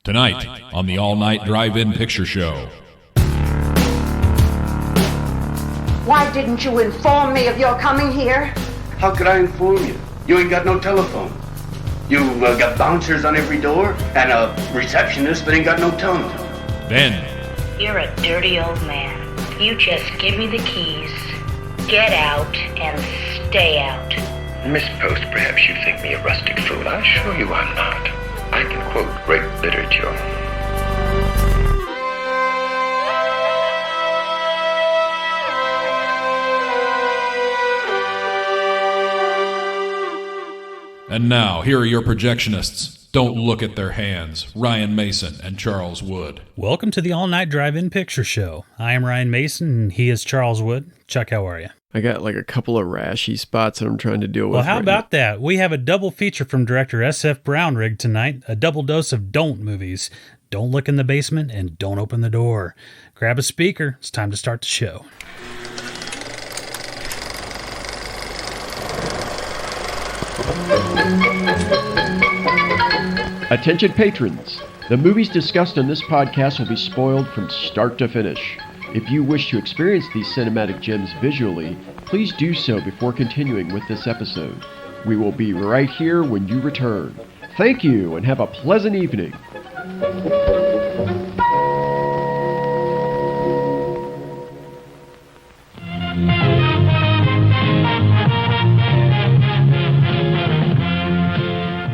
Tonight on the all-night drive-in picture show. Why didn't you inform me of your coming here? How could I inform you? You ain't got no telephone. You got bouncers on every door and a receptionist that ain't got no telephone. Then, you're a dirty old man. You just give me the keys, get out, and stay out. Miss Post, perhaps you think me a rustic fool. I assure you I'm not. I can quote great literature. and now, here are your projectionists. Don't look at their hands. Ryan Mason and Charles Wood. Welcome to the all-night drive-in picture show. I am Ryan Mason, and he is Charles Wood. Chuck, how are you? I got like a couple of rashy spots that I'm trying to deal with. Well, how about that? We have a double feature from director S.F. Brownrigg tonight, a double dose of Don't movies. Don't look in the basement and don't open the door. Grab a speaker. It's time to start the show. Attention patrons. The movies discussed on this podcast will be spoiled from start to finish. If you wish to experience these cinematic gems visually, please do so before continuing with this episode. We will be right here when you return. Thank you and have a pleasant evening.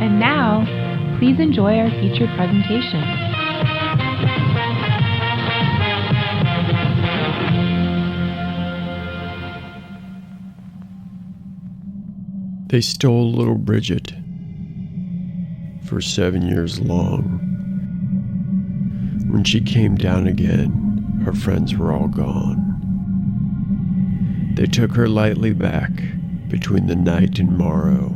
And now, please enjoy our featured presentation. They stole little Bridget for 7 years long. When she came down again, her friends were all gone. They took her lightly back between the night and morrow.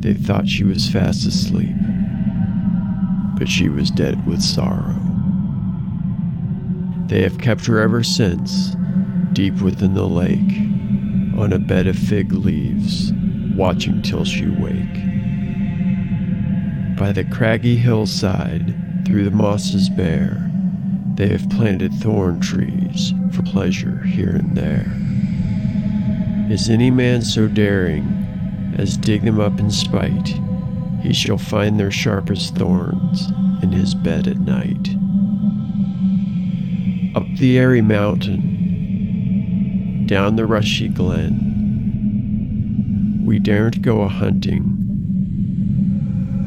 They thought she was fast asleep, but she was dead with sorrow. They have kept her ever since, deep within the lake, on a bed of fig leaves, watching till she wake. By the craggy hillside, through the mosses bare, they have planted thorn trees for pleasure here and there. Is any man so daring as dig them up in spite? He shall find their sharpest thorns in his bed at night. Up the airy mountain, down the rushy glen, we daren't go a-hunting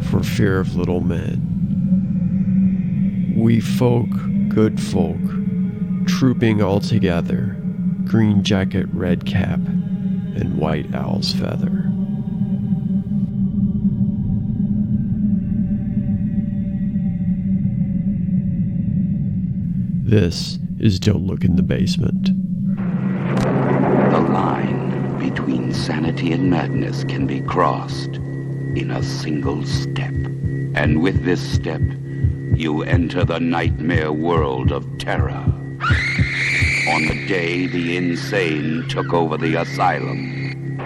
for fear of little men. We folk, good folk, trooping all together, green jacket, red cap, and white owl's feather. This is Don't Look in the Basement. The line between sanity and madness can be crossed in a single step. And with this step, you enter the nightmare world of terror. On the day the insane took over the asylum.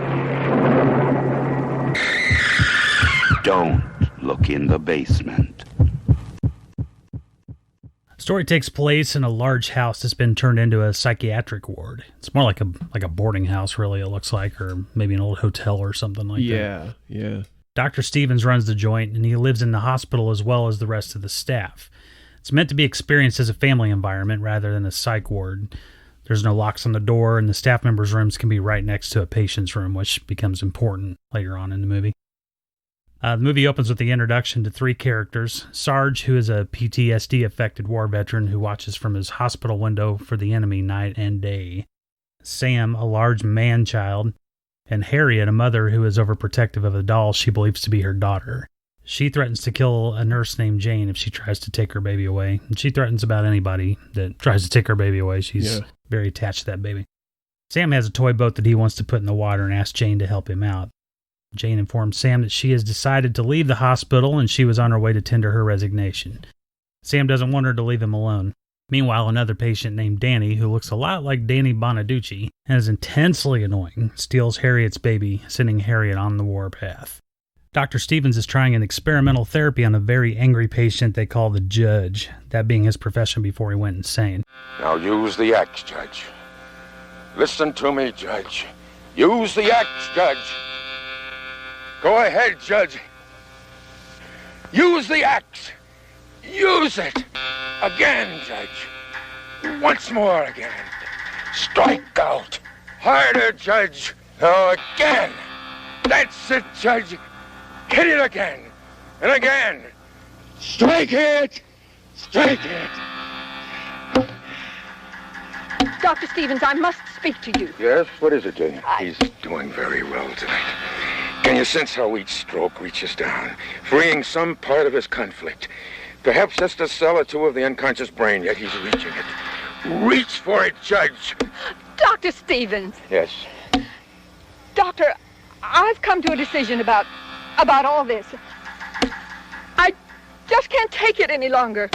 Don't look in the basement. The story takes place in a large house that's been turned into a psychiatric ward. It's more like a boarding house, really, it looks like, or maybe an old hotel or something like that. Yeah. Dr. Stephens runs the joint, and he lives in the hospital as well as the rest of the staff. It's meant to be experienced as a family environment rather than a psych ward. There's no locks on the door, and the staff members' rooms can be right next to a patient's room, which becomes important later on in the movie. The movie opens with the introduction to three characters. Sarge, who is a PTSD-affected war veteran who watches from his hospital window for the enemy night and day. Sam, a large man-child. And Harriet, a mother who is overprotective of a doll she believes to be her daughter. She threatens to kill a nurse named Jane if she tries to take her baby away. And she threatens about anybody that tries to take her baby away. She's very attached to that baby. Sam has a toy boat that he wants to put in the water and asks Jane to help him out. Jane informs Sam that she has decided to leave the hospital and she was on her way to tender her resignation. Sam doesn't want her to leave him alone. Meanwhile, another patient named Danny, who looks a lot like Danny Bonaducci and is intensely annoying, steals Harriet's baby, sending Harriet on the warpath. Dr. Stephens is trying an experimental therapy on a very angry patient they call the Judge, that being his profession before he went insane. Now use the axe, Judge. Listen to me, Judge. Use the axe, Judge. Go ahead, Judge. Use the axe. Use it. Again, Judge. Once more again. Strike out. Harder, Judge. Now again. That's it, Judge. Hit it again. And again. Strike it. Strike it. Dr. Stephens, I must speak to you. Yes? What is it, Jane? He's doing very well tonight. Can you sense how each stroke reaches down, freeing some part of his conflict? Perhaps just a cell or two of the unconscious brain, yet he's reaching it. Reach for it, Judge. Dr. Stephens. Yes. Doctor, I've come to a decision about all this. I just can't take it any longer.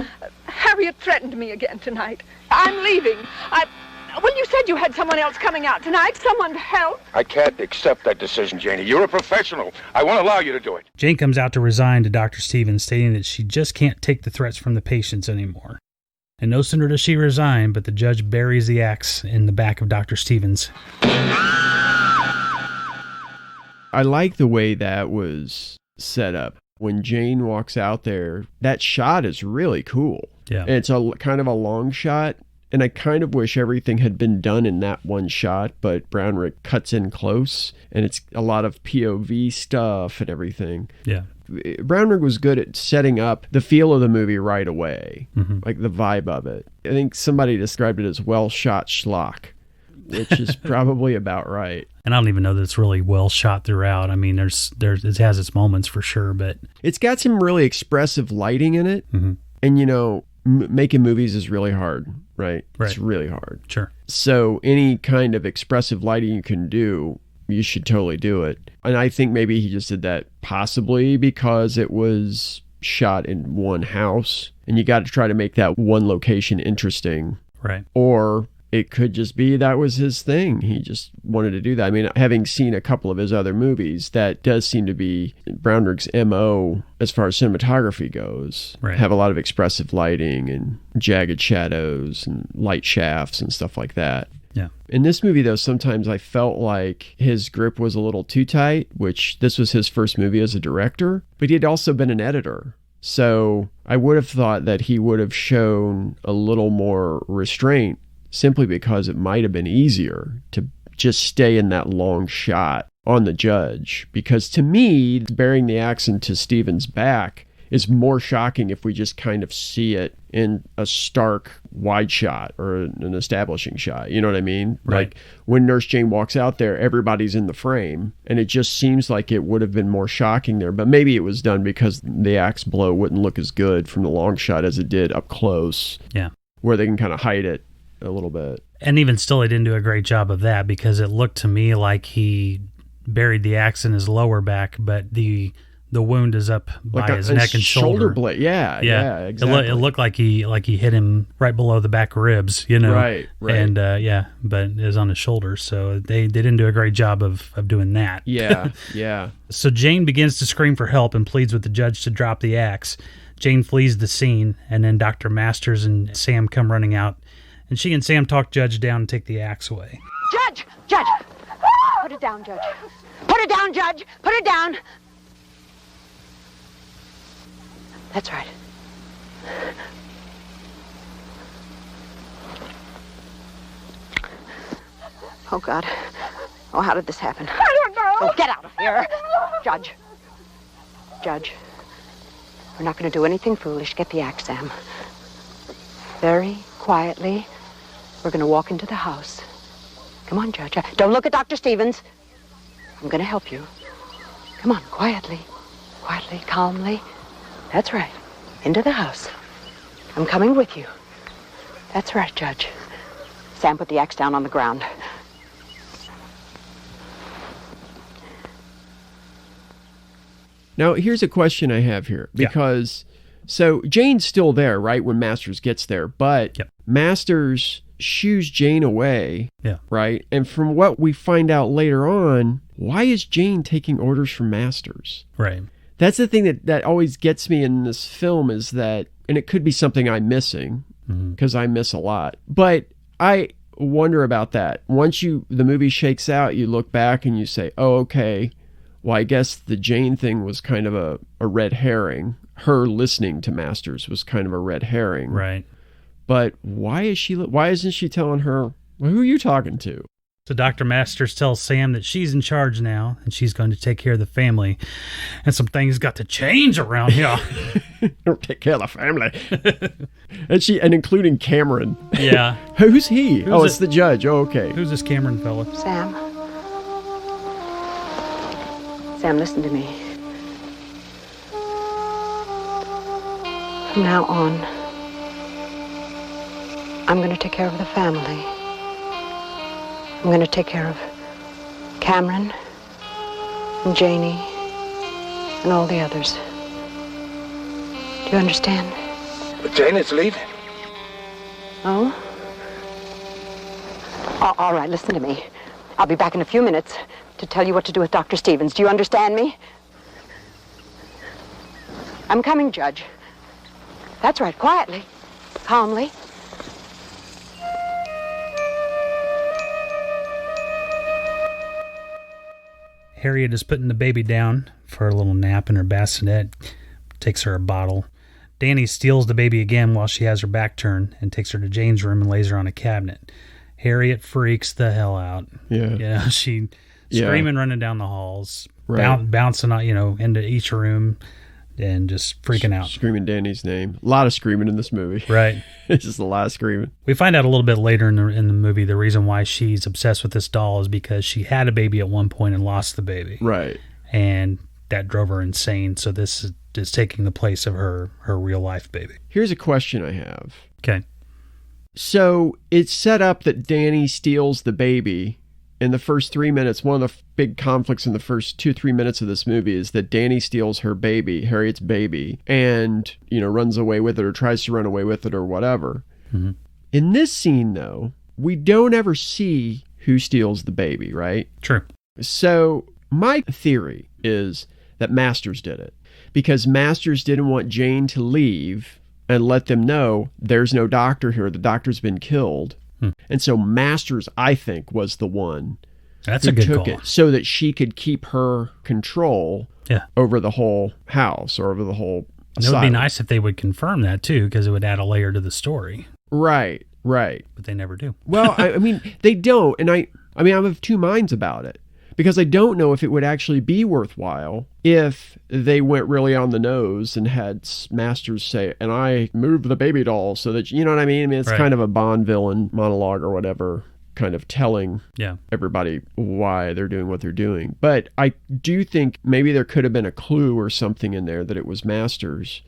Harriet threatened me again tonight. I'm leaving. Well, you said you had someone else coming out tonight, someone to help. I can't accept that decision, Janie. You're a professional. I won't allow you to do it. Jane comes out to resign to Dr. Stephens, stating that she just can't take the threats from the patients anymore. And no sooner does she resign, but the Judge buries the axe in the back of Dr. Stephens. I like the way that was set up. When Jane walks out there, that shot is really cool. Yeah. And it's a kind of a long shot. And I kind of wish everything had been done in that one shot, but Brownrigg cuts in close, and it's a lot of POV stuff and everything. Yeah. Brownrigg was good at setting up the feel of the movie right away, like the vibe of it. I think somebody described it as well-shot schlock, which is probably about right. And I don't even know that it's really well shot throughout. I mean, it has its moments for sure, but it's got some really expressive lighting in it. And, you know, making movies is really hard, right? It's really hard. Sure. So any kind of expressive lighting you can do, you should totally do it. And I think maybe he just did that possibly because it was shot in one house and you got to try to make that one location interesting. Right. Or it could just be that was his thing. He just wanted to do that. I mean, having seen a couple of his other movies, that does seem to be Brownrigg's MO as far as cinematography goes. Right. Have a lot of expressive lighting and jagged shadows and light shafts and stuff like that. Yeah. In this movie, though, sometimes I felt like his grip was a little too tight, which this was his first movie as a director, but he had also been an editor. So I would have thought that he would have shown a little more restraint simply because it might have been easier to just stay in that long shot on the Judge. Because to me, burying the axe into Stephens' back is more shocking if we just kind of see it in a stark wide shot or an establishing shot. You know what I mean? Right. Like when Nurse Jane walks out there, everybody's in the frame, and it just seems like it would have been more shocking there. But maybe it was done because the axe blow wouldn't look as good from the long shot as it did up close. Yeah. Where they can kind of hide it a little bit. And even still, they didn't do a great job of that because it looked to me like he buried the axe in his lower back, but the wound is up by his neck and shoulder blade. Yeah, exactly. It looked like he hit him right below the back ribs, you know. Right. And but it was on his shoulder, so they didn't do a great job of doing that. Yeah. So Jane begins to scream for help and pleads with the Judge to drop the axe. Jane flees the scene, and then Dr. Masters and Sam come running out, and she and Sam talk Judge down and take the axe away. Judge! Put it down, Judge. Put it down, Judge! Put it down! That's right. Oh, God. Oh, how did this happen? I don't know. Oh, get out of here. Judge. We're not going to do anything foolish. Get the axe, Sam. Very quietly, we're going to walk into the house. Come on, Judge. Don't look at Dr. Stephens. I'm going to help you. Come on, quietly, calmly. That's right. Into the house. I'm coming with you. That's right, Judge. Sam, put the axe down on the ground. Now, here's a question I have here. Because, so Jane's still there, right, when Masters gets there. But Masters shoos Jane away. Yeah. Right? And from what we find out later on, why is Jane taking orders from Masters? Right. That's the thing that always gets me in this film is that, and it could be something I'm missing, because I miss a lot, but I wonder about that. Once the movie shakes out, you look back and you say, oh, okay, well, I guess the Jane thing was kind of a red herring. Her listening to Masters was kind of a red herring. Right. But why isn't she telling her, well, who are you talking to? So Dr. Masters tells Sam that she's in charge now and she's going to take care of the family. And some things got to change around here. Take care of the family. and including Cameron. Yeah. Who's he? It's the judge. Oh, okay. Who's this Cameron fella? Sam, listen to me. From now on, I'm going to take care of the family. I'm going to take care of Cameron and Janie and all the others. Do you understand? But Jane is leaving. Oh? All right, listen to me. I'll be back in a few minutes to tell you what to do with Dr. Stephens. Do you understand me? I'm coming, Judge. That's right, quietly, calmly. Harriet is putting the baby down for a little nap in her bassinet, takes her a bottle. Danny steals the baby again while she has her back turned and takes her to Jane's room and lays her on a cabinet. Harriet freaks the hell out. Yeah. She screaming, running down the halls, right. Bouncing out, into each room and just freaking out. Screaming Danny's name. A lot of screaming in this movie. Right. It's just a lot of screaming. We find out a little bit later in the movie the reason why she's obsessed with this doll is because she had a baby at one point and lost the baby. Right. And that drove her insane. So this is taking the place of her real life baby. Here's a question I have. Okay. So it's set up that Danny steals the baby. In the first 3 minutes, one of the big conflicts in the first 2-3 minutes of this movie is that Danny steals her baby, Harriet's baby, and, runs away with it or tries to run away with it or whatever. Mm-hmm. In this scene, though, we don't ever see who steals the baby, right? True. So my theory is that Masters did it because Masters didn't want Jane to leave and let them know there's no doctor here. The doctor's been killed. And so Masters, I think, was the one That's who a good took call. it so that she could keep her control over the whole house or over the whole asylum. It would be nice if they would confirm that, too, because it would add a layer to the story. Right. But they never do. Well, I mean, they don't. And I have two minds about it. Because I don't know if it would actually be worthwhile if they went really on the nose and had Masters say, and I moved the baby doll so that, you know what I mean? It's kind of a Bond villain monologue or whatever, kind of telling everybody why they're doing what they're doing. But I do think maybe there could have been a clue or something in there that it was Masters.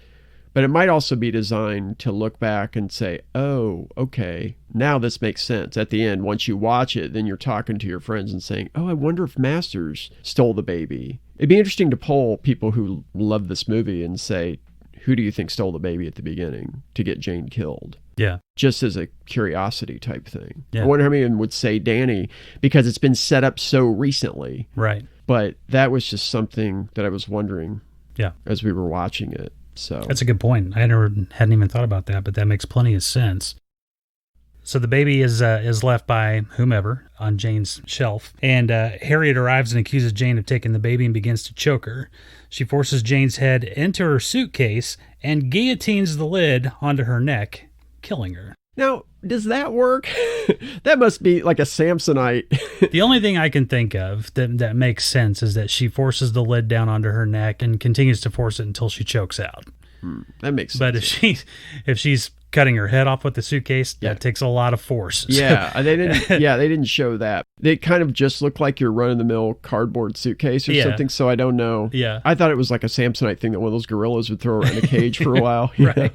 But it might also be designed to look back and say, oh, okay, now this makes sense. At the end, once you watch it, then you're talking to your friends and saying, oh, I wonder if Masters stole the baby. It'd be interesting to poll people who love this movie and say, who do you think stole the baby at the beginning to get Jane killed? Yeah. Just as a curiosity type thing. Yeah. I wonder how many would say Danny, because it's been set up so recently. Right. But that was just something that I was wondering as we were watching it. So that's a good point. I hadn't even thought about that, but that makes plenty of sense. So the baby is left by whomever on Jane's shelf, and Harriet arrives and accuses Jane of taking the baby and begins to choke her. She forces Jane's head into her suitcase and guillotines the lid onto her neck, killing her. Now, does that work? That must be like a Samsonite. The only thing I can think of that makes sense is that she forces the lid down onto her neck and continues to force it until she chokes out. That makes sense. But if she's cutting her head off with the suitcase, that takes a lot of force. Yeah, they didn't show that. They kind of just look like your run-of-the-mill cardboard suitcase or something, so I don't know. Yeah. I thought it was like a Samsonite thing that one of those gorillas would throw around a cage for a while. Right.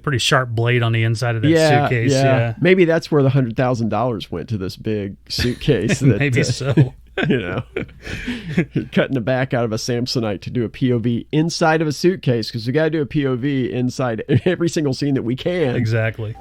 Pretty sharp blade on the inside of that suitcase. Yeah. Maybe that's where the $100,000 went, to this big suitcase. Maybe so. Cutting the back out of a Samsonite to do a POV inside of a suitcase, because we got to do a POV inside every single scene that we can. Exactly.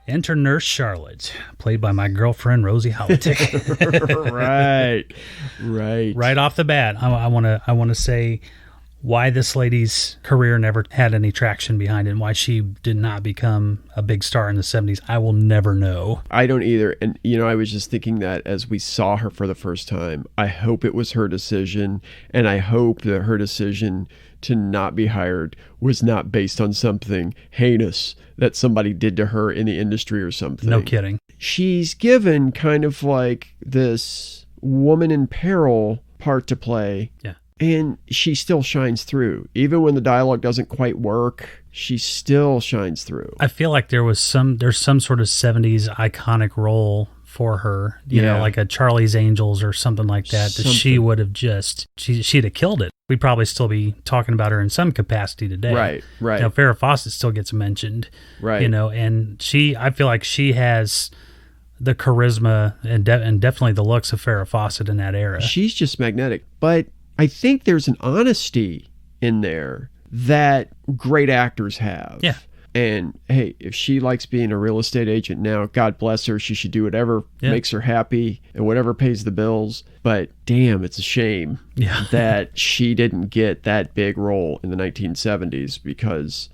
Enter Nurse Charlotte, played by my girlfriend Rosie Holiday. Right off the bat, I want to say why this lady's career never had any traction behind it and why she did not become a big star in the 70s. I will never know. I don't either. And, I was just thinking that as we saw her for the first time, I hope it was her decision, and I hope that her decision to not be hired was not based on something heinous that somebody did to her in the industry or something. No kidding. She's given kind of like this woman in peril part to play. Yeah. And she still shines through. Even when the dialogue doesn't quite work, she still shines through. I feel like there's some sort of 70s iconic role for her, you know, like a Charlie's Angels or something like that, that she would have she'd have killed it. We'd probably still be talking about her in some capacity today. Right. Farrah Fawcett still gets mentioned. Right. And I feel like she has the charisma and definitely the looks of Farrah Fawcett in that era. She's just magnetic. But I think there's an honesty in there that great actors have. Yeah. And hey, if she likes being a real estate agent now, God bless her. She should do whatever makes her happy and whatever pays the bills. But damn, it's a shame that she didn't get that big role in the 1970s, because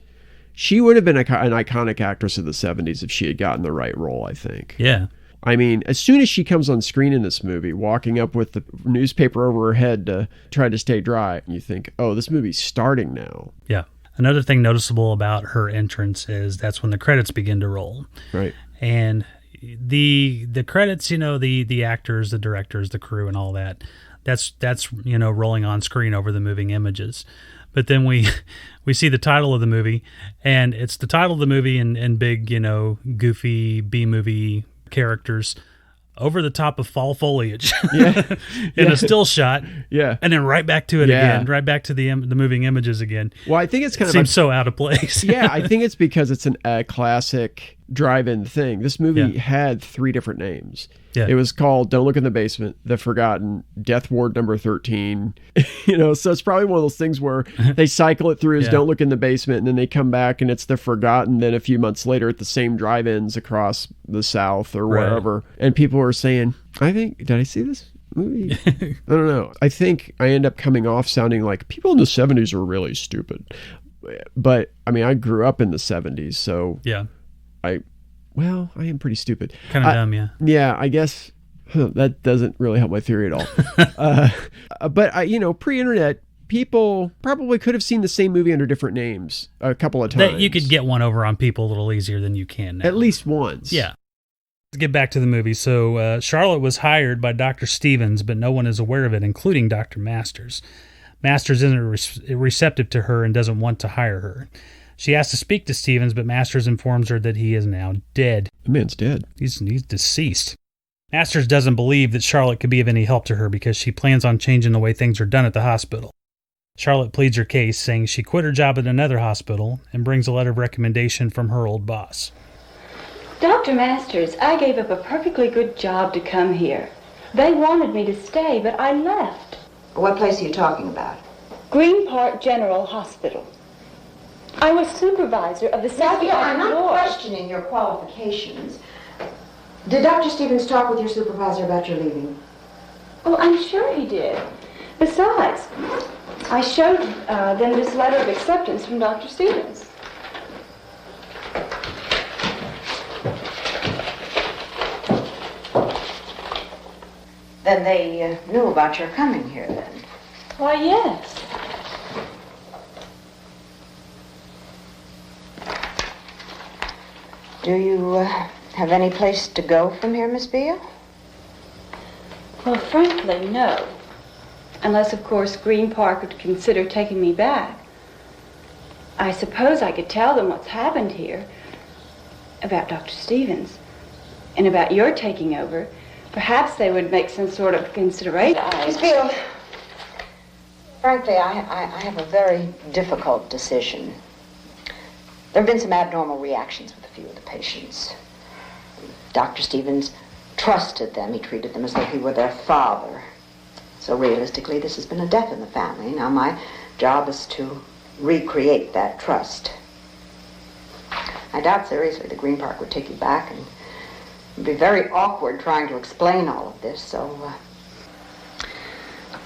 she would have been an iconic actress of the 70s if she had gotten the right role, I think. Yeah. I mean, as soon as she comes on screen in this movie, walking up with the newspaper over her head to try to stay dry, you think, oh, this movie's starting now. Yeah. Another thing noticeable about her entrance is that's when the credits begin to roll. Right. And the credits, the actors, the directors, the crew, and all that, that's rolling on screen over the moving images. But then we see the title of the movie, and it's the title of the movie in big, goofy B-movie characters over the top of fall foliage in a still shot, and then right back to it again, right back to the moving images again. Well, I think it's kind of seems so out of place. I think it's because it's a classic drive-in thing. This movie had 3 different names. Yeah. It was called Don't Look in the Basement, The Forgotten, Death Ward Number 13. So it's probably one of those things where they cycle it through as Don't Look in the Basement, and then they come back and it's The Forgotten. Then a few months later at the same drive-ins across the South or wherever. And people were saying, did I see this movie? I don't know. I think I end up coming off sounding like people in the 70s were really stupid. But, I mean, I grew up in the 70s, so I am pretty stupid. Kind of dumb, yeah. Yeah, I guess that doesn't really help my theory at all. But, pre-internet, people probably could have seen the same movie under different names a couple of times. You could get one over on people a little easier than you can now. At least once. Yeah. Let's get back to the movie. So Charlotte was hired by Dr. Stephens, but no one is aware of it, including Dr. Masters. Masters isn't receptive to her and doesn't want to hire her. She asks to speak to Stephens, but Masters informs her that he is now dead. The man's dead. He's deceased. Masters doesn't believe that Charlotte could be of any help to her because she plans on changing the way things are done at the hospital. Charlotte pleads her case, saying she quit her job at another hospital and brings a letter of recommendation from her old boss. Dr. Masters, I gave up a perfectly good job to come here. They wanted me to stay, but I left. What place are you talking about? Green Park General Hospital. I was supervisor of the psychiatric ward. I'm not questioning your qualifications. Did Dr. Stephens talk with your supervisor about your leaving? Oh, I'm sure he did. Besides, I showed them this letter of acceptance from Dr. Stephens. Then they knew about your coming here, then? Why, yes. Do you have any place to go from here, Miss Beale? Well, frankly, no. Unless, of course, Green Park would consider taking me back. I suppose I could tell them what's happened here, about Dr. Stephens, and about your taking over. Perhaps they would make some sort of consideration. Miss Beale, frankly, I have a very difficult decision. There have been some abnormal reactions with a few of the patients. Dr. Stephens trusted them. He treated them as though he were their father. So realistically, this has been a death in the family. Now my job is to recreate that trust. I doubt seriously the Green Park would take you back, and it'd be very awkward trying to explain all of this, so,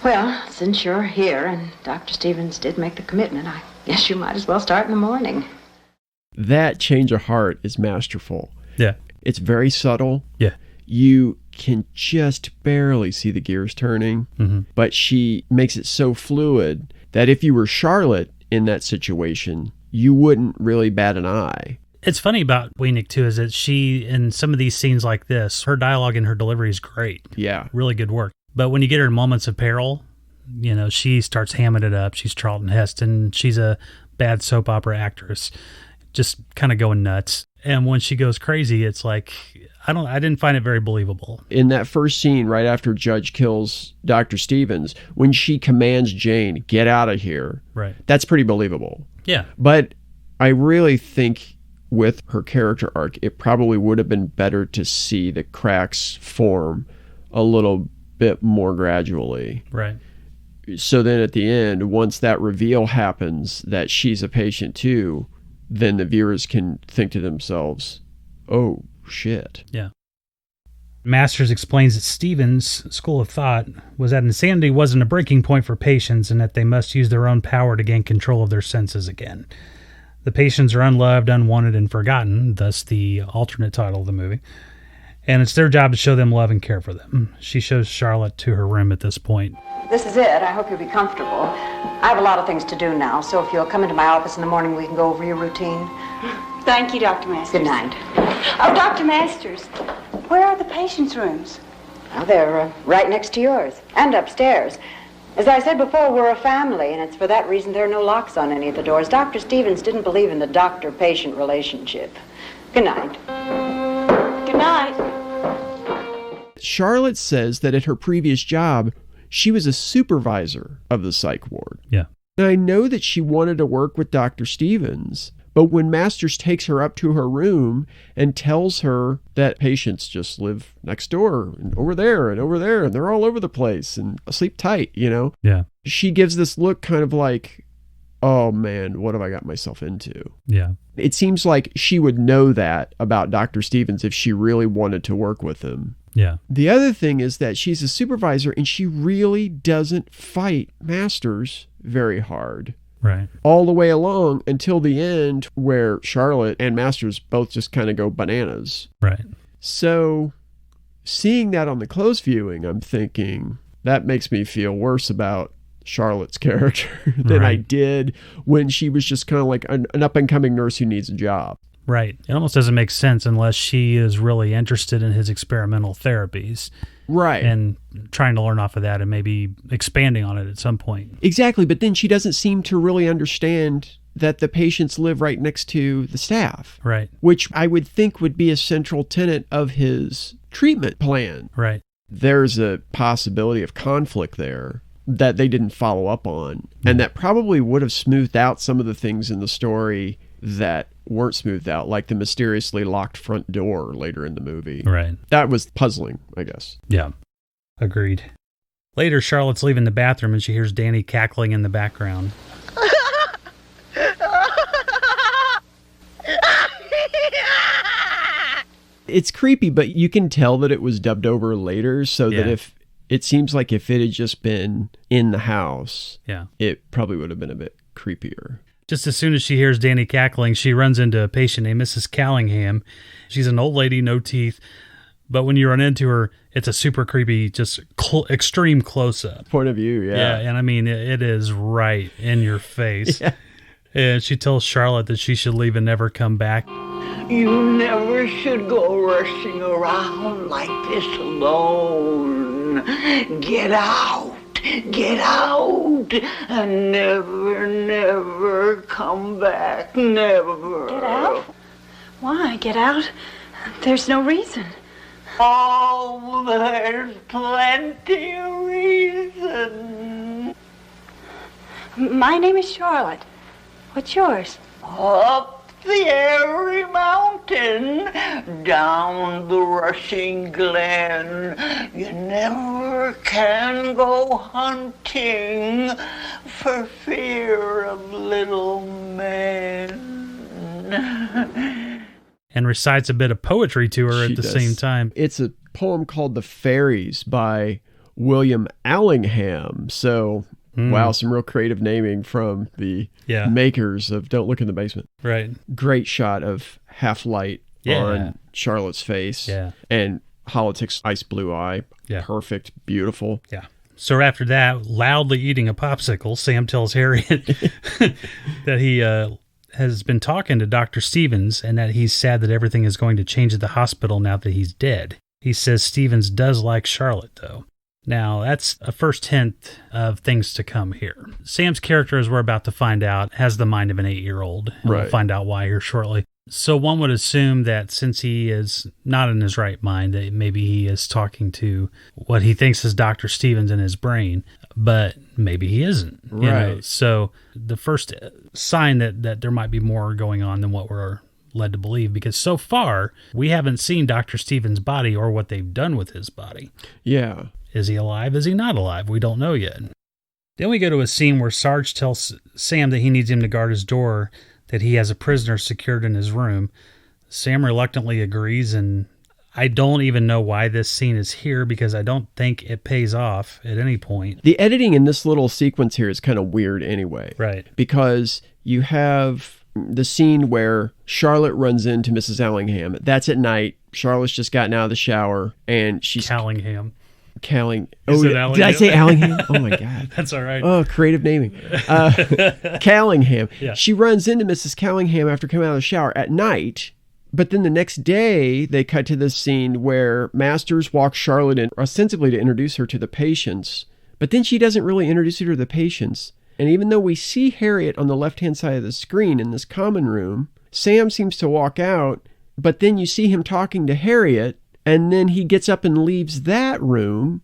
well, since you're here and Dr. Stephens did make the commitment, I guess you might as well start in the morning. That change of heart is masterful. Yeah. It's very subtle. Yeah. You can just barely see the gears turning, but she makes it so fluid that if you were Charlotte in that situation, you wouldn't really bat an eye. It's funny about Weinick, too, is that she, in some of these scenes like this, her dialogue and her delivery is great. Yeah. Really good work. But when you get her in moments of peril, you know, she starts hamming it up. She's Charlton Heston. She's a bad soap opera actress, just kind of going nuts. And when she goes crazy, it's like, I didn't find it very believable. In that first scene, right after Judge kills Dr. Stephens, when she commands Jane, get out of here, right? That's pretty believable. Yeah. But I really think with her character arc, it probably would have been better to see the cracks form a little bit more gradually. Right. So then at the end, once that reveal happens that she's a patient too, then the viewers can think to themselves, oh, shit. Yeah. Masters explains that Stephens' school of thought was that insanity wasn't a breaking point for patients and that they must use their own power to gain control of their senses again. The patients are unloved, unwanted, and forgotten, thus the alternate title of the movie. And it's their job to show them love and care for them. She shows Charlotte to her room at this point. This is it. I hope you'll be comfortable. I have a lot of things to do now, so if you'll come into my office in the morning, we can go over your routine. Thank you, Dr. Masters. Good night. Oh, Dr. Masters, where are the patients' rooms? Well, they're right next to yours, and upstairs. As I said before, we're a family, and it's for that reason there are no locks on any of the doors. Dr. Stephens didn't believe in the doctor-patient relationship. Good night. Good night. Charlotte says that at her previous job, she was a supervisor of the psych ward. Yeah. And I know that she wanted to work with Dr. Stephens, but when Masters takes her up to her room and tells her that patients just live next door and over there and over there, and they're all over the place and sleep tight, you know? Yeah. She gives this look kind of like, oh man, what have I got myself into? Yeah. It seems like she would know that about Dr. Stephens if she really wanted to work with him. Yeah. The other thing is that she's a supervisor and she really doesn't fight Masters very hard. Right. All the way along until the end where Charlotte and Masters both just kind of go bananas. Right. So seeing that on the close viewing, I'm thinking that makes me feel worse about Charlotte's character than I did when she was just kind of like an up-and-coming nurse who needs a job. Right. It almost doesn't make sense unless she is really interested in his experimental therapies. Right. And trying to learn off of that and maybe expanding on it at some point. Exactly. But then she doesn't seem to really understand that the patients live right next to the staff. Right. Which I would think would be a central tenet of his treatment plan. Right. There's a possibility of conflict there that they didn't follow up on. And that probably would have smoothed out some of the things in the story that weren't smoothed out, like the mysteriously locked front door later in the movie. Right. That was puzzling, I guess. Yeah. Agreed. Later, Charlotte's leaving the bathroom and she hears Danny cackling in the background. It's creepy, but you can tell that it was dubbed over later, so that if it seems like if it had just been in the house, it probably would have been a bit creepier. Just as soon as she hears Danny cackling, she runs into a patient named Mrs. Callingham. She's an old lady, no teeth. But when you run into her, it's a super creepy, just extreme close-up. Point of view, yeah. Yeah, and I mean, it is right in your face. Yeah. And she tells Charlotte that she should leave and never come back. You never should go rushing around like this alone. Get out. Get out and never, never come back. Never. Get out? Why get out? There's no reason. Oh, there's plenty of reason. My name is Charlotte. What's yours? Up the airy mountain, down the rushing glen. You never can go hunting for fear of little men. and recites a bit of poetry to her at the same time. It's a poem called The Fairies by William Allingham. So, wow, some real creative naming from the makers of Don't Look in the Basement. Right. Great shot of half light on Charlotte's face. Yeah. And Holitick's ice blue eye. Yeah. Perfect. Beautiful. Yeah. So after that, loudly eating a popsicle, Sam tells Harriet that he has been talking to Dr. Stephens and that he's sad that everything is going to change at the hospital now that he's dead. He says Stephens does like Charlotte, though. Now, that's a first hint of things to come here. Sam's character, as we're about to find out, has the mind of an 8-year-old. And we'll find out why here shortly. So one would assume that since he is not in his right mind, that maybe he is talking to what he thinks is Dr. Stephens in his brain, but maybe he isn't. You know? So the first sign that there might be more going on than what we're led to believe, because so far we haven't seen Dr. Stephens' body or what they've done with his body. Yeah. Is he alive? Is he not alive? We don't know yet. Then we go to a scene where Sarge tells Sam that he needs him to guard his door, that he has a prisoner secured in his room. Sam reluctantly agrees, and I don't even know why this scene is here because I don't think it pays off at any point. The editing in this little sequence here is kind of weird anyway. Right. Because you have the scene where Charlotte runs into Mrs. Allingham. That's at night. Charlotte's just gotten out of the shower, and she's... Callingham. Oh, did I say Allingham? Oh my God. That's all right. Oh, creative naming. Callingham. Yeah. She runs into Mrs. Callingham after coming out of the shower at night, but then the next day they cut to this scene where Masters walks Charlotte in ostensibly to introduce her to the patients, but then she doesn't really introduce her to the patients. And even though we see Harriet on the left-hand side of the screen in this common room, Sam seems to walk out, but then you see him talking to Harriet, and then he gets up and leaves that room,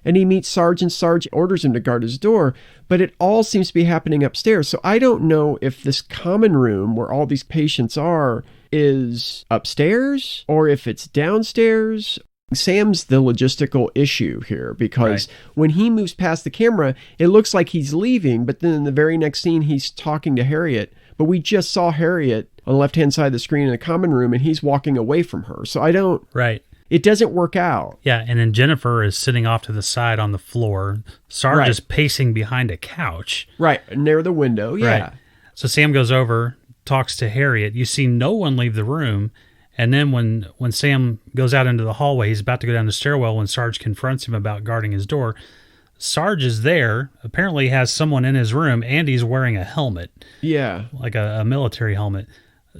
and he meets Sarge, and Sarge orders him to guard his door, but it all seems to be happening upstairs. So I don't know if this common room where all these patients are is upstairs, or if it's downstairs. Sam's the logistical issue here, because when he moves past the camera, it looks like he's leaving, but then in the very next scene, he's talking to Harriet. But we just saw Harriet on the left-hand side of the screen in the common room, and he's walking away from her. So I don't... Right. It doesn't work out. Yeah, and then Jennifer is sitting off to the side on the floor. Sarge is pacing behind a couch. Right, near the window, yeah. Right. So Sam goes over, talks to Harriet. You see no one leave the room. And then when Sam goes out into the hallway, he's about to go down the stairwell when Sarge confronts him about guarding his door. Sarge is there, apparently has someone in his room, and he's wearing a helmet. Yeah. Like a military helmet.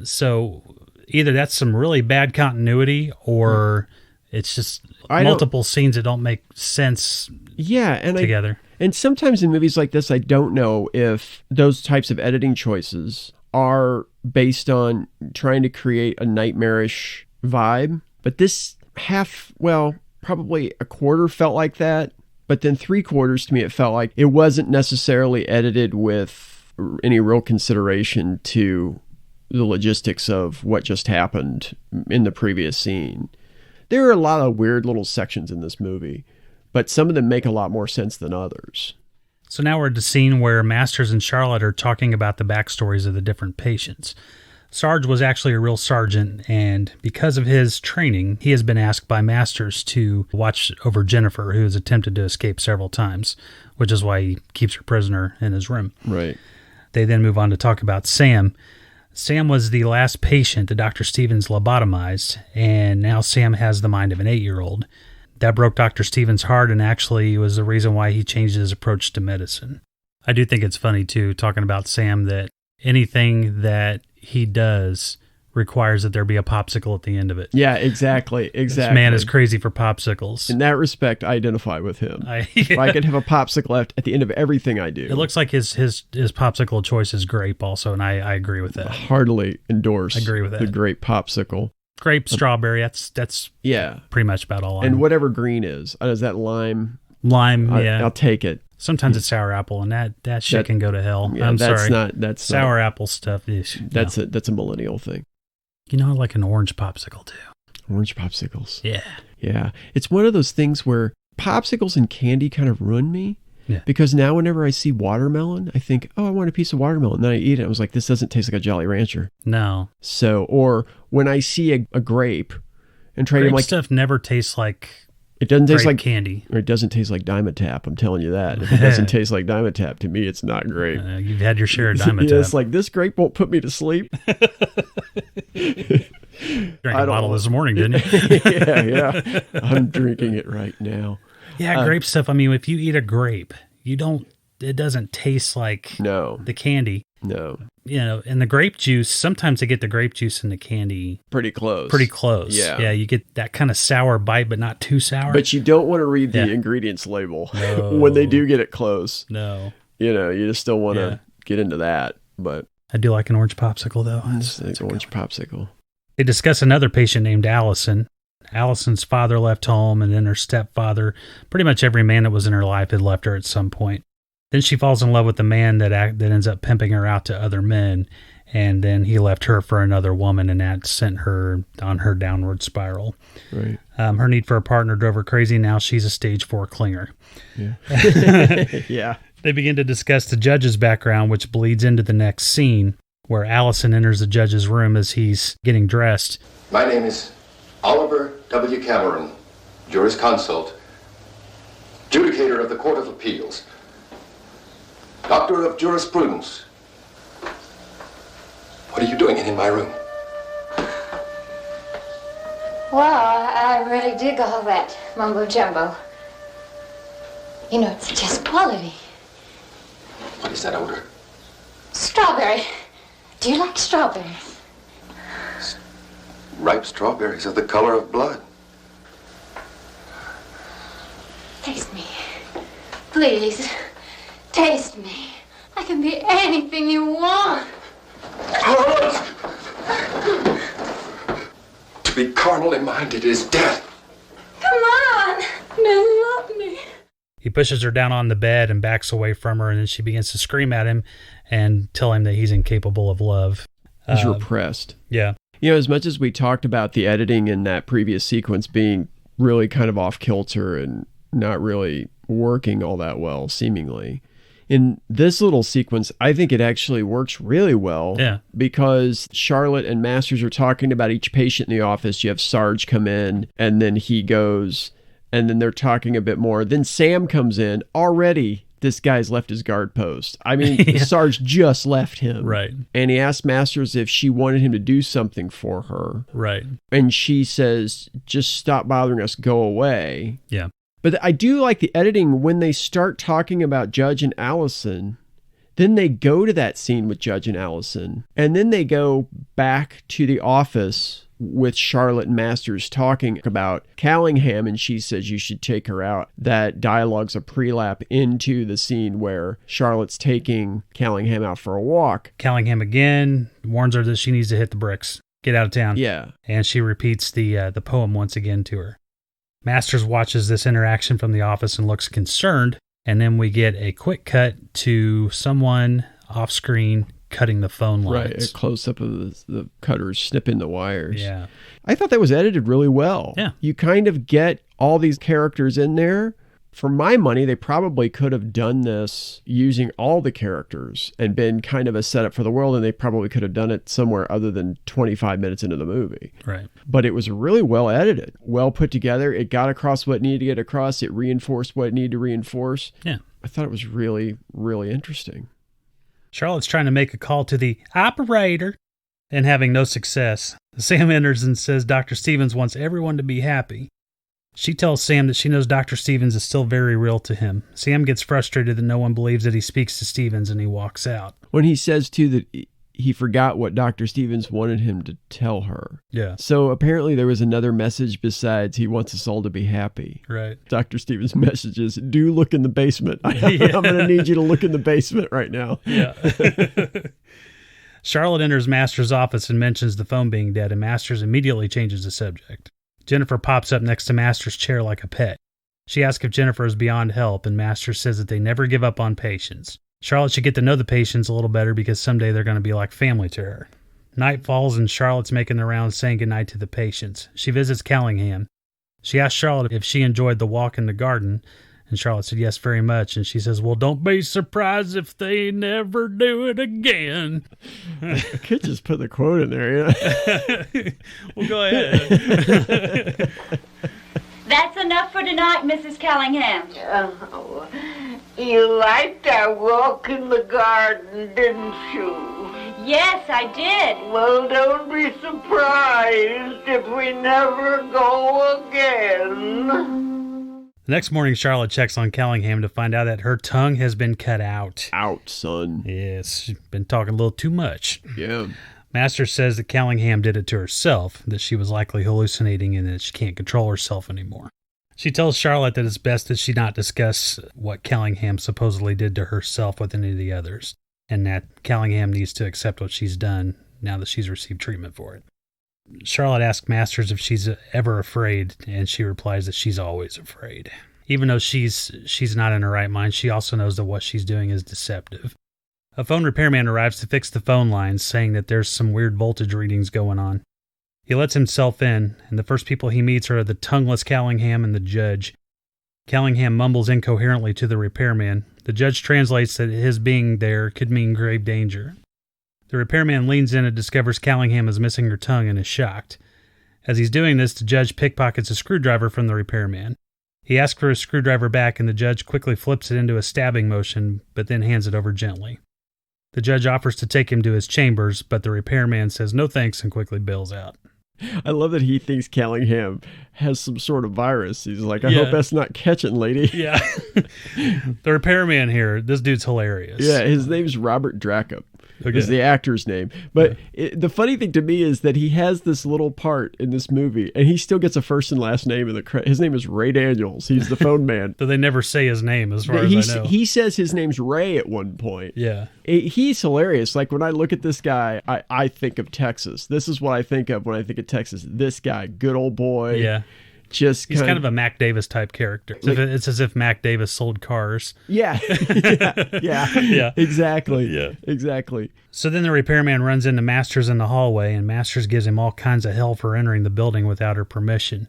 So either that's some really bad continuity, or it's just multiple scenes that don't make sense together. And sometimes in movies like this, I don't know if those types of editing choices are based on trying to create a nightmarish vibe. But this probably a quarter felt like that. But then 3/4 to me, it felt like it wasn't necessarily edited with any real consideration to the logistics of what just happened in the previous scene. There are a lot of weird little sections in this movie, but some of them make a lot more sense than others. So now we're at the scene where Masters and Charlotte are talking about the backstories of the different patients. Sarge was actually a real sergeant, and because of his training, he has been asked by Masters to watch over Jennifer, who has attempted to escape several times, which is why he keeps her prisoner in his room. Right. They then move on to talk about Sam. Sam was the last patient that Dr. Stephens lobotomized, and now Sam has the mind of an 8-year-old. That broke Dr. Stephens' heart and actually was the reason why he changed his approach to medicine. I do think it's funny, too, talking about Sam, that anything that he does requires that there be a popsicle at the end of it. Yeah, exactly. This man is crazy for popsicles. In that respect, I identify with him. If I could have a popsicle at the end of everything I do. It looks like his popsicle choice is grape also, and I agree with that. Heartily endorse agree with that. The grape popsicle. Grape, strawberry, that's pretty much about all I And whatever green is. Is that lime? Lime, yeah. I'll take it. Sometimes it's sour apple, and that shit can go to hell. Yeah, I'm sorry. That's sour apple stuff. That's a millennial thing. You know, I like an orange popsicle too. Orange popsicles. Yeah. Yeah. It's one of those things where popsicles and candy kind of ruin me. Yeah. Because now whenever I see watermelon, I think, oh, I want a piece of watermelon. And then I eat it. I was like, this doesn't taste like a Jolly Rancher. No. So, or when I see a grape and try to Grape like stuff never tastes like it doesn't taste like candy. Or it doesn't taste like Dimetap. I'm telling you that. If it doesn't tace like Dimetap, to me, it's not great. You've had your share of Dimetap. Yeah, it's like, this grape won't put me to sleep. Drank a bottle this morning, didn't you? yeah. I'm drinking it right now. Yeah, grape stuff. I mean, if you eat a grape, it doesn't taste like the candy. No. You know, and the grape juice, sometimes I get the grape juice in the candy. Pretty close. Yeah. Yeah, you get that kind of sour bite, but not too sour. But you don't want to read the ingredients label when they do get it close. No. You know, you just don't want to get into that. But I do like an orange popsicle, though. It's an orange popsicle. They discuss another patient named Allison. Allison's father left home, and then her stepfather. Pretty much every man that was in her life had left her at some point. Then she falls in love with the man that ends up pimping her out to other men, and then he left her for another woman, and that sent her on her downward spiral. Right. Her need for a partner drove her crazy. Now she's a stage 4 clinger. Yeah. Yeah. They begin to discuss the judge's background, which bleeds into the next scene, where Allison enters the judge's room as he's getting dressed. My name is Oliver W. Cameron, jurisconsult, judicator of the Court of Appeals, doctor of jurisprudence. What are you doing in my room? Well, I really dig all that mumbo jumbo. You know, it's just quality. What is that odor? Strawberry. Do you like strawberries? Ripe strawberries are the color of blood. Taste me. Please. Taste me. I can be anything you want. To be carnally minded is death. Come on. Now love me. He pushes her down on the bed and backs away from her, and then she begins to scream at him and tell him that he's incapable of love. He's repressed. Yeah. You know, as much as we talked about the editing in that previous sequence being really kind of off kilter and not really working all that well, seemingly, in this little sequence, I think it actually works really well. Yeah. Because Charlotte and Masters are talking about each patient in the office. You have Sarge come in, and then he goes, and then they're talking a bit more. Then Sam comes in. Already, this guy's left his guard post. I mean, Sarge just left him. Right. And he asked Masters if she wanted him to do something for her. Right. And she says, just stop bothering us, go away. Yeah. But I do like the editing when they start talking about Judge and Allison. Then they go to that scene with Judge and Allison. And then they go back to the office with Charlotte and Masters talking about Callingham, and she says you should take her out. That dialogue's a prelap into the scene where Charlotte's taking Callingham out for a walk. Callingham again warns her that she needs to hit the bricks. Get out of town. Yeah. And she repeats the poem once again to her. Masters watches this interaction from the office and looks concerned, and then we get a quick cut to someone off screen cutting the phone lines. Right, a close-up of the cutters snipping the wires. Yeah. I thought that was edited really well. Yeah. You kind of get all these characters in there. For my money, they probably could have done this using all the characters and been kind of a setup for the world, and they probably could have done it somewhere other than 25 minutes into the movie. Right. But it was really well edited, well put together. It got across what it needed to get across. It reinforced what it needed to reinforce. Yeah. I thought it was really, really interesting. Charlotte's trying to make a call to the operator and having no success. Sam enters and says Dr. Stephens wants everyone to be happy. She tells Sam that she knows Dr. Stephens is still very real to him. Sam gets frustrated that no one believes that he speaks to Stephens, and he walks out. When he says, too, that he forgot what Dr. Stephens wanted him to tell her. Yeah. So apparently there was another message besides he wants us all to be happy. Right. Dr. Stephens' message is, do look in the basement. I'm going to need you to look in the basement right now. Yeah. Charlotte enters Masters' office and mentions the phone being dead, and Masters immediately changes the subject. Jennifer pops up next to Masters' chair like a pet. She asks if Jennifer is beyond help, and Masters says that they never give up on patients. Charlotte should get to know the patients a little better because someday they're going to be like family to her. Night falls, and Charlotte's making the rounds saying goodnight to the patients. She visits Callingham. She asks Charlotte if she enjoyed the walk in the garden, And Charlotte said, yes, very much. And she says, well, don't be surprised if they never do it again. I could just put the quote in there, yeah. Well, go ahead. That's enough for tonight, Mrs. Callingham. Oh, you liked our walk in the garden, didn't you? Yes, I did. Well, don't be surprised if we never go again. The next morning, Charlotte checks on Callingham to find out that her tongue has been cut out. Out, son. Yes, she's been talking a little too much. Yeah. Master says that Callingham did it to herself, that she was likely hallucinating and that she can't control herself anymore. She tells Charlotte that it's best that she not discuss what Callingham supposedly did to herself with any of the others, and that Callingham needs to accept what she's done now that she's received treatment for it. Charlotte asks Masters if she's ever afraid, and she replies that she's always afraid. Even though she's not in her right mind, she also knows that what she's doing is deceptive. A phone repairman arrives to fix the phone lines, saying that there's some weird voltage readings going on. He lets himself in, and the first people he meets are the tongueless Callingham and the judge. Callingham mumbles incoherently to the repairman. The judge translates that his being there could mean grave danger. The repairman leans in and discovers Callingham is missing her tongue and is shocked. As he's doing this, the judge pickpockets a screwdriver from the repairman. He asks for his screwdriver back, and the judge quickly flips it into a stabbing motion, but then hands it over gently. The judge offers to take him to his chambers, but the repairman says no thanks and quickly bails out. I love that he thinks Callingham has some sort of virus. He's like, I hope that's not catching, lady. Yeah. The repairman here, this dude's hilarious. Yeah, his name's Robert Dracup. Is the actor's name. But the funny thing to me is that he has this little part in this movie, and he still gets a first and last name in the credit. His name is Ray Daniels. He's the phone man. So they never say his name as far as I know. He says his name's Ray at one point. Yeah. He's hilarious. Like, when I look at this guy, I think of Texas. This is what I think of when I think of Texas. This guy, good old boy. Yeah. He's kind of a Mac Davis type character. It's as if Mac Davis sold cars. Yeah. Yeah. Exactly. Yeah. Exactly. So then the repairman runs into Masters in the hallway, and Masters gives him all kinds of hell for entering the building without her permission.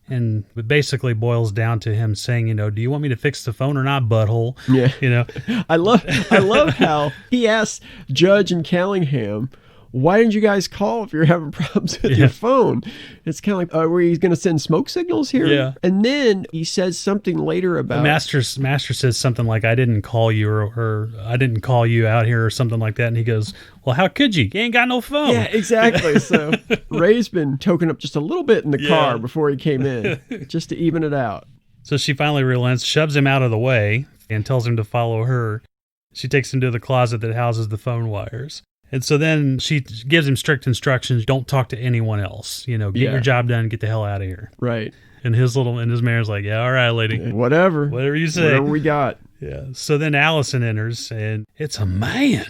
And it basically boils down to him saying, do you want me to fix the phone or not, butthole? Yeah. I love how he asked Judge and Callingham, why didn't you guys call if you're having problems with your phone? It's kind of like, were you going to send smoke signals here? Yeah. And then he says something later about... Master says something like, I didn't call you or I didn't call you out here or something like that. And he goes, well, how could you? You ain't got no phone. Yeah, exactly. So Ray's been token up just a little bit in the car before he came in, just to even it out. So she finally relents, shoves him out of the way, and tells him to follow her. She takes him to the closet that houses the phone wires. And so then she gives him strict instructions. Don't talk to anyone else. Get your job done. Get the hell out of here. Right. And his man's like, yeah, all right, lady. Whatever you say. Whatever we got. Yeah. So then Allison enters, and it's a man.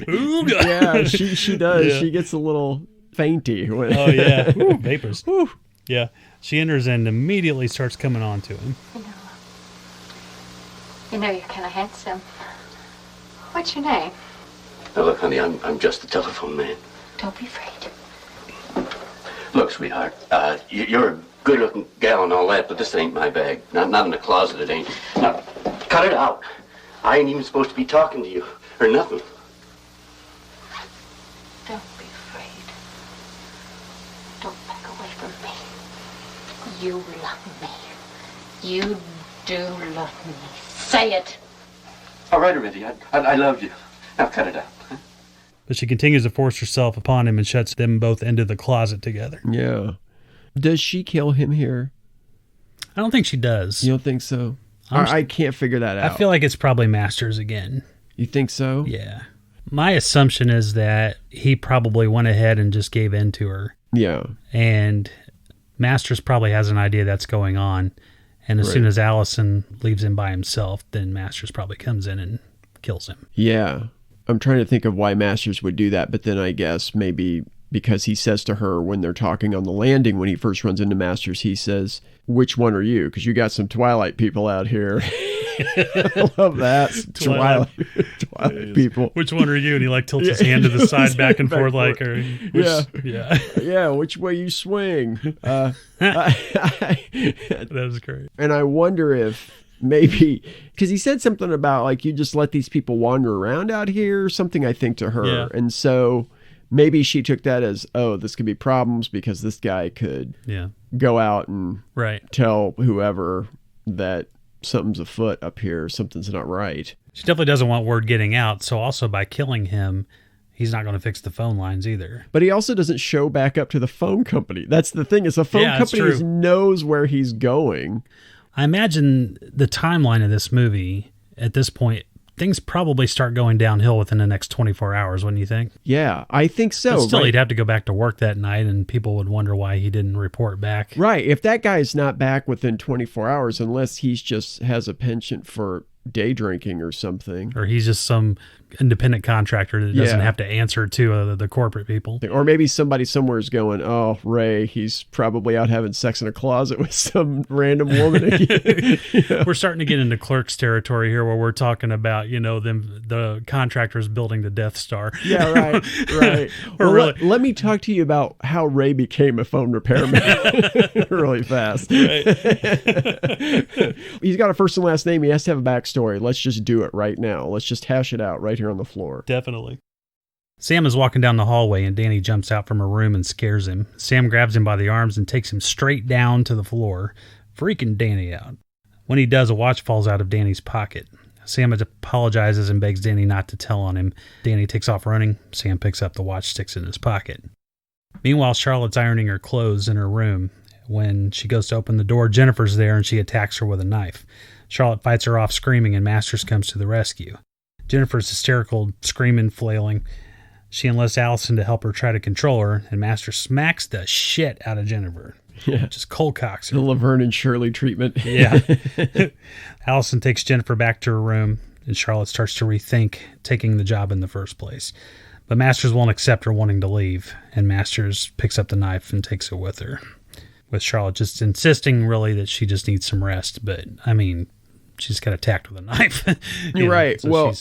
Ooh, God. Yeah, she does. Yeah. She gets a little fainty. Oh, yeah. Ooh, vapors. Ooh. Yeah. She enters and immediately starts coming on to him. You're kind of handsome. What's your name? Now, look, honey, I'm just the telephone man. Don't be afraid. Look, sweetheart, you're a good-looking gal and all that, but this ain't my bag. Not in the closet, it ain't. Now, cut it out. I ain't even supposed to be talking to you, or nothing. Don't be afraid. Don't back away from me. You love me. You do love me. Say it. All right, already. I love you. Now cut it out. Huh? But she continues to force herself upon him and shuts them both into the closet together. Yeah. Does she kill him here? I don't think she does. You don't think so? I can't figure that out. I feel like it's probably Masters again. You think so? Yeah. My assumption is that he probably went ahead and just gave in to her. Yeah. And Masters probably has an idea that's going on. And as soon as Allison leaves him by himself, then Masters probably comes in and kills him. Yeah. I'm trying to think of why Masters would do that, but then I guess maybe because he says to her when they're talking on the landing, when he first runs into Masters, he says, "Which one are you? Because you got some Twilight people out here." I love that. Twilight people. Which one are you? And he like tilts his hand to the side, back and forth, like, or yeah. Which way you swing? That was great. And I wonder if maybe because he said something about like you just let these people wander around out here or something. I think to her, and so maybe she took that as, oh, this could be problems because this guy could go out and tell whoever that something's afoot up here, something's not right. She definitely doesn't want word getting out, so also by killing him, he's not going to fix the phone lines either. But he also doesn't show back up to the phone company. That's the thing, is the phone company knows where he's going. I imagine the timeline of this movie, at this point, things probably start going downhill within the next 24 hours, wouldn't you think? Yeah, I think so. But still, he'd have to go back to work that night, and people would wonder why he didn't report back. Right. If that guy's not back within 24 hours, unless he's just has a penchant for day drinking or something. Or he's just some independent contractor that doesn't have to answer to the corporate people. Or maybe somebody somewhere is going, oh, Ray, he's probably out having sex in a closet with some random woman again. We're starting to get into Clerks territory here, where we're talking about, the contractors building the Death Star. Yeah, right. Well, let me talk to you about how Ray became a phone repairman really fast. He's got a first and last name. He has to have a backstory. Let's just do it right now. Let's just hash it out right here on the floor. Definitely. Sam is walking down the hallway and Danny jumps out from her room and scares him. Sam grabs him by the arms and takes him straight down to the floor, freaking Danny out. When he does, a watch falls out of Danny's pocket. Sam apologizes and begs Danny not to tell on him. Danny takes off running. Sam picks up the watch, sticks it in his pocket. Meanwhile, Charlotte's ironing her clothes in her room. When she goes to open the door, Jennifer's there and she attacks her with a knife. Charlotte fights her off screaming and Masters comes to the rescue. Jennifer's hysterical, screaming, flailing. She enlists Allison to help her try to control her, and Masters smacks the shit out of Jennifer. Yeah. Just cold cocks her. The Laverne and Shirley treatment. Yeah. Allison takes Jennifer back to her room, and Charlotte starts to rethink taking the job in the first place. But Masters won't accept her wanting to leave, and Masters picks up the knife and takes it with her. With Charlotte just insisting, really, that she just needs some rest. But, I mean, she just got attacked with a knife. You're right. So well,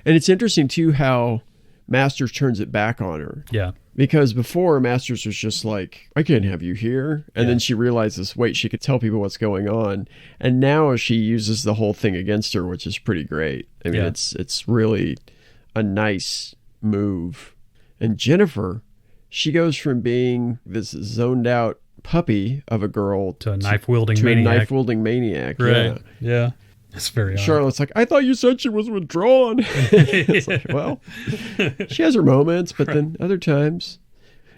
and it's interesting, too, how Masters turns it back on her. Yeah. Because before, Masters was just like, I can't have you here. And then she realizes, wait, she could tell people what's going on. And now she uses the whole thing against her, which is pretty great. I mean, it's really a nice move. And Jennifer, she goes from being this zoned out puppy of a girl to a knife-wielding maniac. Right. Yeah. It's very odd. Charlotte's like, I thought you said she was withdrawn. It's like, well, she has her moments, but then other times.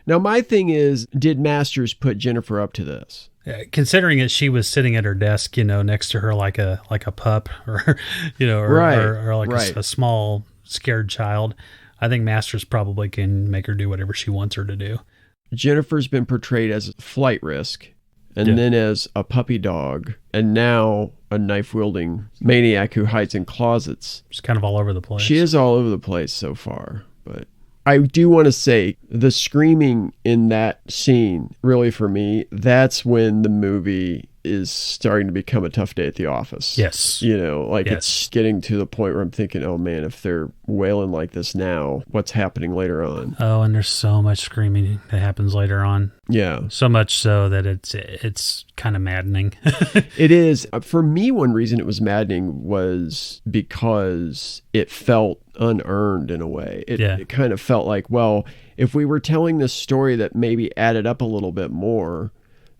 Now, my thing is, did Masters put Jennifer up to this? Considering that she was sitting at her desk, next to her like a pup, or or like a small scared child, I think Masters probably can make her do whatever she wants her to do. Jennifer's been portrayed as a flight risk, and then as a puppy dog, and now a knife-wielding maniac who hides in closets. She's kind of all over the place. She is all over the place so far, but I do want to say the screaming in that scene, really for me, that's when the movie is starting to become a tough day at the office. Yes. It's getting to the point where I'm thinking, oh man, if they're wailing like this now, what's happening later on? Oh, and there's so much screaming that happens later on. Yeah. So much so that it's kind of maddening. It is. For me, one reason it was maddening was because it felt unearned in a way. It kind of felt like, well, if we were telling this story that maybe added up a little bit more,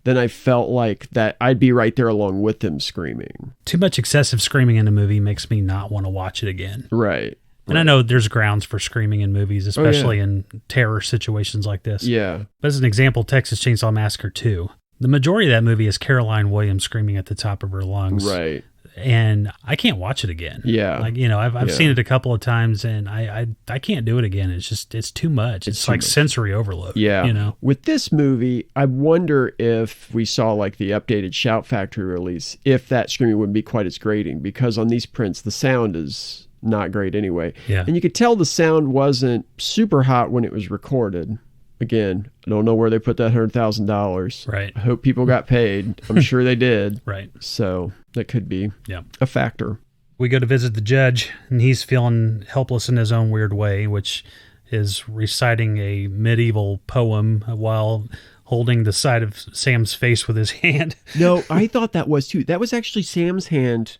then I felt like that I'd be right there along with them screaming. Too much excessive screaming in a movie makes me not want to watch it again. Right. And I know there's grounds for screaming in movies, especially in terror situations like this. Yeah. But as an example, Texas Chainsaw Massacre 2. The majority of that movie is Caroline Williams screaming at the top of her lungs. Right. And I can't watch it again. Yeah. I've seen it a couple of times and I can't do it again. It's too much. It's like sensory overload. Yeah. With this movie, I wonder if we saw like the updated Shout Factory release, if that screaming wouldn't be quite as grating, because on these prints, the sound is not great anyway. Yeah. And you could tell the sound wasn't super hot when it was recorded. again, I don't know where they put that $100,000. Right. I hope people got paid. I'm sure they did. Right. So that could be Yeah. a factor. We go to visit the judge, and he's feeling helpless in his own weird way, which is reciting a medieval poem while holding the side of Sam's face with his hand. No, I thought that was too. That was actually Sam's hand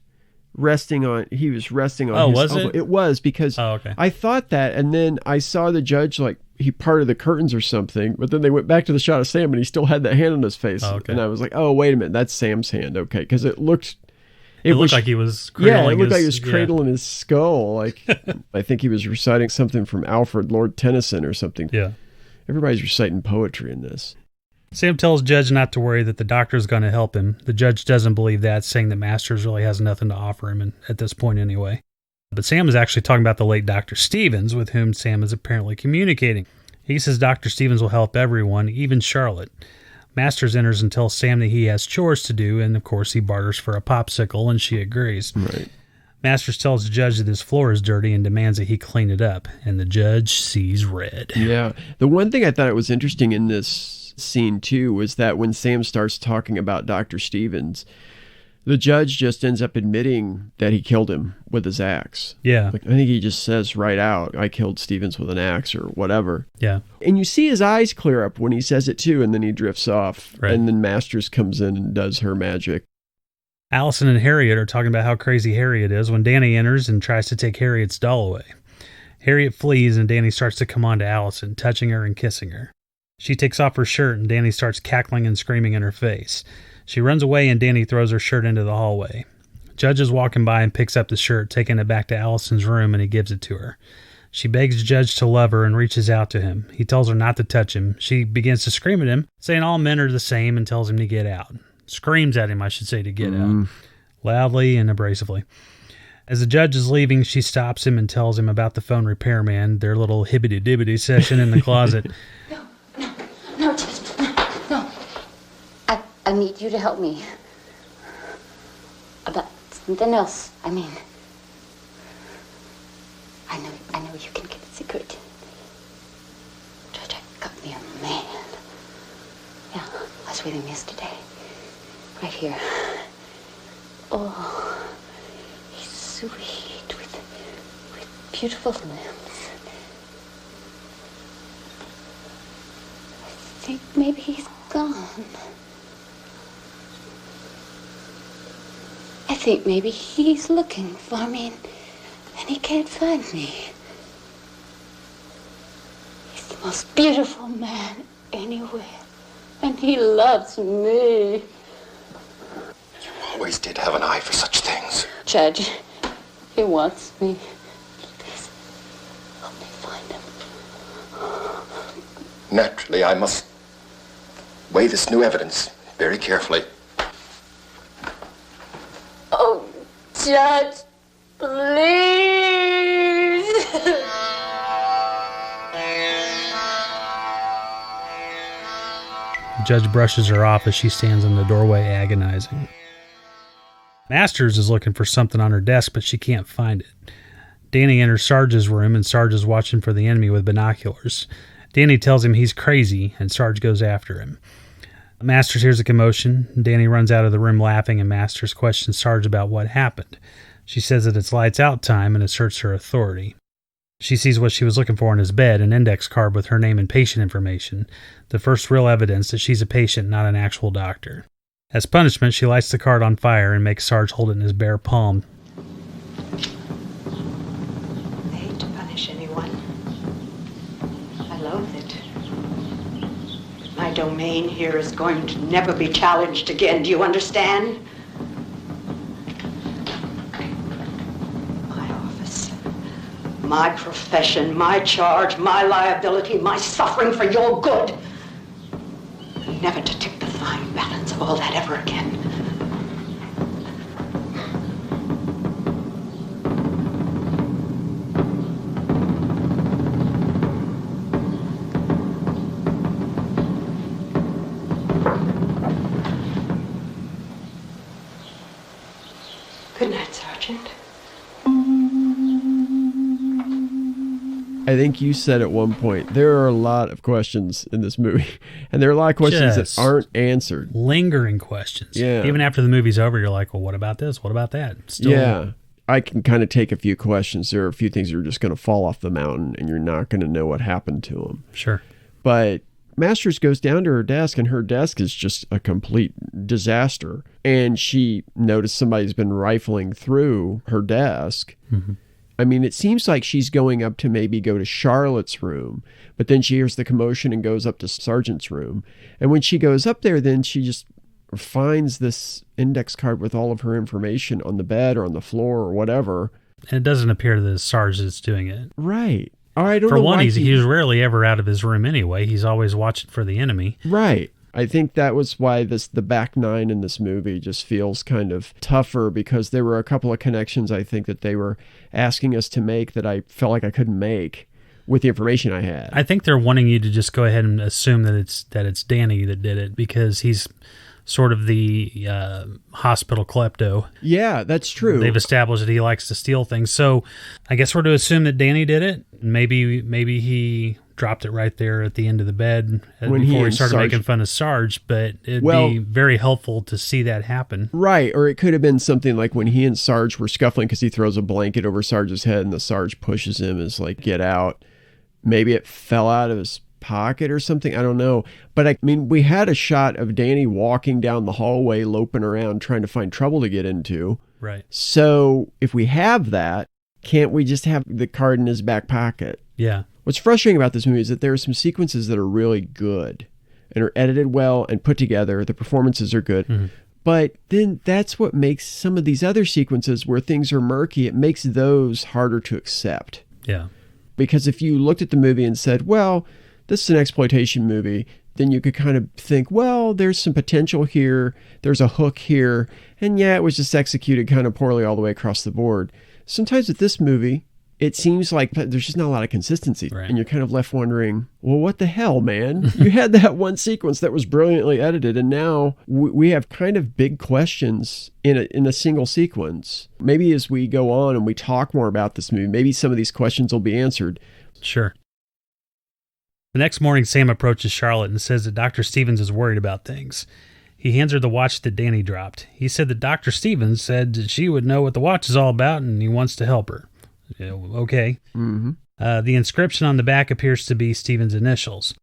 resting on. He was resting on. Oh, his was elbow. it? It was because okay. I thought that, and then I saw the judge like he parted the curtains or something. But then they went back to the shot of Sam, and he still had that hand on his face. Okay. And I was like, oh, wait a minute, that's Sam's hand. Okay, because it looked. It looked like he was cradling it looked like he was his- cradling his skull. Like I think he was reciting something from Alfred Lord Tennyson or something. Yeah. Everybody's reciting poetry in this. Sam tells Judge not to worry, that the doctor's going to help him. The judge doesn't believe that, saying that Masters really has nothing to offer him, at this point anyway. But Sam is actually talking about the late Dr. Stephens, with whom Sam is apparently communicating. He says Dr. Stephens will help everyone, even Charlotte. Masters enters and tells Sam that he has chores to do, and of course he barters for a popsicle, and she agrees. Right. Masters tells the judge that his floor is dirty and demands that he clean it up, and the judge sees red. Yeah. The one thing I thought was interesting in this scene too was that when Sam starts talking about Dr. Stephens, the judge just ends up admitting that he killed him with his axe. Yeah. Like, I think he just says right out, I killed Stephens with an axe or whatever. Yeah. And you see his eyes clear up when he says it too, and then he drifts off. Right. And then Masters comes in and does her magic. Allison and Harriet are talking about how crazy Harriet is when Danny enters and tries to take Harriet's doll away. Harriet flees, and Danny starts to come on to Allison, touching her and kissing her. She takes off her shirt, and Danny starts cackling and screaming in her face. She runs away, and Danny throws her shirt into the hallway. Judge is walking by and picks up the shirt, taking it back to Allison's room, and he gives it to her. She begs Judge to love her and reaches out to him. He tells her not to touch him. She begins to scream at him, saying all men are the same, and tells him to get out. Screams at him, I should say, to get out. Loudly and abrasively. As the judge is leaving, she stops him and tells him about the phone repairman, their little hibbity-dibbity session in the closet. No, just no. I need you to help me. About something else. I mean, I know you can get a secret. Judge, I got me a man. Yeah, I was with him yesterday. Right here. Oh, he's sweet with beautiful limbs. I think maybe he's gone. I think maybe he's looking for me and he can't find me. He's the most beautiful man anywhere, and he loves me. You always did have an eye for such things. Judge, he wants me. Please, help me find him. Naturally, I must weigh this new evidence very carefully. Oh, Judge, please. The judge brushes her off as she stands in the doorway agonizing. Masters is looking for something on her desk, but she can't find it. Danny enters Sarge's room, and Sarge is watching for the enemy with binoculars. Danny tells him he's crazy, and Sarge goes after him. Masters hears a commotion. Danny runs out of the room laughing, and Masters questions Sarge about what happened. She says that it's lights out time and asserts her authority. She sees what she was looking for in his bed, an index card with her name and patient information, the first real evidence that she's a patient, not an actual doctor. As punishment, she lights the card on fire and makes Sarge hold it in his bare palm. I hate to punish anyone. I loathe it. My domain here is going to never be challenged again. Do you understand? My office, my profession, my charge, my liability, my suffering for your good. Never to tip the fine balance of all that ever again. Good night, Sergeant. I think you said at one point, there are a lot of questions in this movie. And there are a lot of questions that aren't answered. Lingering questions. Yeah. Even after the movie's over, you're like, well, what about this? What about that? Still, yeah. I can kind of take a few questions. There are a few things that are just going to fall off the mountain and you're not going to know what happened to them. Sure. But Masters goes down to her desk and her desk is just a complete disaster. And she noticed somebody's been rifling through her desk. Mm-hmm. I mean, it seems like she's going up to maybe go to Charlotte's room, but then she hears the commotion and goes up to Sergeant's room. And when she goes up there, then she just finds this index card with all of her information on the bed or on the floor or whatever. And it doesn't appear that the Sarge is doing it. Right. I don't for know one, why he's rarely ever out of his room anyway. He's always watching for the enemy. Right. I think that was why the back nine in this movie just feels kind of tougher, because there were a couple of connections I think that they were asking us to make that I felt like I couldn't make with the information I had. I think they're wanting you to just go ahead and assume that it's Danny that did it, because he's sort of the hospital klepto. Yeah, that's true. They've established that he likes to steal things. So I guess we're to assume that Danny did it. Maybe he dropped it right there at the end of the bed before he started making fun of Sarge, but it'd be very helpful to see that happen. Right, or it could have been something like when he and Sarge were scuffling because he throws a blanket over Sarge's head and the Sarge pushes him as like, get out. Maybe it fell out of his pocket or something. I don't know. But I mean, we had a shot of Danny walking down the hallway, loping around, trying to find trouble to get into. Right. So if we have that, can't we just have the card in his back pocket? Yeah. What's frustrating about this movie is that there are some sequences that are really good and are edited well and put together. The performances are good. Mm-hmm. But then that's what makes some of these other sequences where things are murky, it makes those harder to accept. Yeah. Because if you looked at the movie and said, well, this is an exploitation movie, then you could kind of think, well, there's some potential here. There's a hook here. And yeah, it was just executed kind of poorly all the way across the board. Sometimes with this movie, it seems like there's just not a lot of consistency. Right. And you're kind of left wondering, well, what the hell, man? You had that one sequence that was brilliantly edited, and now we have kind of big questions in a single sequence. Maybe as we go on and we talk more about this movie, maybe some of these questions will be answered. Sure. The next morning, Sam approaches Charlotte and says that Dr. Stephens is worried about things. He hands her the watch that Danny dropped. He said that Dr. Stephens said that she would know what the watch is all about and he wants to help her. Okay. Mm-hmm. The inscription on the back appears to be Stephens' initials.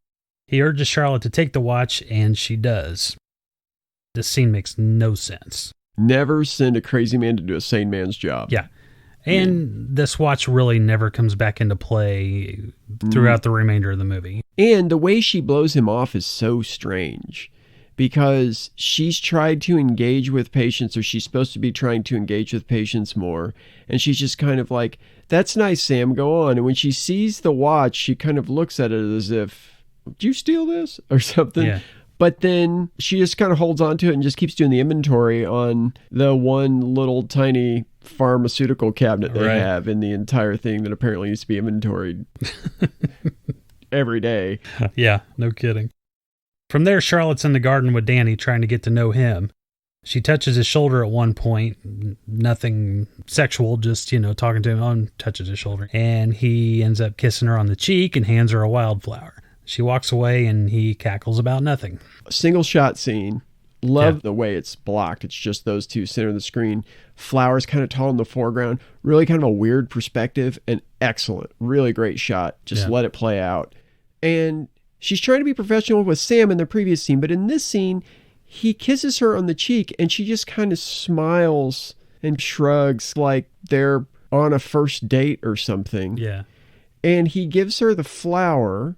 He urges Charlotte to take the watch, and she does. This scene makes no sense. Never send a crazy man to do a sane man's job. Yeah. And this watch really never comes back into play throughout the remainder of the movie. And the way she blows him off is so strange, because she's tried to engage with patients, or she's supposed to be trying to engage with patients more. And she's just kind of like, that's nice, Sam, go on. And when she sees the watch, she kind of looks at it as if, did you steal this? Or something. Yeah. But then she just kind of holds on to it and just keeps doing the inventory on the one little tiny pharmaceutical cabinet they have in the entire thing that apparently needs to be inventoried every day. Yeah, no kidding. From there, Charlotte's in the garden with Danny, trying to get to know him. She touches his shoulder at one point. Nothing sexual, just, talking to him. Oh, touches his shoulder. And he ends up kissing her on the cheek and hands her a wildflower. She walks away and he cackles about nothing. A single shot scene. Love the way it's blocked. It's just those two center of the screen. Flowers kind of tall in the foreground. Really kind of a weird perspective and excellent. Really great shot. Just let it play out. And she's trying to be professional with Sam in the previous scene, but in this scene, he kisses her on the cheek and she just kind of smiles and shrugs like they're on a first date or something. Yeah. And he gives her the flower,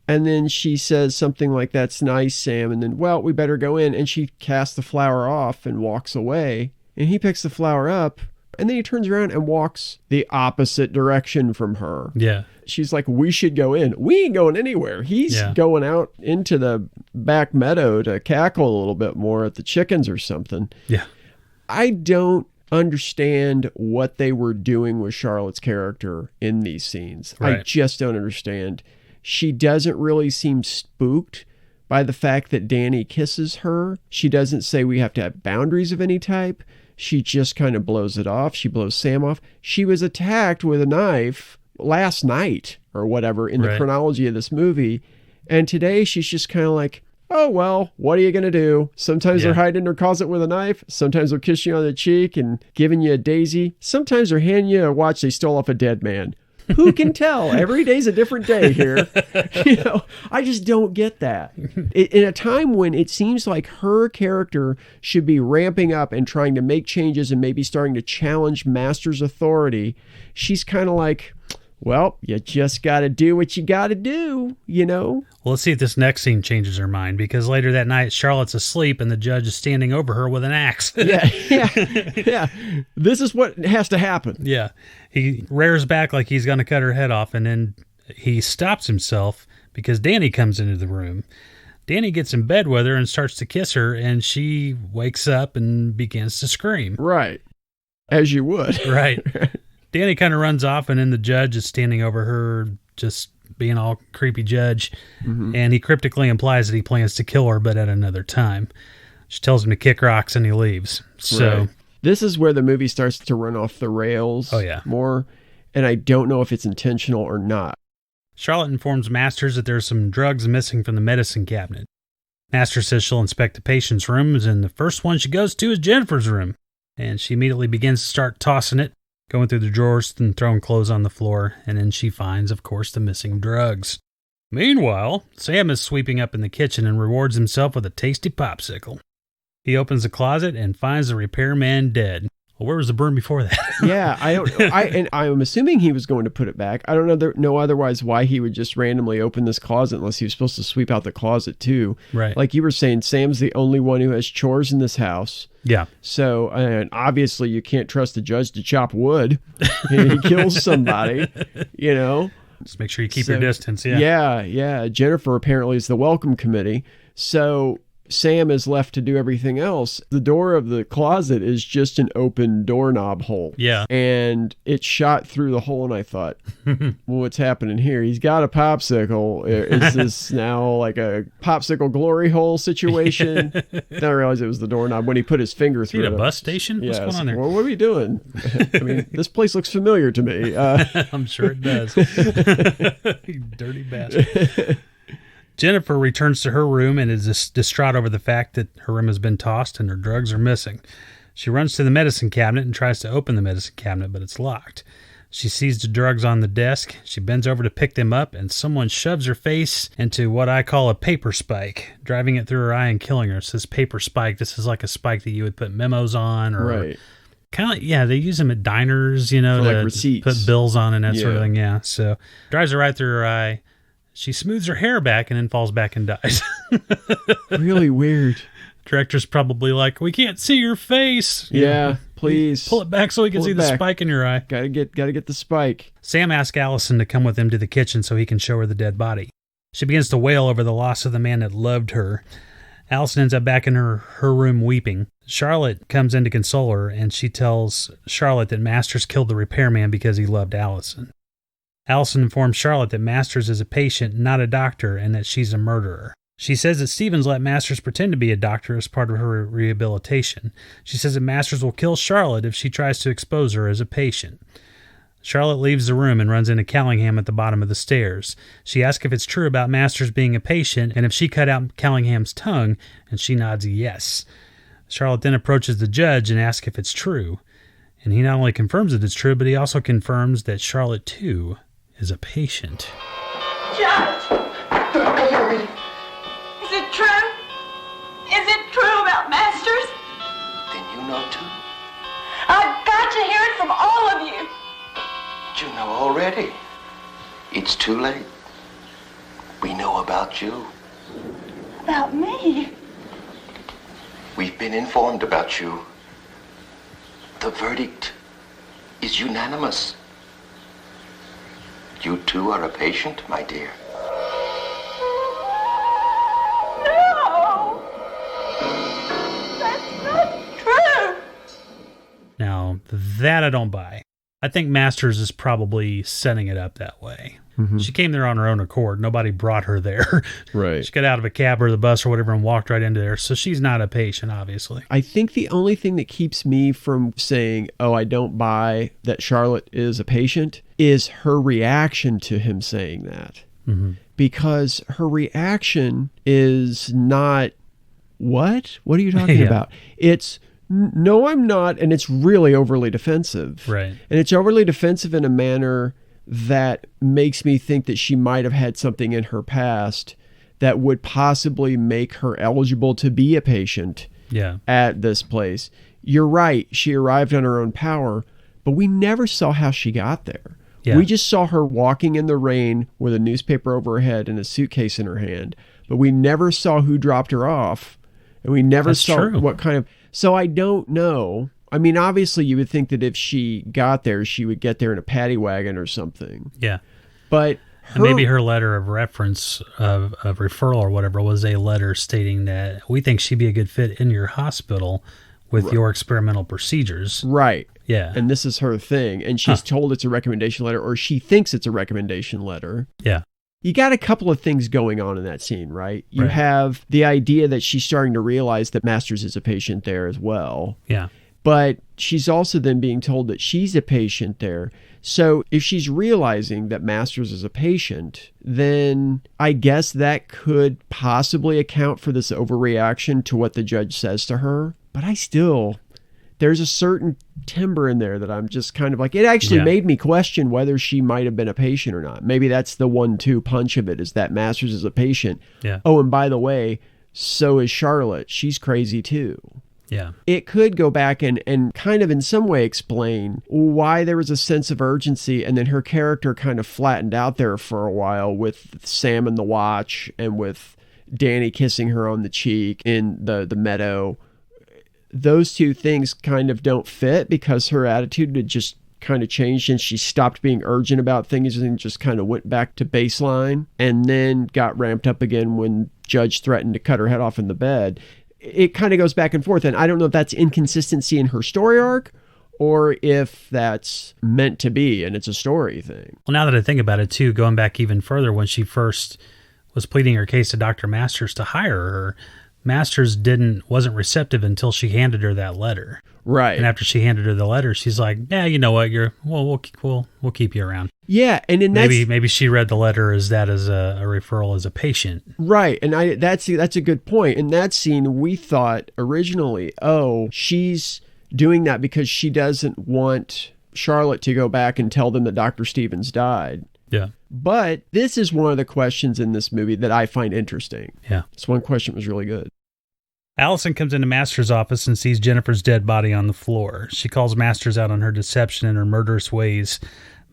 and then she says something like, that's nice, Sam. And then, well, we better go in. And she casts the flower off and walks away. And he picks the flower up, and then he turns around and walks the opposite direction from her. Yeah. She's like, we should go in. We ain't going anywhere. He's going out into the back meadow to cackle a little bit more at the chickens or something. Yeah. I don't understand what they were doing with Charlotte's character in these scenes. Right. I just don't understand. She doesn't really seem spooked by the fact that Danny kisses her. She doesn't say we have to have boundaries of any type. She just kind of blows it off. She blows Sam off. She was attacked with a knife last night or whatever in the chronology of this movie. And today she's just kind of like, oh, well, what are you going to do? Sometimes they're hiding in their closet with a knife. Sometimes they'll kiss you on the cheek and giving you a daisy. Sometimes they're handing you a watch they stole off a dead man. Who can tell? Every day's a different day here. I just don't get that. In a time when it seems like her character should be ramping up and trying to make changes and maybe starting to challenge Master's authority, she's kind of like, well, you just got to do what you got to do, Well, let's see if this next scene changes her mind, because later that night, Charlotte's asleep and the judge is standing over her with an axe. Yeah. This is what has to happen. Yeah. He rears back like he's going to cut her head off, and then he stops himself because Danny comes into the room. Danny gets in bed with her and starts to kiss her, and she wakes up and begins to scream. Right. As you would. Right. Danny kind of runs off, and then the judge is standing over her, just being all creepy judge. Mm-hmm. And he cryptically implies that he plans to kill her, but at another time. She tells him to kick rocks, and he leaves. So this is where the movie starts to run off the rails more, and I don't know if it's intentional or not. Charlotte informs Masters that there's some drugs missing from the medicine cabinet. Masters says she'll inspect the patient's rooms, and the first one she goes to is Jennifer's room. And she immediately begins to start tossing it, going through the drawers and throwing clothes on the floor, and then she finds, of course, the missing drugs. Meanwhile, Sam is sweeping up in the kitchen and rewards himself with a tasty popsicle. He opens the closet and finds the repairman dead. Well, where was the broom before that? Yeah, I'm assuming he was going to put it back. I don't know otherwise why he would just randomly open this closet unless he was supposed to sweep out the closet too. Right. Like you were saying, Sam's the only one who has chores in this house. Yeah. So, and obviously you can't trust the judge to chop wood. He kills somebody, Just make sure you keep your distance. Yeah. Yeah. Jennifer apparently is the welcome committee. So Sam is left to do everything else. The door of the closet is just an open doorknob hole. Yeah. And it shot through the hole, and I thought, well, what's happening here? He's got a popsicle. Is this now like a popsicle glory hole situation? Then I realized it was the doorknob when he put his finger through it. A bus station? What's going on there? Well, what are we doing? I mean, this place looks familiar to me. I'm sure it does. You dirty bastard. Jennifer returns to her room and is distraught over the fact that her room has been tossed and her drugs are missing. She runs to the medicine cabinet and tries to open the medicine cabinet, but it's locked. She sees the drugs on the desk. She bends over to pick them up, and someone shoves her face into what I call a paper spike, driving it through her eye and killing her. It says paper spike. This is like a spike that you would put memos on, or kind of like, they use them at diners, to like receipts. Put bills on and that sort of thing. Yeah, so drives her right through her eye. She smooths her hair back and then falls back and dies. Really weird. Director's probably like, we can't see your face. Yeah, please. Pull it back so we can see the spike in your eye. Gotta get the spike. Sam asks Allison to come with him to the kitchen so he can show her the dead body. She begins to wail over the loss of the man that loved her. Allison ends up back in her room weeping. Charlotte comes in to console her, and she tells Charlotte that Masters killed the repairman because he loved Allison. Allison informs Charlotte that Masters is a patient, not a doctor, and that she's a murderer. She says that Stephens let Masters pretend to be a doctor as part of her rehabilitation. She says that Masters will kill Charlotte if she tries to expose her as a patient. Charlotte leaves the room and runs into Callingham at the bottom of the stairs. She asks if it's true about Masters being a patient and if she cut out Callingham's tongue, and she nods yes. Charlotte then approaches the judge and asks if it's true. And he not only confirms that it's true, but he also confirms that Charlotte, too, is a patient. Judge! Is it true? Is it true about Masters? Then you know too. I've got to hear it from all of you. You know already. It's too late. We know about you. About me? We've been informed about you. The verdict is unanimous. You too are a patient, my dear. No! That's not true! Now, that I don't buy. I think Masters is probably setting it up that way. She came there on her own accord. Nobody brought her there. Right. She got out of a cab or the bus or whatever and walked right into there. So she's not a patient, obviously. I think the only thing that keeps me from saying, oh, I don't buy that Charlotte is a patient, is her reaction to him saying that. Because her reaction is not, what? What are you talking about? It's, no, I'm not. And it's really overly defensive. Right. And it's overly defensive in a manner that makes me think that she might have had something in her past that would possibly make her eligible to be a patient at this place. You're right. She arrived on her own power, but we never saw how she got there. Yeah. We just saw her walking in the rain with a newspaper over her head and a suitcase in her hand, but we never saw who dropped her off, and we never saw what kind of... So I don't know. I mean, obviously you would think that if she got there, she would get there in a paddy wagon or something. Yeah. But and maybe her letter of reference, of referral or whatever, was a letter stating that we think she'd be a good fit in your hospital with your experimental procedures. Right. Yeah. And this is her thing. And she's told it's a recommendation letter, or she thinks it's a recommendation letter. Yeah. You got a couple of things going on in that scene, right? You have the idea that she's starting to realize that Masters is a patient there as well. Yeah. But she's also then being told that she's a patient there. So if she's realizing that Masters is a patient, then I guess that could possibly account for this overreaction to what the judge says to her. But there's a certain timbre in there that I'm just kind of like, it actually made me question whether she might have been a patient or not. Maybe that's the 1-2 punch of it, is that Masters is a patient. Yeah. Oh, and by the way, so is Charlotte. She's crazy too. Yeah. It could go back and kind of in some way explain why there was a sense of urgency, and then her character kind of flattened out there for a while with Sam and the watch and with Danny kissing her on the cheek in the meadow. Those two things kind of don't fit because her attitude had just kind of changed, and she stopped being urgent about things and just kind of went back to baseline, and then got ramped up again when Judge threatened to cut her head off in the bed. It kind of goes back and forth, and I don't know if that's inconsistency in her story arc or if that's meant to be and it's a story thing. Well, now that I think about it too, going back even further, when she first was pleading her case to Dr. Masters to hire her, Masters wasn't receptive until she handed her that letter. Right. And after she handed her the letter, she's like, "Yeah, you know what? We'll keep you around." Yeah, and in maybe she read the letter as a referral as a patient. Right, and that's a good point. In that scene, we thought originally, oh, she's doing that because she doesn't want Charlotte to go back and tell them that Dr. Stephens died. Yeah. But this is one of the questions in this movie that I find interesting. Yeah. This one question was really good. Allison comes into Masters' office and sees Jennifer's dead body on the floor. She calls Masters out on her deception and her murderous ways.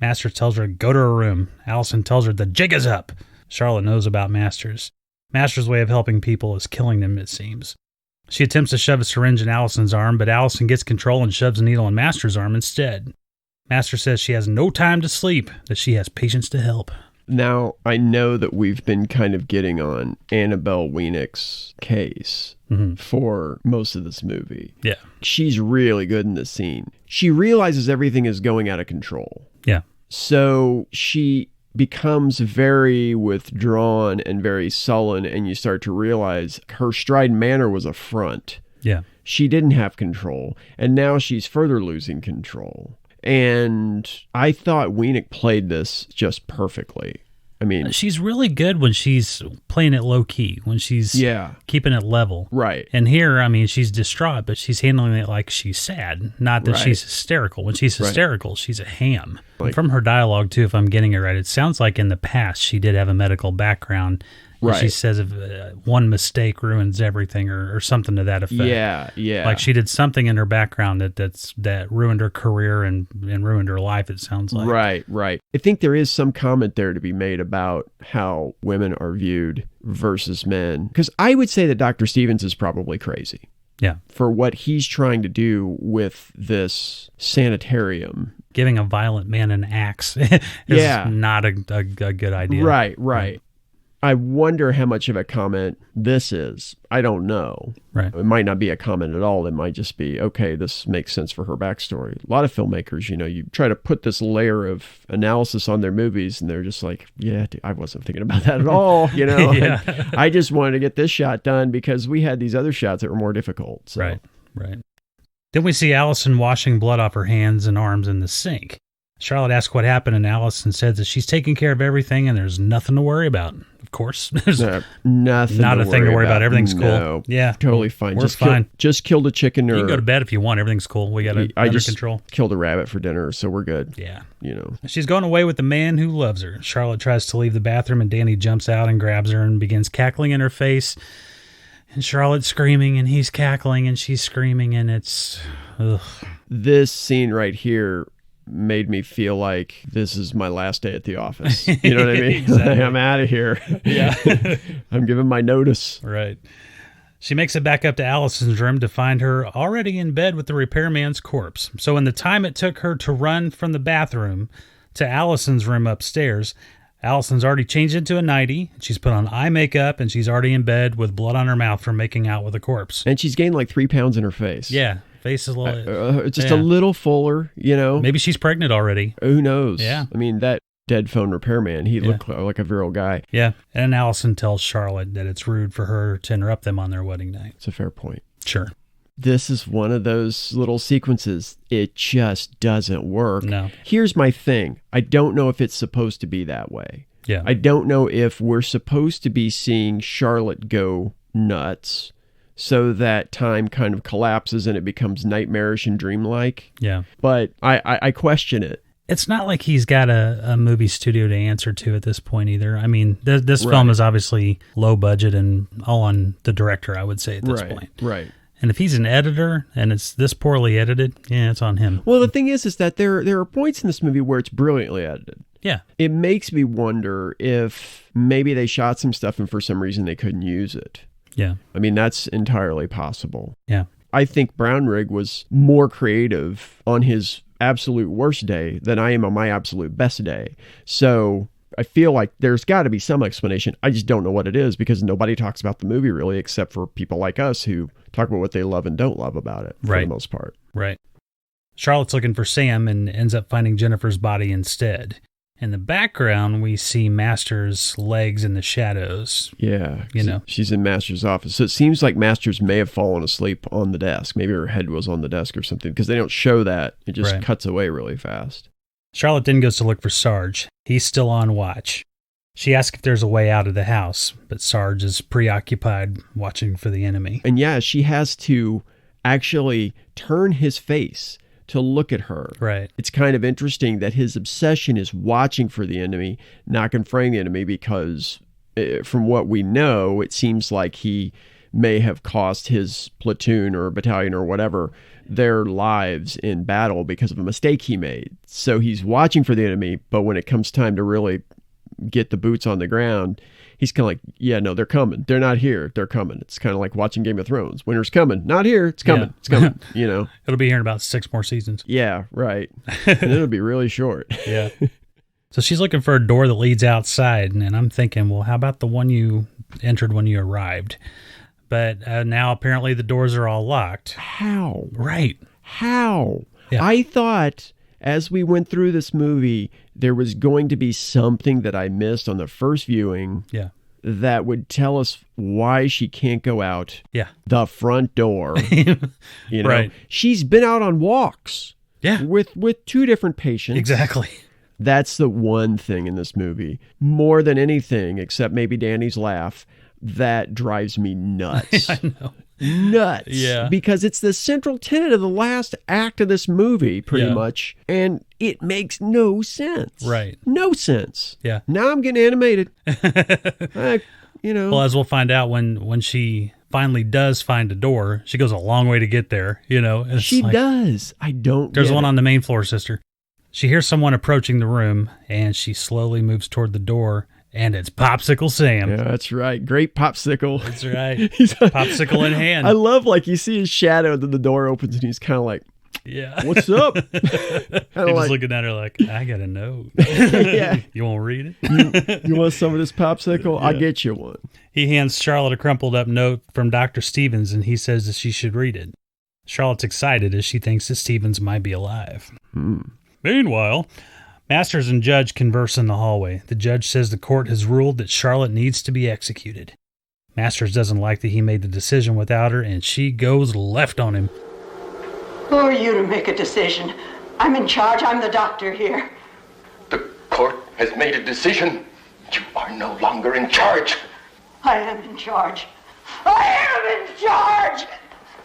Masters tells her to go to her room. Allison tells her the jig is up. Charlotte knows about Masters. Masters' way of helping people is killing them, it seems. She attempts to shove a syringe in Allison's arm, but Allison gets control and shoves a needle in Masters' arm instead. Masters says she has no time to sleep, that she has patients to help. Now, I know that we've been kind of getting on Annabelle Wienick's case for most of this movie. Yeah. She's really good in this scene. She realizes everything is going out of control. Yeah. So she becomes very withdrawn and very sullen, and you start to realize her stride manner was a front. Yeah. She didn't have control, and now she's further losing control. And I thought Wienick played this just perfectly. I mean, she's really good when she's playing it low key, when she's keeping it level. Right. And here, I mean, she's distraught, but she's handling it like she's sad, not that she's hysterical. When she's hysterical, she's a ham. Like, from her dialogue, too, if I'm getting it right, it sounds like in the past she did have a medical background. Right. She says if one mistake ruins everything or something to that effect. Yeah, yeah. Like she did something in her background that ruined her career and ruined her life, it sounds like. Right, right. I think there is some comment there to be made about how women are viewed versus men. Because I would say that Dr. Stephens is probably crazy. Yeah. For what he's trying to do with this sanitarium. Giving a violent man an axe is not a good idea. Right, right. I wonder how much of a comment this is. I don't know. Right. It might not be a comment at all. It might just be, okay, this makes sense for her backstory. A lot of filmmakers, you try to put this layer of analysis on their movies and they're just like, yeah, dude, I wasn't thinking about that at all. Yeah. I just wanted to get this shot done because we had these other shots that were more difficult. So. Right. Then we see Allison washing blood off her hands and arms in the sink. Charlotte asks what happened, and Allison says that she's taking care of everything and there's nothing to worry about. Of course, there's nothing. Not a thing to worry about. Everything's cool. Yeah, totally fine. We're fine. Just killed a chicken. You can go to bed if you want. Everything's cool. We got it under control. Killed a rabbit for dinner, so we're good. Yeah. She's going away with the man who loves her. Charlotte tries to leave the bathroom, and Danny jumps out and grabs her and begins cackling in her face. And Charlotte's screaming, and he's cackling, and she's screaming, and it's... Ugh. This scene right here made me feel like this is my last day at the office. You know what I mean? Exactly. I'm out of here. Yeah. I'm giving my notice. Right. She makes it back up to Allison's room to find her already in bed with the repairman's corpse. So in the time it took her to run from the bathroom to Allison's room upstairs, Allison's already changed into a nightie. She's put on eye makeup, and she's already in bed with blood on her mouth from making out with a corpse. And she's gained like 3 pounds in her face. Yeah. Face is a little... just a little fuller, Maybe she's pregnant already. Who knows? Yeah. I mean, that dead phone repairman, he looked like a virile guy. Yeah. And Allison tells Charlotte that it's rude for her to interrupt them on their wedding night. It's a fair point. Sure. This is one of those little sequences. It just doesn't work. No. Here's my thing. I don't know if it's supposed to be that way. Yeah. I don't know if we're supposed to be seeing Charlotte go nuts so that time kind of collapses and it becomes nightmarish and dreamlike. Yeah. But I question it. It's not like he's got a movie studio to answer to at this point either. I mean, this film is obviously low budget and all on the director, I would say, at this point. Right. And if he's an editor and it's this poorly edited, it's on him. Well, the thing is that there are points in this movie where it's brilliantly edited. Yeah. It makes me wonder if maybe they shot some stuff and for some reason they couldn't use it. Yeah. I mean, that's entirely possible. Yeah. I think Brownrigg was more creative on his absolute worst day than I am on my absolute best day. So I feel like there's got to be some explanation. I just don't know what it is because nobody talks about the movie really except for people like us who talk about what they love and don't love about it for the most part. Right. Charlotte's looking for Sam and ends up finding Jennifer's body instead. In the background, we see Master's legs in the shadows. Yeah. She's in Master's office. So it seems like Master's may have fallen asleep on the desk. Maybe her head was on the desk or something because they don't show that. It just cuts away really fast. Charlotte then goes to look for Sarge. He's still on watch. She asks if there's a way out of the house, but Sarge is preoccupied watching for the enemy. And she has to actually turn his face to look at her. Right. It's kind of interesting that his obsession is watching for the enemy, not confronting the enemy, because from what we know, it seems like he may have cost his platoon or battalion or whatever their lives in battle because of a mistake he made. So he's watching for the enemy, but when it comes time to really get the boots on the ground, he's kind of like, yeah, no, they're coming. They're not here. They're coming. It's kind of like watching Game of Thrones. Winter's coming. Not here. It's coming. It's coming. It'll be here in about 6 more seasons. Yeah, right. And it'll be really short. Yeah. So she's looking for a door that leads outside. And I'm thinking, well, how about the one you entered when you arrived? But now apparently the doors are all locked. How? Right. How? Yeah. I thought as we went through this movie, there was going to be something that I missed on the first viewing that would tell us why she can't go out the front door. Right. She's been out on walks with 2 different patients. Exactly. That's the one thing in this movie, more than anything, except maybe Danny's laugh, that drives me nuts. I know. Nuts. Yeah. Because it's the central tenet of the last act of this movie, pretty much. And it makes no sense. Right. No sense. Yeah. Now I'm getting animated. Well, as we'll find out when she finally does find a door, she goes a long way to get there, She does. I don't There's get one it. on the main floor, sister. She hears someone approaching the room, and she slowly moves toward the door. And it's Popsicle Sam. Yeah, that's right. Great Popsicle. That's right. Popsicle in hand. I love, you see his shadow, and then the door opens, and he's kind of like, Yeah. What's up? You're just looking at her like, I got a note. Yeah. You want to read it? You want some of this popsicle? Yeah. I'll get you one. He hands Charlotte a crumpled up note from Dr. Stephens, and he says that she should read it. Charlotte's excited as she thinks that Stephens might be alive. Meanwhile, Masters and Judge converse in the hallway. The judge says the court has ruled that Charlotte needs to be executed. Masters doesn't like that he made the decision without her, and she goes left on him. Who are you to make a decision? I'm in charge. I'm the doctor here. The court has made a decision. You are no longer in charge. I am in charge. I am in charge!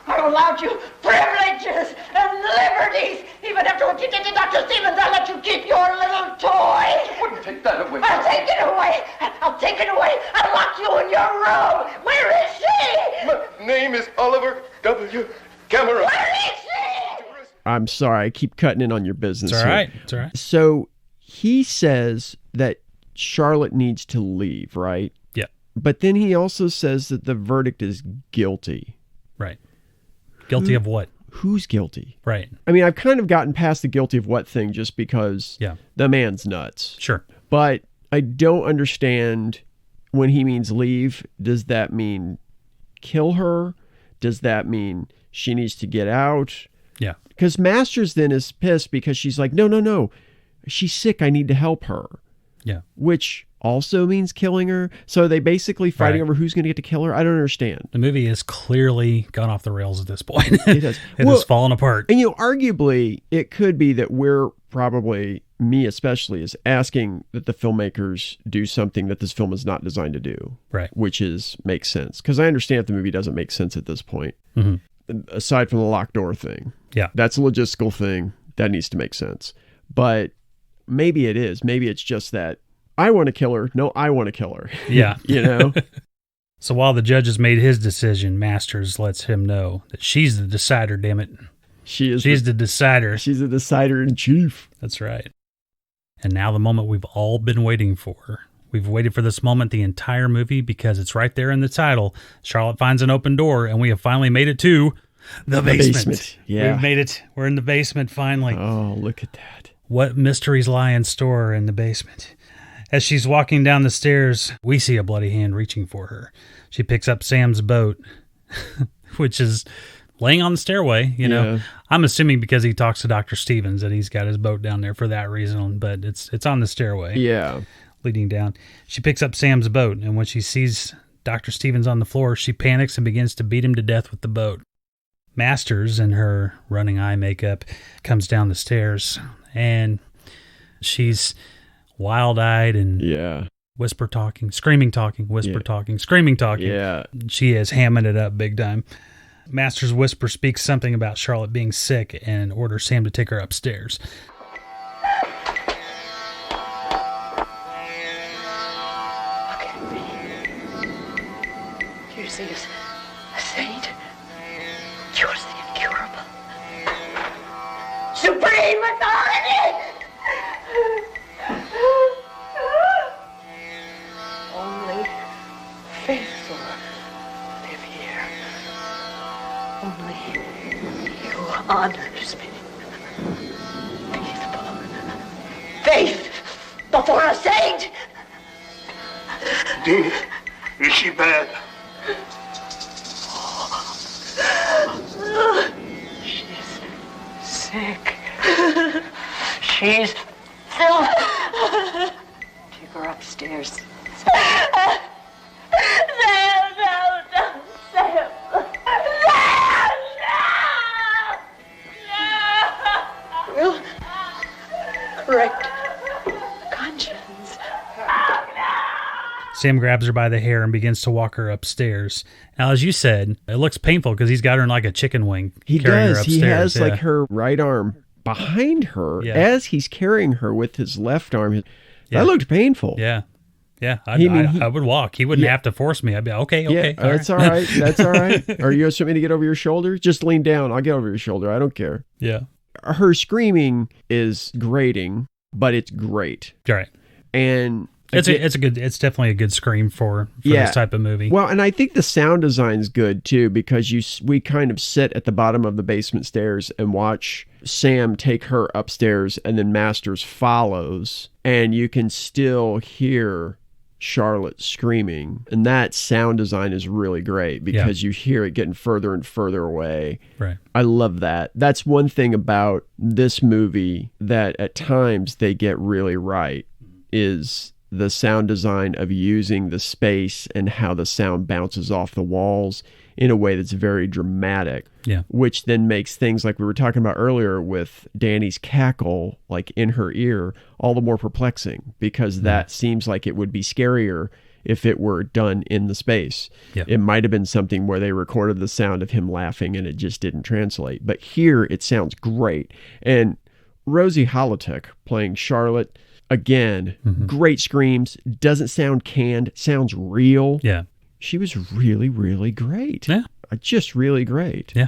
I allowed you privileges and liberties. Even after what you did to Dr. Stephens, I let you keep your little toy. I wouldn't take that away. I'll take it away. I'll take it away. I'll lock you in your room. Where is she? My name is Oliver W. Cameron. Where is she? I'm sorry. I keep cutting in on your business. It's all right. It's all right. So he says that Charlotte needs to leave, right? Yeah. But then he also says that the verdict is guilty. Right. Guilty of what? Who's guilty? Right. I mean, I've kind of gotten past the guilty of what thing just because the man's nuts. Sure. But I don't understand when he means leave. Does that mean kill her? Does that mean she needs to get out? Yeah. Because Masters then is pissed because she's like, no. She's sick. I need to help her. Yeah. Which also means killing her. So are they basically fighting over who's going to get to kill her? I don't understand. The movie has clearly gone off the rails at this point. It has. It has fallen apart. And, arguably, it could be that we're probably, me especially, is asking that the filmmakers do something that this film is not designed to do. Right. Which makes sense. Because I understand if the movie doesn't make sense at this point. Mm-hmm. Aside from the locked door thing. Yeah. That's a logistical thing. That needs to make sense. But maybe it is. Maybe it's just that I want to kill her. No, I want to kill her. Yeah. So while the judge has made his decision, Masters lets him know that she's the decider, damn it. She's the decider. She's the decider in chief. That's right. And now the moment we've all been waiting for. We've waited for this moment the entire movie because it's right there in the title. Charlotte finds an open door, and we have finally made it to the basement. Yeah. We've made it. We're in the basement finally. Oh, look at that. What mysteries lie in store in the basement? As she's walking down the stairs, we see a bloody hand reaching for her. She picks up Sam's boat, which is laying on the stairway, Yeah. I'm assuming because he talks to Dr. Stephens that he's got his boat down there for that reason, but it's on the stairway. Yeah. Leading down. She picks up Sam's boat, and when she sees Dr. Stephens on the floor, she panics and begins to beat him to death with the boat. Masters, in her running eye makeup, comes down the stairs, and she's wild-eyed and whisper talking, screaming talking, whisper talking, screaming talking. Yeah. She is hamming it up big time. Masters' whisper speaks something about Charlotte being sick and orders Sam to take her upstairs. Look at me. You see a saint. You're the incurable. Supreme authority! Only faithful live here. Only you honors me. Faith before a saint! Dee, is she bad? She's sick. She's filthy. Take her upstairs. Sam, no, Sam. Will correct conscience. Sam grabs her by the hair and begins to walk her upstairs. Now, as you said, it looks painful because he's got her in like a chicken wing. He carrying does. her upstairs. He has like her right arm behind her as he's carrying her with his left arm. That looked painful. Yeah. Yeah. I would walk. He wouldn't have to force me. I'd be okay. That's all right. That's all right. Are you want me to get over your shoulder? Just lean down. I'll get over your shoulder. I don't care. Yeah. Her screaming is grating, but it's great. Right. And It's definitely a good scream for this type of movie. Well, and I think the sound design's good too, because we kind of sit at the bottom of the basement stairs and watch Sam take her upstairs, and then Masters follows, and you can still hear Charlotte screaming, and that sound design is really great because you hear it getting further and further away. Right. I love that. That's one thing about this movie that at times they get really right, is the sound design of using the space and how the sound bounces off the walls in a way that's very dramatic. Yeah. Which then makes things like we were talking about earlier with Danny's cackle, like in her ear, all the more perplexing, because that seems like it would be scarier if it were done in the space. Yeah. It might have been something where they recorded the sound of him laughing and it just didn't translate. But here it sounds great. And Rosie Holotek playing Charlotte, again, great screams, doesn't sound canned, sounds real. Yeah. She was really, really great. Yeah. Just really great. Yeah.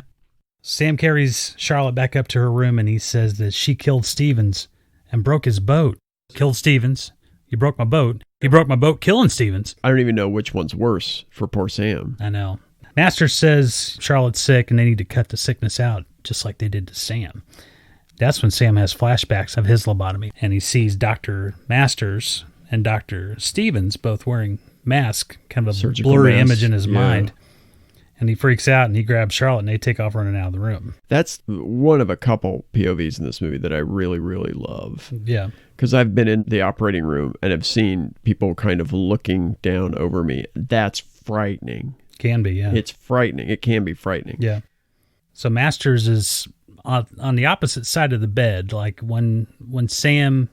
Sam carries Charlotte back up to her room, and he says that she killed Stephens and broke his boat. Killed Stephens. You broke my boat. He broke my boat killing Stephens. I don't even know which one's worse for poor Sam. I know. Masters says Charlotte's sick and they need to cut the sickness out, just like they did to Sam. That's when Sam has flashbacks of his lobotomy, and he sees Dr. Masters and Dr. Stephens both wearing masks, kind of a Surgical blurry mask. image in his mind. And he freaks out and he grabs Charlotte and they take off running out of the room. That's one of a couple POVs in this movie that I really, really love. Yeah. Because I've been in the operating room and have seen people kind of looking down over me. That's frightening. Can be, yeah. It's frightening. It can be frightening. Yeah. So Masters is on the opposite side of the bed. Like when Sam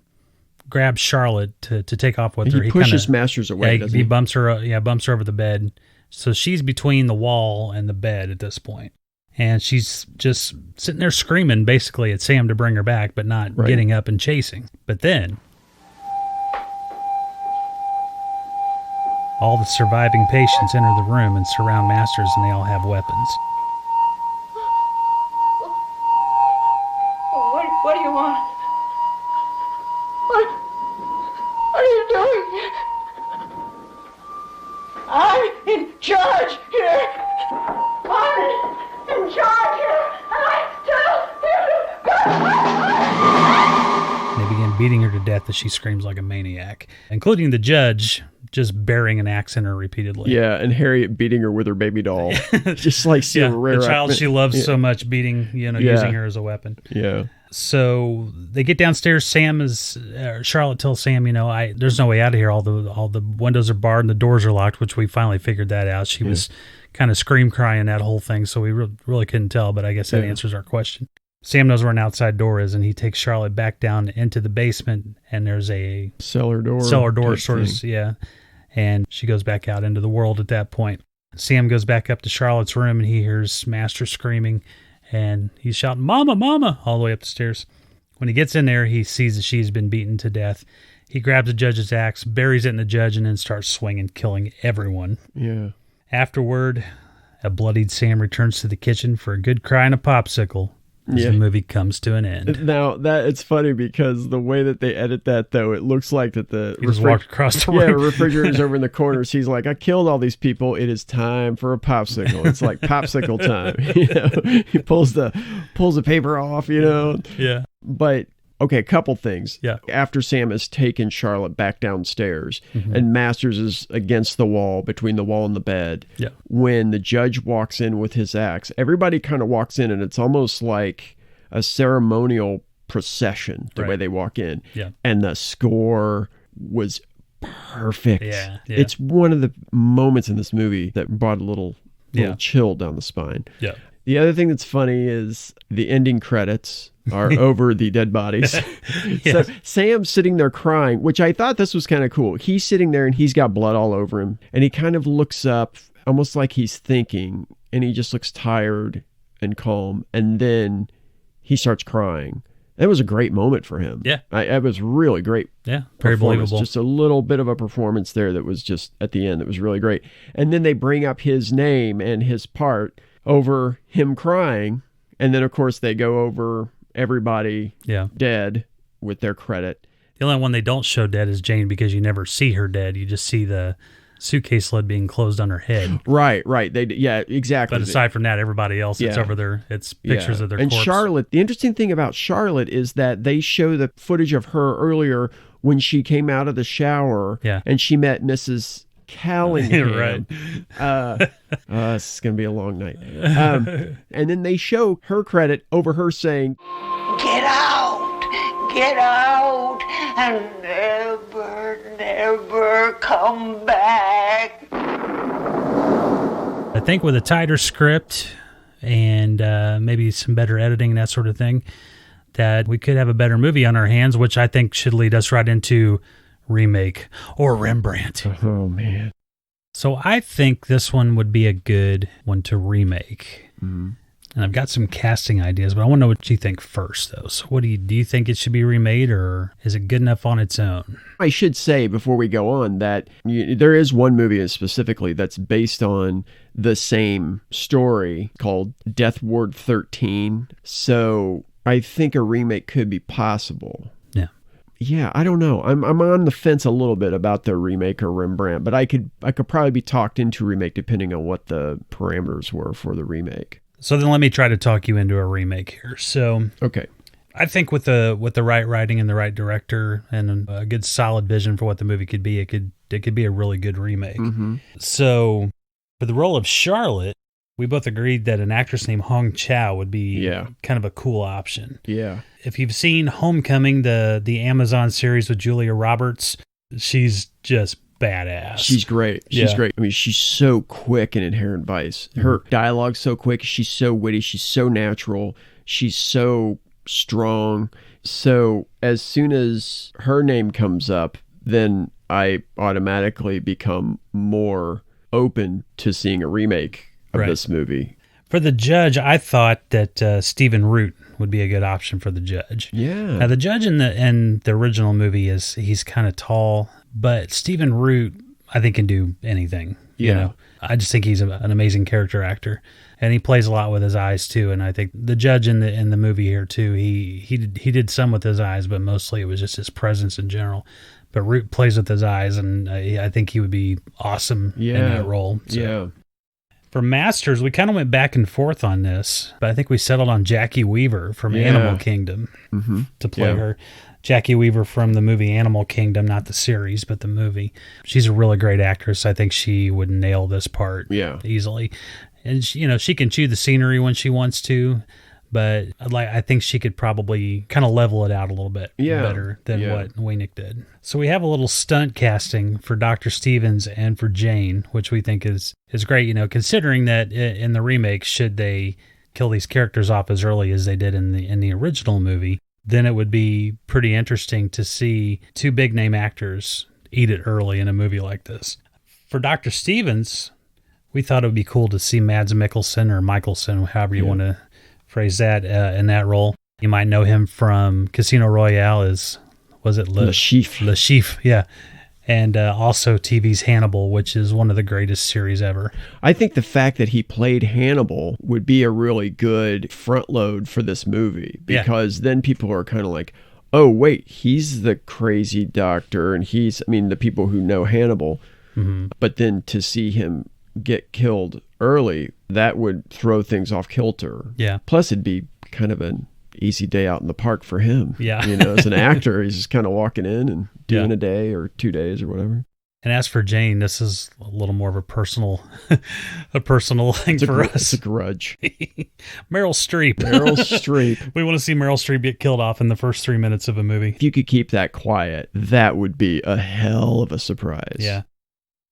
grabs Charlotte to take off with her, he pushes Masters away. Yeah, he bumps her over the bed. So she's between the wall and the bed at this point. And she's just sitting there screaming basically at Sam to bring her back, but not getting up and chasing. But then all the surviving patients enter the room and surround Masters, and they all have weapons. What do you want? What are you doing? I'm in charge here. I'm in charge here. And I They begin beating her to death as she screams like a maniac, including the judge just burying an axe in her repeatedly. Yeah, and Harriet beating her with her baby doll. Just like the child she loves so much beating, using her as a weapon. Yeah. So they get downstairs. Charlotte tells Sam, there's no way out of here. All the windows are barred and the doors are locked, which we finally figured that out. She was kind of scream crying that whole thing, so we really couldn't tell, but I guess that answers our question. Sam knows where an outside door is, and he takes Charlotte back down into the basement, and there's a cellar door sort of, and she goes back out into the world at that point. Sam goes back up to Charlotte's room, and he hears Master screaming, and he's shouting, "Mama, Mama," all the way up the stairs. When he gets in there, he sees that she's been beaten to death. He grabs the judge's axe, buries it in the judge, and then starts swinging, killing everyone. Yeah. Afterward, a bloodied Sam returns to the kitchen for a good cry and a popsicle as the movie comes to an end. Now, it's funny because the way that they edit that, though, it looks like that he just walked across the room. Refrigerator's over in the corner. So he's like, I killed all these people. It is time for a popsicle. It's like popsicle time. He pulls the paper off, Yeah. But, okay, a couple things. Yeah. After Sam has taken Charlotte back downstairs and Masters is against the wall, between the wall and the bed, when the judge walks in with his axe, everybody kind of walks in and it's almost like a ceremonial procession, the way they walk in. Yeah. And the score was perfect. Yeah. It's one of the moments in this movie that brought a little chill down the spine. Yeah. The other thing that's funny is the ending credits are over the dead bodies. So Sam's sitting there crying, which I thought this was kind of cool. He's sitting there and he's got blood all over him. And he kind of looks up almost like he's thinking, and he just looks tired and calm. And then he starts crying. It was a great moment for him. Yeah. It was really great. Yeah, very believable. Just a little bit of a performance there that was just at the end that was really great. And then they bring up his name and his part over him crying. And then, of course, they go over everybody dead with their credit. The only one they don't show dead is Jane because you never see her dead. You just see the suitcase lid being closed on her head. Right. Yeah, exactly. But aside from that, everybody else, it's over there. It's pictures of their and corpse. Charlotte, the interesting thing about Charlotte is that they show the footage of her earlier when she came out of the shower and she met Mrs. Callahan. Right. This is going to be a long night. And then they show her credit over her saying, Get out, and never come back. I think with a tighter script and maybe some better editing and that sort of thing, that we could have a better movie on our hands, which I think should lead us right into remake or Rembrandt. Oh, man. So I think this one would be a good one to remake. Mm-hmm. And I've got some casting ideas, but I want to know what you think first, though. So what do you think it should be remade, or is it good enough on its own? I should say before we go on that there is one movie specifically that's based on the same story called Death Ward 13. So I think a remake could be possible. Yeah, I don't know. I'm on the fence a little bit about the remake or Rembrandt, but I could probably be talked into remake depending on what the parameters were for the remake. So then let me try to talk you into a remake here. So okay, I think with the right writing and the right director and a good solid vision for what the movie could be, it could be a really good remake. Mm-hmm. So for the role of Charlotte, we both agreed that an actress named Hong Chow would be kind of a cool option. Yeah. If you've seen Homecoming, the Amazon series with Julia Roberts, she's just badass. She's great. She's great. I mean, she's so quick in Inherent Vice. Her dialogue's so quick. She's so witty. She's so natural. She's so strong. So as soon as her name comes up, then I automatically become more open to seeing a remake of this movie. For the judge, I thought that Stephen Root would be a good option for the judge. Yeah. Now the judge in the original movie he's kind of tall, but Stephen Root I think can do anything. Yeah. You know? I just think he's an amazing character actor, and he plays a lot with his eyes too. And I think the judge in the movie here too, he did some with his eyes, but mostly it was just his presence in general. But Root plays with his eyes, and I think he would be awesome in that role. So. Yeah. For Masters, we kind of went back and forth on this, but I think we settled on Jacki Weaver from Animal Kingdom to play her. Jacki Weaver from the movie Animal Kingdom, not the series, but the movie. She's a really great actress. I think she would nail this part easily. And she can chew the scenery when she wants to, but I think she could probably kind of level it out a little bit better than what Weinick did. So we have a little stunt casting for Dr. Stephens and for Jane, which we think is great, considering that in the remake, should they kill these characters off as early as they did in the original movie, then it would be pretty interesting to see two big name actors eat it early in a movie like this. For Dr. Stephens, we thought it would be cool to see Mads Mikkelsen or Michelson, however you want to phrase that, in that role. You might know him from Casino Royale was it Le Chiffre, yeah. And also TV's Hannibal, which is one of the greatest series ever. I think the fact that he played Hannibal would be a really good front load for this movie, because then people are kind of like, oh, wait, he's the crazy doctor, and the people who know Hannibal, but then to see him get killed early, that would throw things off kilter. Yeah. Plus, it'd be kind of an easy day out in the park for him. Yeah. As an actor, he's just kind of walking in and doing a day or 2 days or whatever. And as for Jane, this is a little more of a personal thing for us. It's a grudge. Meryl Streep. We want to see Meryl Streep get killed off in the first 3 minutes of a movie. If you could keep that quiet, that would be a hell of a surprise. Yeah.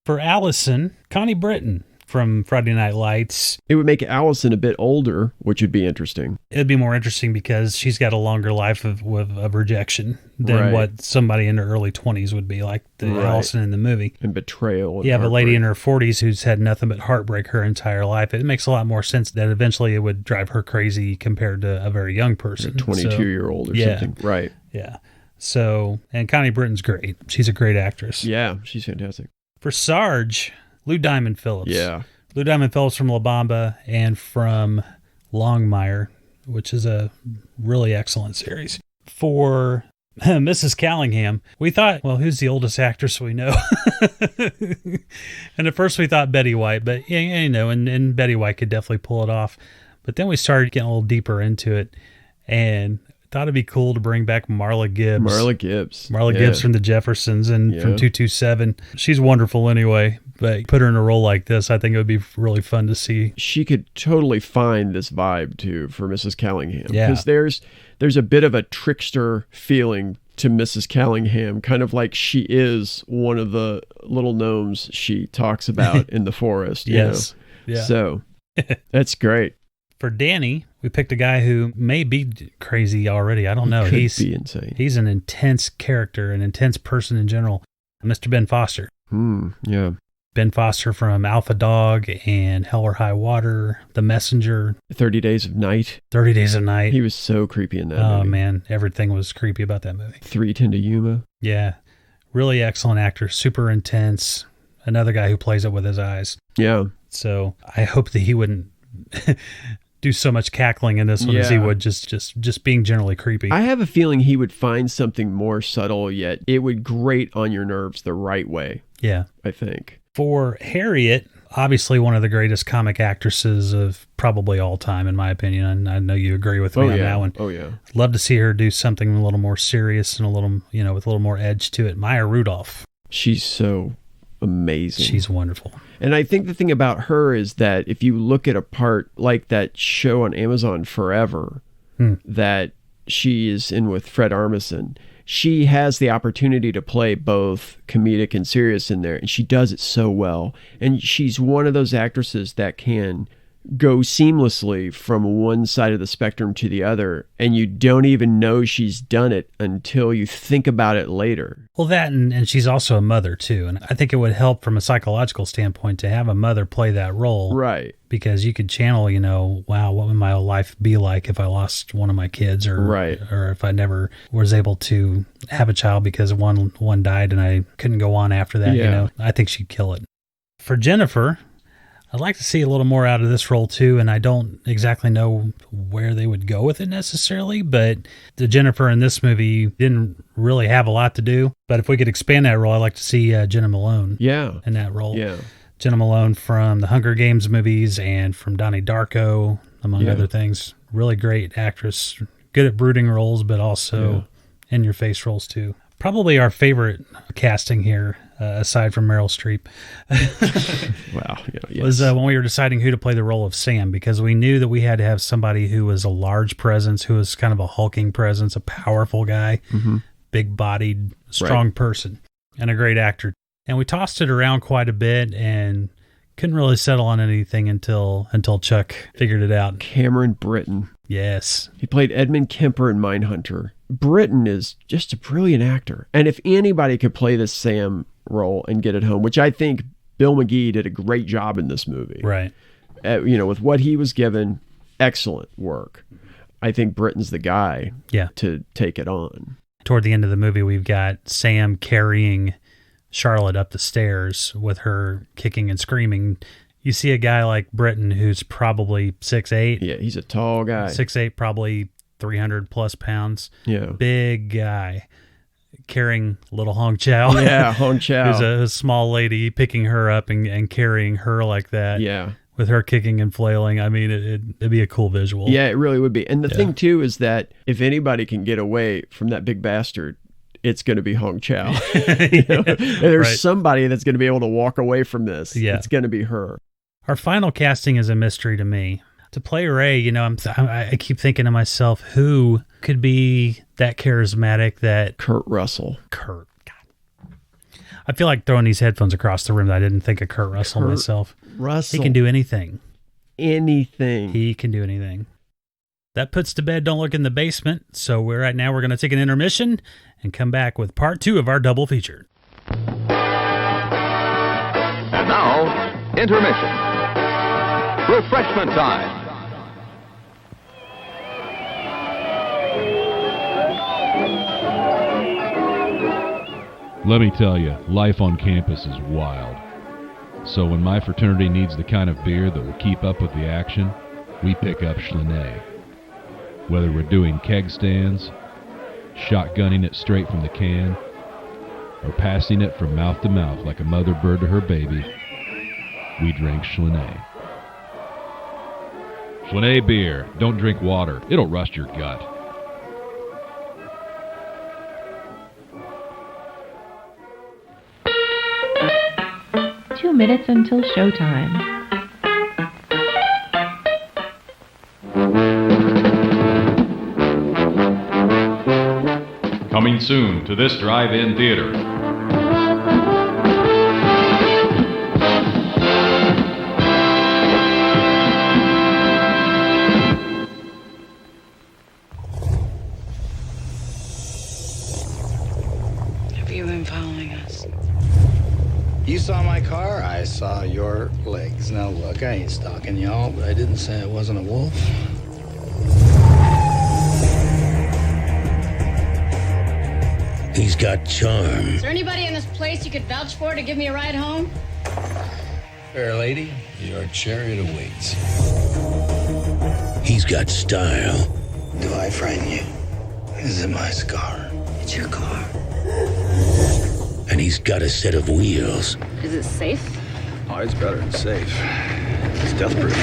For Allison, Connie Britton from Friday Night Lights. It would make Allison a bit older, which would be interesting. It would be more interesting because she's got a longer life of rejection than what somebody in her early 20s would be, like the Allison in the movie. And betrayal. You have a lady in her 40s who's had nothing but heartbreak her entire life. It makes a lot more sense that eventually it would drive her crazy compared to a very young person. A 22-year-old or something. Right. Yeah. So, and Connie Britton's great. She's a great actress. Yeah, she's fantastic. For Sarge, Lou Diamond Phillips. Yeah. Lou Diamond Phillips from La Bamba and from Longmire, which is a really excellent series. For Mrs. Callingham. We thought, well, who's the oldest actress we know? And at first we thought Betty White, but and Betty White could definitely pull it off. But then we started getting a little deeper into it and thought it'd be cool to bring back Marla Gibbs. Marla Gibbs from the Jeffersons and from 227. She's wonderful anyway, but put her in a role like this, I think it would be really fun to see. She could totally find this vibe too for Mrs. Callingham. Yeah. Because there's a bit of a trickster feeling to Mrs. Callingham, kind of like she is one of the little gnomes she talks about in the forest. Yes. Yeah. So that's great. For Danny, we picked a guy who may be crazy already. I don't know. He's be insane. He's an intense character, an intense person in general. Mr. Ben Foster. Yeah. Ben Foster from Alpha Dog and Hell or High Water, The Messenger. 30 Days of Night. 30 Days of Night. He was so creepy in that movie. Oh, man. Everything was creepy about that movie. 3:10 to Yuma. Yeah. Really excellent actor. Super intense. Another guy who plays it with his eyes. Yeah. So I hope that he wouldn't do so much cackling in this one as he would just being generally creepy. I have a feeling he would find something more subtle, yet it would grate on your nerves the right way. Yeah. I think. For Harriet, obviously one of the greatest comic actresses of probably all time, in my opinion. And I know you agree with me on that one. Oh, yeah. Love to see her do something a little more serious and a little, with a little more edge to it. Maya Rudolph. She's so amazing. She's wonderful. And I think the thing about her is that if you look at a part like that show on Amazon Forever that she is in with Fred Armisen, she has the opportunity to play both comedic and serious in there, and she does it so well. And she's one of those actresses that can go seamlessly from one side of the spectrum to the other, and you don't even know she's done it until you think about it later. Well, that, and she's also a mother too, and I think it would help from a psychological standpoint to have a mother play that role. Right. Because you could channel, wow, what would my life be like if I lost one of my kids, or if I never was able to have a child because one died and I couldn't go on after that. I think she'd kill it. For Jennifer, I'd like to see a little more out of this role too, and I don't exactly know where they would go with it necessarily, but the Jennifer in this movie didn't really have a lot to do. But if we could expand that role, I'd like to see Jenna Malone in that role. Yeah. Jenna Malone from the Hunger Games movies and from Donnie Darko, among other things. Really great actress, good at brooding roles, but also in-your-face roles too. Probably our favorite casting here, aside from Meryl Streep, wow, was when we were deciding who to play the role of Sam, because we knew that we had to have somebody who was a large presence, who was kind of a hulking presence, a powerful guy, big-bodied, strong person, and a great actor. And we tossed it around quite a bit and couldn't really settle on anything until Chuck figured it out. Cameron Britton. Yes. He played Edmund Kemper in Mindhunter. Britton is just a brilliant actor. And if anybody could play this Sam role and get it home, which I think Bill McGee did a great job in this movie. Right. With what he was given, excellent work. I think Britton's the guy to take it on. Toward the end of the movie, we've got Sam carrying Charlotte up the stairs with her kicking and screaming. You see a guy like Britton who's probably 6'8". Yeah, he's a tall guy. 6'8", probably 300 plus pounds. Yeah. Big guy carrying little Hong Chow. Yeah, Hong Chow. Who's a small lady, picking her up and carrying her like that. Yeah. With her kicking and flailing. I mean, it'd be a cool visual. Yeah, it really would be. And the thing, too, is that if anybody can get away from that big bastard, it's going to be Hong Chow. There's somebody that's going to be able to walk away from this. Yeah. It's going to be her. Our final casting is a mystery to me. To play Ray, I keep thinking to myself, who could be that charismatic that... Kurt Russell. God. I feel like throwing these headphones across the room that I didn't think of Kurt Russell myself. Russell. He can do anything. Anything. He can do anything. That puts to bed Don't Look in the Basement. So right now we're going to take an intermission and come back with part 2 of our double feature. And now, intermission. Refreshment time. Let me tell you, life on campus is wild. So when my fraternity needs the kind of beer that will keep up with the action, we pick up Schlinay. Whether we're doing keg stands, shotgunning it straight from the can, or passing it from mouth to mouth like a mother bird to her baby, we drank Schlinay. Schlinay beer. Don't drink water. It'll rust your gut. Two minutes until showtime. Coming soon to this drive-in theater. Have you been following us? You saw my car, I saw your legs. Now look, I ain't stalking y'all, but I didn't say I wasn't a wolf. He's got charm. Is there anybody in this place you could vouch for to give me a ride home? Fair lady, your chariot awaits. He's got style. Do I frighten you? Is it my scar? It's your car. And he's got a set of wheels. Is it safe? Oh, it's better than safe. It's death-proof.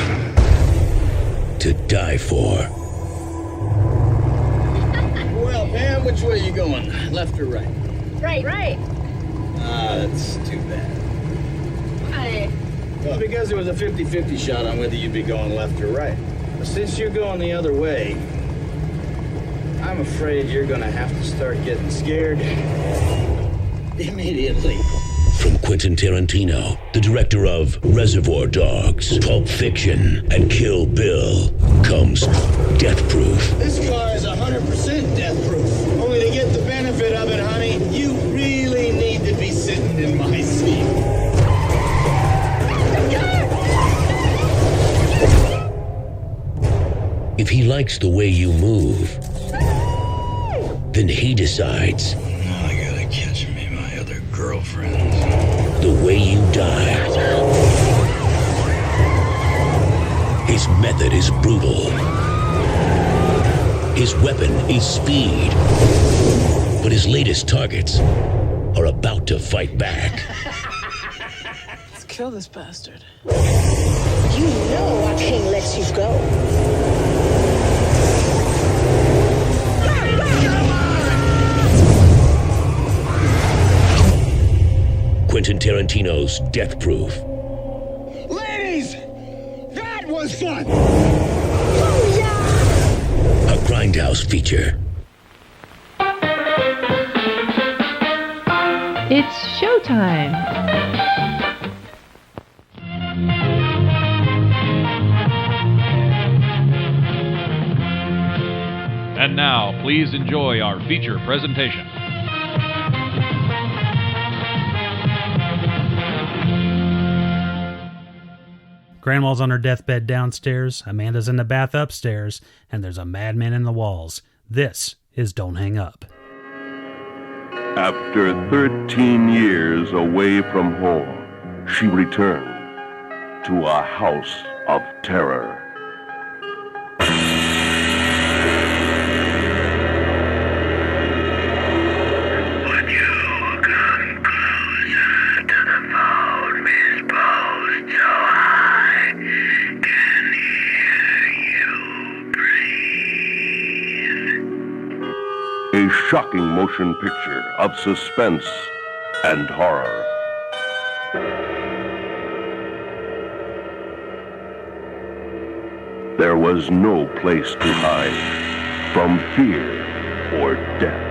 To die for. Well, Pam, which way are you going? Left or right? Right. Ah, that's too bad. Why? Well, because there was a 50-50 shot on whether you'd be going left or right. But since you're going the other way, I'm afraid you're gonna have to start getting scared immediately. From Quentin Tarantino, the director of Reservoir Dogs, Pulp Fiction, and Kill Bill, comes Death Proof. This car is 100% death-proof. Only to get the benefit of it, honey, you really need to be sitting in my seat. If he likes the way you move, then he decides. Now I gotta catch me my other girlfriend. The way you die. His method is brutal. His weapon is speed. But his latest targets are about to fight back. Let's kill this bastard. You know I can't let you go. Quentin Tarantino's Death Proof. Ladies, that was fun. A Grindhouse feature. It's showtime. And now, please enjoy our feature presentation. Grandma's on her deathbed downstairs, Amanda's in the bath upstairs, and there's a madman in the walls. This is Don't Hang Up. After 13 years away from home, she returned to a house of terror. A shocking motion picture of suspense and horror. There was no place to hide from fear or death.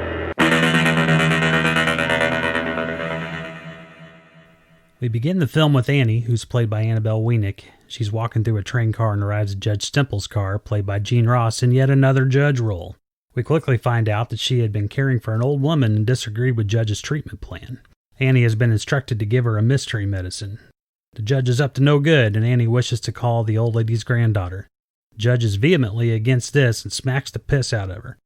We begin the film with Annie, who's played by Annabelle Wienick. She's walking through a train car and arrives at Judge Stemple's car, played by Gene Ross, in yet another judge role. We quickly find out that she had been caring for an old woman and disagreed with Judge's treatment plan. Annie has been instructed to give her a mystery medicine. The judge is up to no good, and Annie wishes to call the old lady's granddaughter. Judge is vehemently against this and smacks the piss out of her.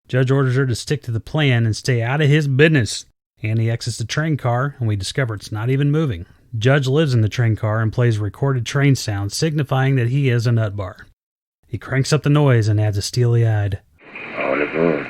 Judge orders her to stick to the plan and stay out of his business. Annie exits the train car, and we discover it's not even moving. Judge lives in the train car and plays recorded train sounds, signifying that he is a nut bar. He cranks up the noise and adds a steely-eyed, Oliver,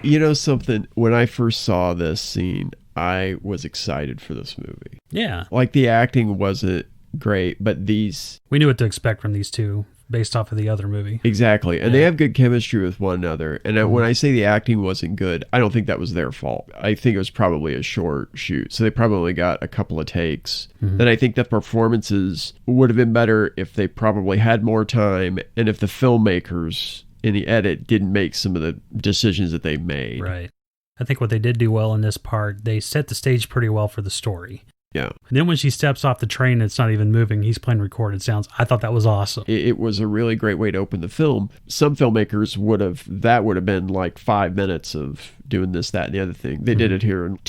You know something? When I first saw this scene, I was excited for this movie. Yeah. Like, the acting wasn't great, but these... We knew what to expect from these two based off of the other movie. Exactly. And they have good chemistry with one another. And when I say the acting wasn't good, I don't think that was their fault. I think it was probably a short shoot. So they probably got a couple of takes. Then I think the performances would have been better if they probably had more time and if the filmmakers in the edit didn't make some of the decisions that they made. Right. I think what they did do well in this part, they set the stage pretty well for the story. Yeah. And then when she steps off the train and it's not even moving, he's playing recorded sounds. I thought that was awesome. It was a really great way to open the film. Some filmmakers would have been like 5 minutes of doing this, that, and the other thing. They did it here in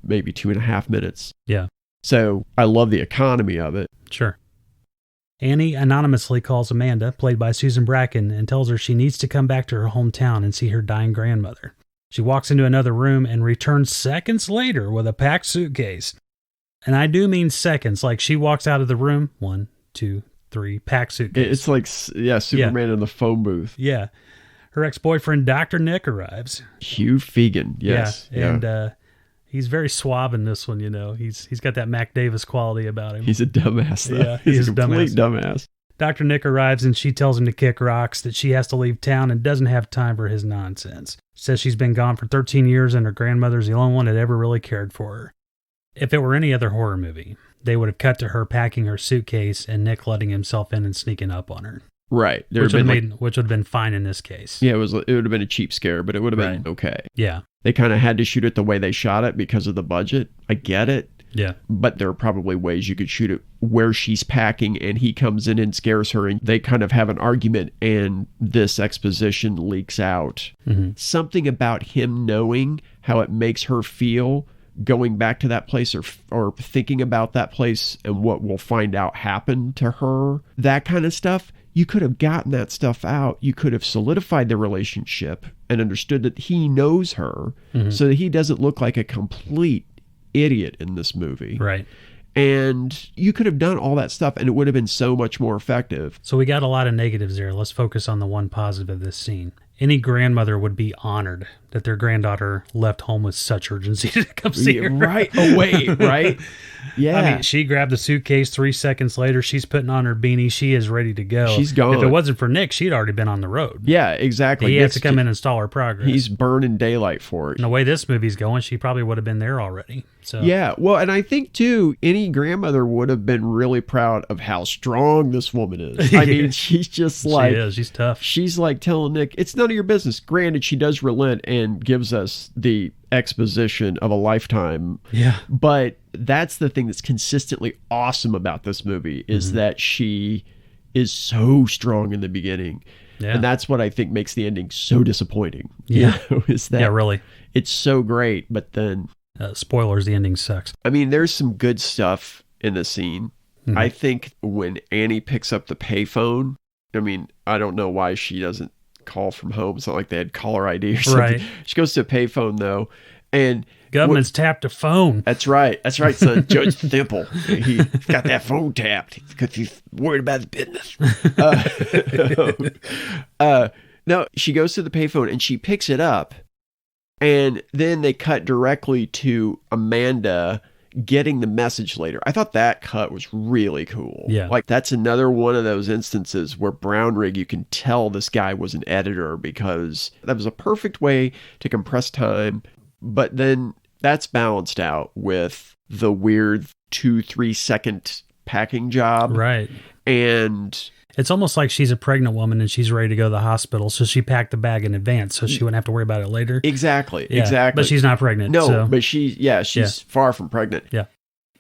maybe 2.5 minutes. Yeah. So I love the economy of it. Sure. Annie anonymously calls Amanda, played by Susan Bracken, and tells her she needs to come back to her hometown and see her dying grandmother. She walks into another room and returns seconds later with a packed suitcase. And I do mean seconds. Like, she walks out of the room, 1, 2, 3, packed suitcase. It's like, Superman in the phone booth. Yeah. Her ex-boyfriend, Dr. Nick, arrives. Hugh Fegan, yes. Yeah. And he's very suave in this one, you know. He's got that Mac Davis quality about him. He's a dumbass, though. Yeah, he's a complete dumbass. Dr. Nick arrives and she tells him to kick rocks, that she has to leave town and doesn't have time for his nonsense. Says she's been gone for 13 years and her grandmother's the only one that ever really cared for her. If it were any other horror movie, they would have cut to her packing her suitcase and Nick letting himself in and sneaking up on her. Right. Which would have been fine in this case. Yeah, it would have been a cheap scare, but it would have been okay. Yeah. They kind of had to shoot it the way they shot it because of the budget. I get it. Yeah. But there are probably ways you could shoot it where she's packing and he comes in and scares her and they kind of have an argument and this exposition leaks out. Something about him knowing how it makes her feel going back to that place or thinking about that place and what we'll find out happened to her, that kind of stuff. You could have gotten that stuff out. You could have solidified the relationship and understood that he knows her so that he doesn't look like a complete idiot in this movie. Right. And you could have done all that stuff and it would have been so much more effective. So we got a lot of negatives there. Let's focus on the one positive of this scene. Any grandmother would be honored that their granddaughter left home with such urgency to come see her. Right away, right? Yeah. I mean, she grabbed the suitcase 3 seconds later. She's putting on her beanie. She is ready to go. She's gone. If it wasn't for Nick, she'd already been on the road. Yeah, exactly. He had to come in and stall her progress. He's burning daylight for it. And the way this movie's going, she probably would have been there already. So yeah, well, and I think, too, any grandmother would have been really proud of how strong this woman is. I mean, she's just like... She is. She's tough. She's like telling Nick, it's none of your business. Granted, she does relent and gives us the exposition of a lifetime. Yeah. But that's the thing that's consistently awesome about this movie is that she is so strong in the beginning. Yeah. And that's what I think makes the ending so disappointing. Yeah. You know, is that really. It's so great, but then... spoilers, the ending sucks. I mean, there's some good stuff in the scene. I think when Annie picks up the payphone, I mean, I don't know why she doesn't call from home. It's not like they had caller ID or something. Right. She goes to a payphone, though, and... Government's tapped a phone. That's right. That's right, son. Judge Thimple. He's got that phone tapped because he's worried about the business. No, she goes to the payphone and she picks it up. And then they cut directly to Amanda getting the message later. I thought that cut was really cool. Yeah. Like, that's another one of those instances where Brownrigg, you can tell this guy was an editor because that was a perfect way to compress time. But then that's balanced out with the weird 2-3 second packing job. Right. And... it's almost like she's a pregnant woman and she's ready to go to the hospital. So she packed the bag in advance so she wouldn't have to worry about it later. Exactly. Yeah, exactly. But she's not pregnant. No, so. but she's far from pregnant. Yeah.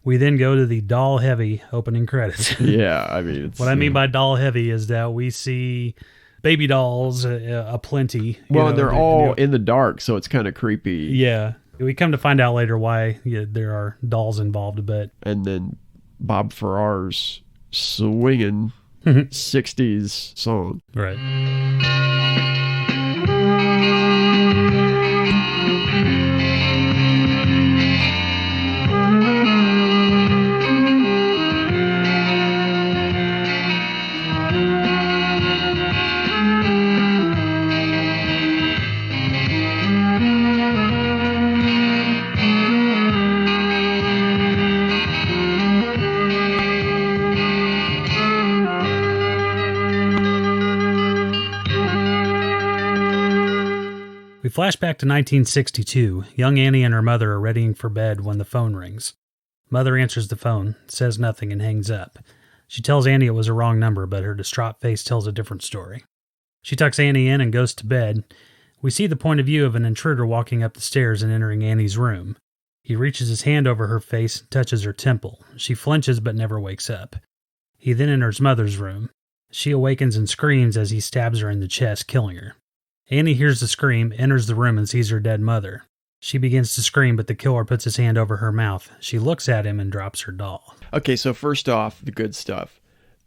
We then go to the doll heavy opening credits. Yeah. I mean, what I mean by doll heavy is that we see baby dolls aplenty. Well, they're all in the dark. So it's kind of creepy. Yeah. We come to find out later why there are dolls involved a bit. And then Bob Farrar's swinging 60s song. Right. We flash back to 1962. Young Annie and her mother are readying for bed when the phone rings. Mother answers the phone, says nothing, and hangs up. She tells Annie it was a wrong number, but her distraught face tells a different story. She tucks Annie in and goes to bed. We see the point of view of an intruder walking up the stairs and entering Annie's room. He reaches his hand over her face and touches her temple. She flinches but never wakes up. He then enters Mother's room. She awakens and screams as he stabs her in the chest, killing her. Annie hears the scream, enters the room, and sees her dead mother. She begins to scream, but the killer puts his hand over her mouth. She looks at him and drops her doll. Okay, so first off, the good stuff.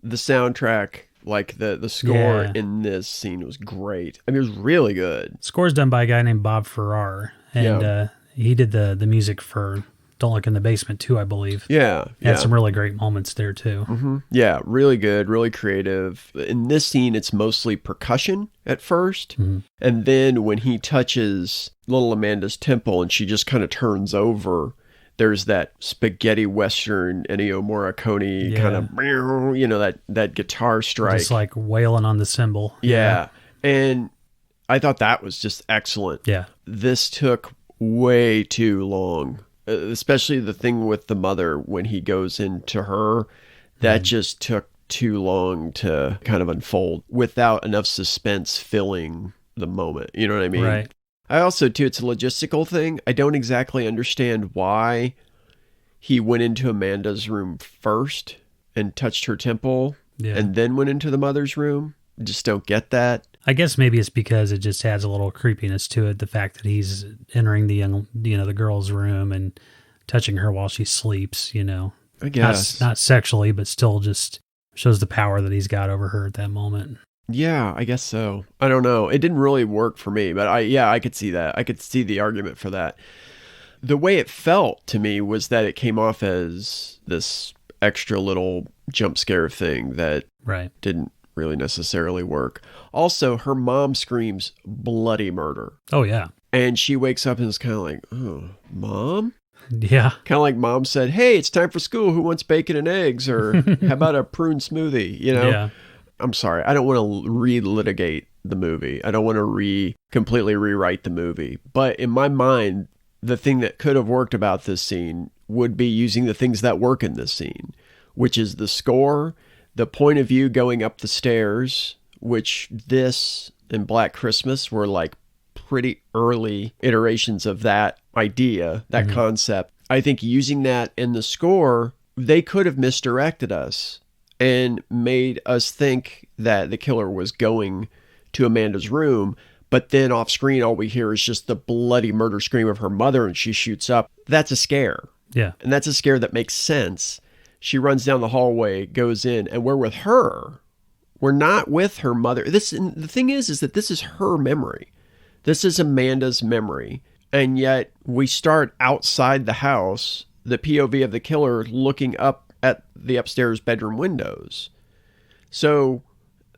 The soundtrack, like the score in this scene was great. I mean, it was really good. Score's done by a guy named Bob Farrar, and he did the music for Don't Look in the Basement too, I believe. Yeah. Had some really great moments there too. Mm-hmm. Yeah, really good, really creative. In this scene, it's mostly percussion at first. Mm-hmm. And then when he touches little Amanda's temple and she just kind of turns over, there's that spaghetti western Ennio Morricone kind of, that guitar strike. Just like wailing on the cymbal. Yeah. And I thought that was just excellent. Yeah. This took way too long. Especially the thing with the mother when he goes into her, that just took too long to kind of unfold without enough suspense filling the moment. You know what I mean? Right. I also, too, it's a logistical thing. I don't exactly understand why he went into Amanda's room first and touched her temple and then went into the mother's room. I just don't get that. I guess maybe it's because it just adds a little creepiness to it. The fact that he's entering the girl's room and touching her while she sleeps, I guess. Not sexually, but still just shows the power that he's got over her at that moment. Yeah, I guess so. I don't know. It didn't really work for me, but I could see that. I could see the argument for that. The way it felt to me was that it came off as this extra little jump scare thing that didn't really necessarily work. Also, her mom screams bloody murder. Oh, yeah. And she wakes up and is kind of like, oh, Mom? Yeah. Kind of like Mom said, hey, it's time for school. Who wants bacon and eggs? Or how about a prune smoothie? Yeah. I'm sorry. I don't want to relitigate the movie. I don't want to completely rewrite the movie. But in my mind, the thing that could have worked about this scene would be using the things that work in this scene, which is the score, the point of view going up the stairs, which this and Black Christmas were like pretty early iterations of that idea, that concept. I think using that in the score, they could have misdirected us and made us think that the killer was going to Amanda's room, but then off screen, all we hear is just the bloody murder scream of her mother and she shoots up. That's a scare. Yeah. And that's a scare that makes sense. She runs down the hallway, goes in, and we're with her. We're not with her mother. The thing is that this is her memory. This is Amanda's memory. And yet we start outside the house, the POV of the killer looking up at the upstairs bedroom windows. So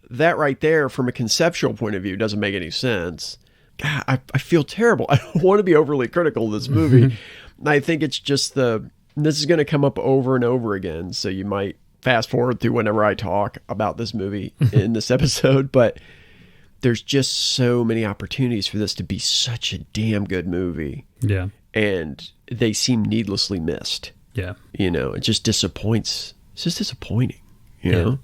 that right there, from a conceptual point of view, doesn't make any sense. God, I feel terrible. I don't want to be overly critical of this movie. I think it's just this is going to come up over and over again. So you might fast forward through whenever I talk about this movie in this episode, but there's just so many opportunities for this to be such a damn good movie. Yeah. And they seem needlessly missed. Yeah. It just disappoints. It's just disappointing, you know?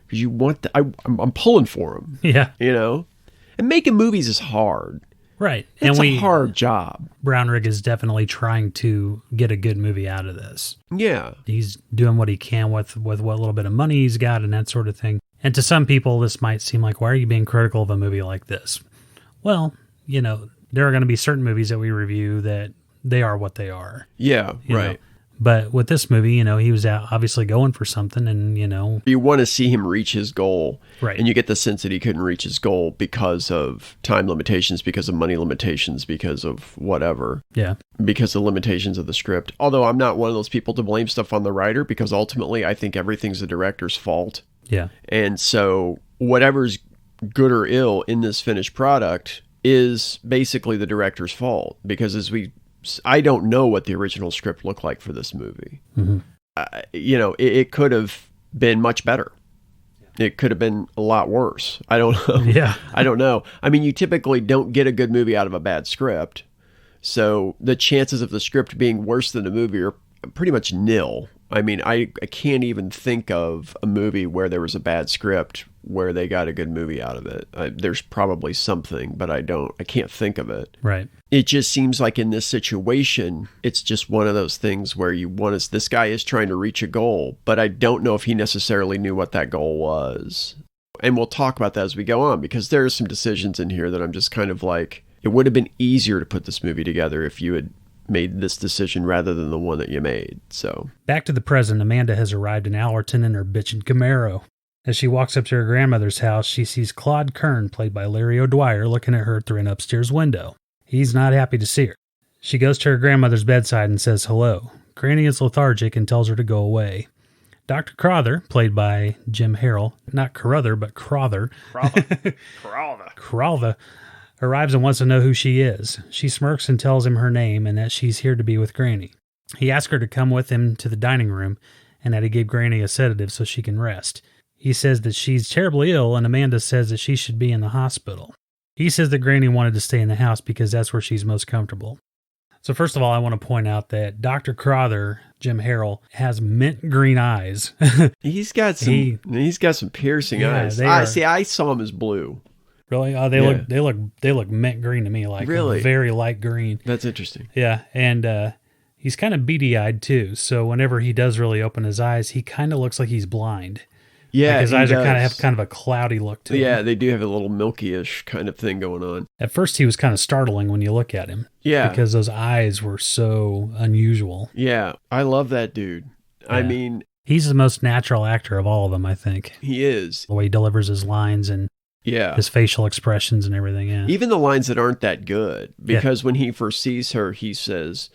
Because you want I'm pulling for them. Yeah. And making movies is hard. Right. It's a hard job. Brownrigg is definitely trying to get a good movie out of this. Yeah. He's doing what he can with what little bit of money he's got and that sort of thing. And to some people, this might seem like, why are you being critical of a movie like this? Well, there are going to be certain movies that we review that they are what they are. Yeah, right. But with this movie, he was obviously going for something and, You want to see him reach his goal. Right. And you get the sense that he couldn't reach his goal because of time limitations, because of money limitations, because of whatever. Yeah. Because of limitations of the script. Although I'm not one of those people to blame stuff on the writer, because ultimately I think everything's the director's fault. Yeah. And so whatever's good or ill in this finished product is basically the director's fault. Because I don't know what the original script looked like for this movie. Mm-hmm. It could have been much better. It could have been a lot worse. I don't know. Yeah. I don't know. I mean, you typically don't get a good movie out of a bad script. So the chances of the script being worse than the movie are pretty much nil. I mean, I can't even think of a movie where there was a bad script where they got a good movie out of it. There's probably something, but I can't think of it. Right. It just seems like in this situation, it's just one of those things where this guy is trying to reach a goal, but I don't know if he necessarily knew what that goal was. And we'll talk about that as we go on, because there are some decisions in here that I'm just kind of like, it would have been easier to put this movie together if you had made this decision rather than the one that you made. So back to the present, Amanda has arrived in Allerton in her bitchin' Camaro. As she walks up to her grandmother's house, she sees Claude Kern, played by Larry O'Dwyer, looking at her through an upstairs window. He's not happy to see her. She goes to her grandmother's bedside and says hello. Granny is lethargic and tells her to go away. Dr. Crowther, played by Jim Harrell, not Carruthers, but Crowther. Crowther arrives and wants to know who she is. She smirks and tells him her name and that she's here to be with Granny. He asks her to come with him to the dining room and that he gave Granny a sedative so she can rest. He says that she's terribly ill and Amanda says that she should be in the hospital. He says that Granny wanted to stay in the house because that's where she's most comfortable. So first of all, I want to point out that Dr. Crowther, Jim Harrell, has mint green eyes. He's got some piercing eyes. I saw him as blue. Really? Oh, they look mint green to me, like really? Very light green. That's interesting. Yeah, and he's kind of beady-eyed too. So whenever he does really open his eyes, he kind of looks like he's blind. Yeah, like his eyes have kind of a cloudy look to them. Yeah, they do have a little milky-ish kind of thing going on. At first, he was kind of startling when you look at him. Yeah, because those eyes were so unusual. Yeah, I love that dude. Yeah. I mean, he's the most natural actor of all of them, I think. He is. The way he delivers his lines and his facial expressions and everything. Yeah, even the lines that aren't that good, because when he first sees her, he says,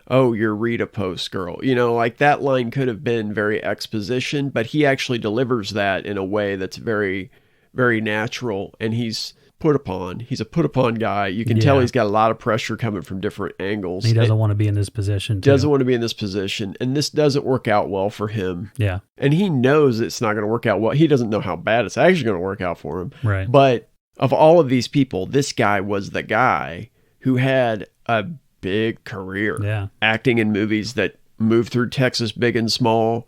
"Oh, you're Rita Post girl." You know, like that line could have been very exposition, but he actually delivers that in a way that's very, very natural. And he's put upon. He's a put upon guy. You can tell he's got a lot of pressure coming from different angles. He doesn't want to be in this position. Doesn't want to be in this position. And this doesn't work out well for him. Yeah. And he knows it's not going to work out well. He doesn't know how bad it's actually going to work out for him. Right. But of all of these people, this guy was the guy who had a big career acting in movies that moved through Texas big and small.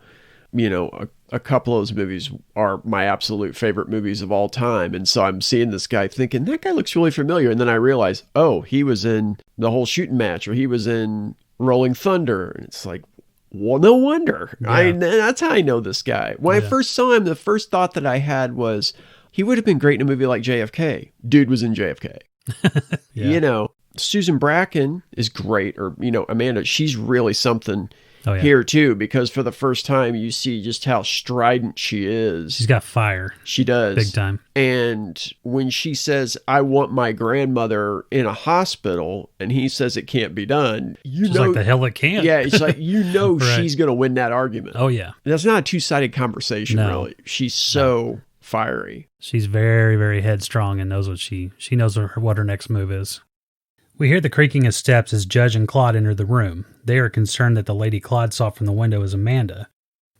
You know, a couple of those movies are my absolute favorite movies of all time. And so I'm seeing this guy thinking, that guy looks really familiar. And then I realize, oh, he was in The Whole Shooting Match, or he was in Rolling Thunder. And it's like, well, no wonder. Yeah. That's how I know this guy. When I first saw him, the first thought that I had was, he would have been great in a movie like JFK. Dude was in JFK. You know, Susan Bracken is great, or, you know, Amanda, she's really something here too, because for the first time you see just how strident she is. She's got fire. She does. Big time. And when she says, I want my grandmother in a hospital, and he says it can't be done, she's like, the hell it can't. Yeah, it's like, you know, right. She's going to win that argument. Oh, yeah. That's not a two-sided conversation, really. She's so fiery. She's very, very headstrong and knows what she knows what her next move is. We hear the creaking of steps as Judge and Claude enter the room. They are concerned that the lady Claude saw from the window is Amanda.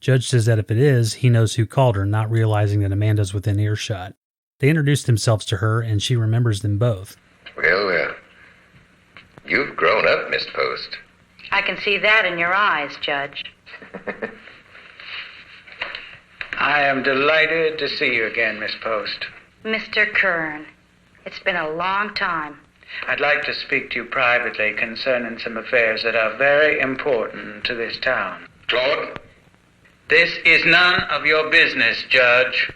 Judge says that if it is, he knows who called her, not realizing that Amanda's within earshot. They introduce themselves to her, and she remembers them both. Well, you've grown up, Miss Post. I can see that in your eyes, Judge. I am delighted to see you again, Miss Post. Mr. Kern, it's been a long time. I'd like to speak to you privately concerning some affairs that are very important to this town. Claude? This is none of your business, Judge.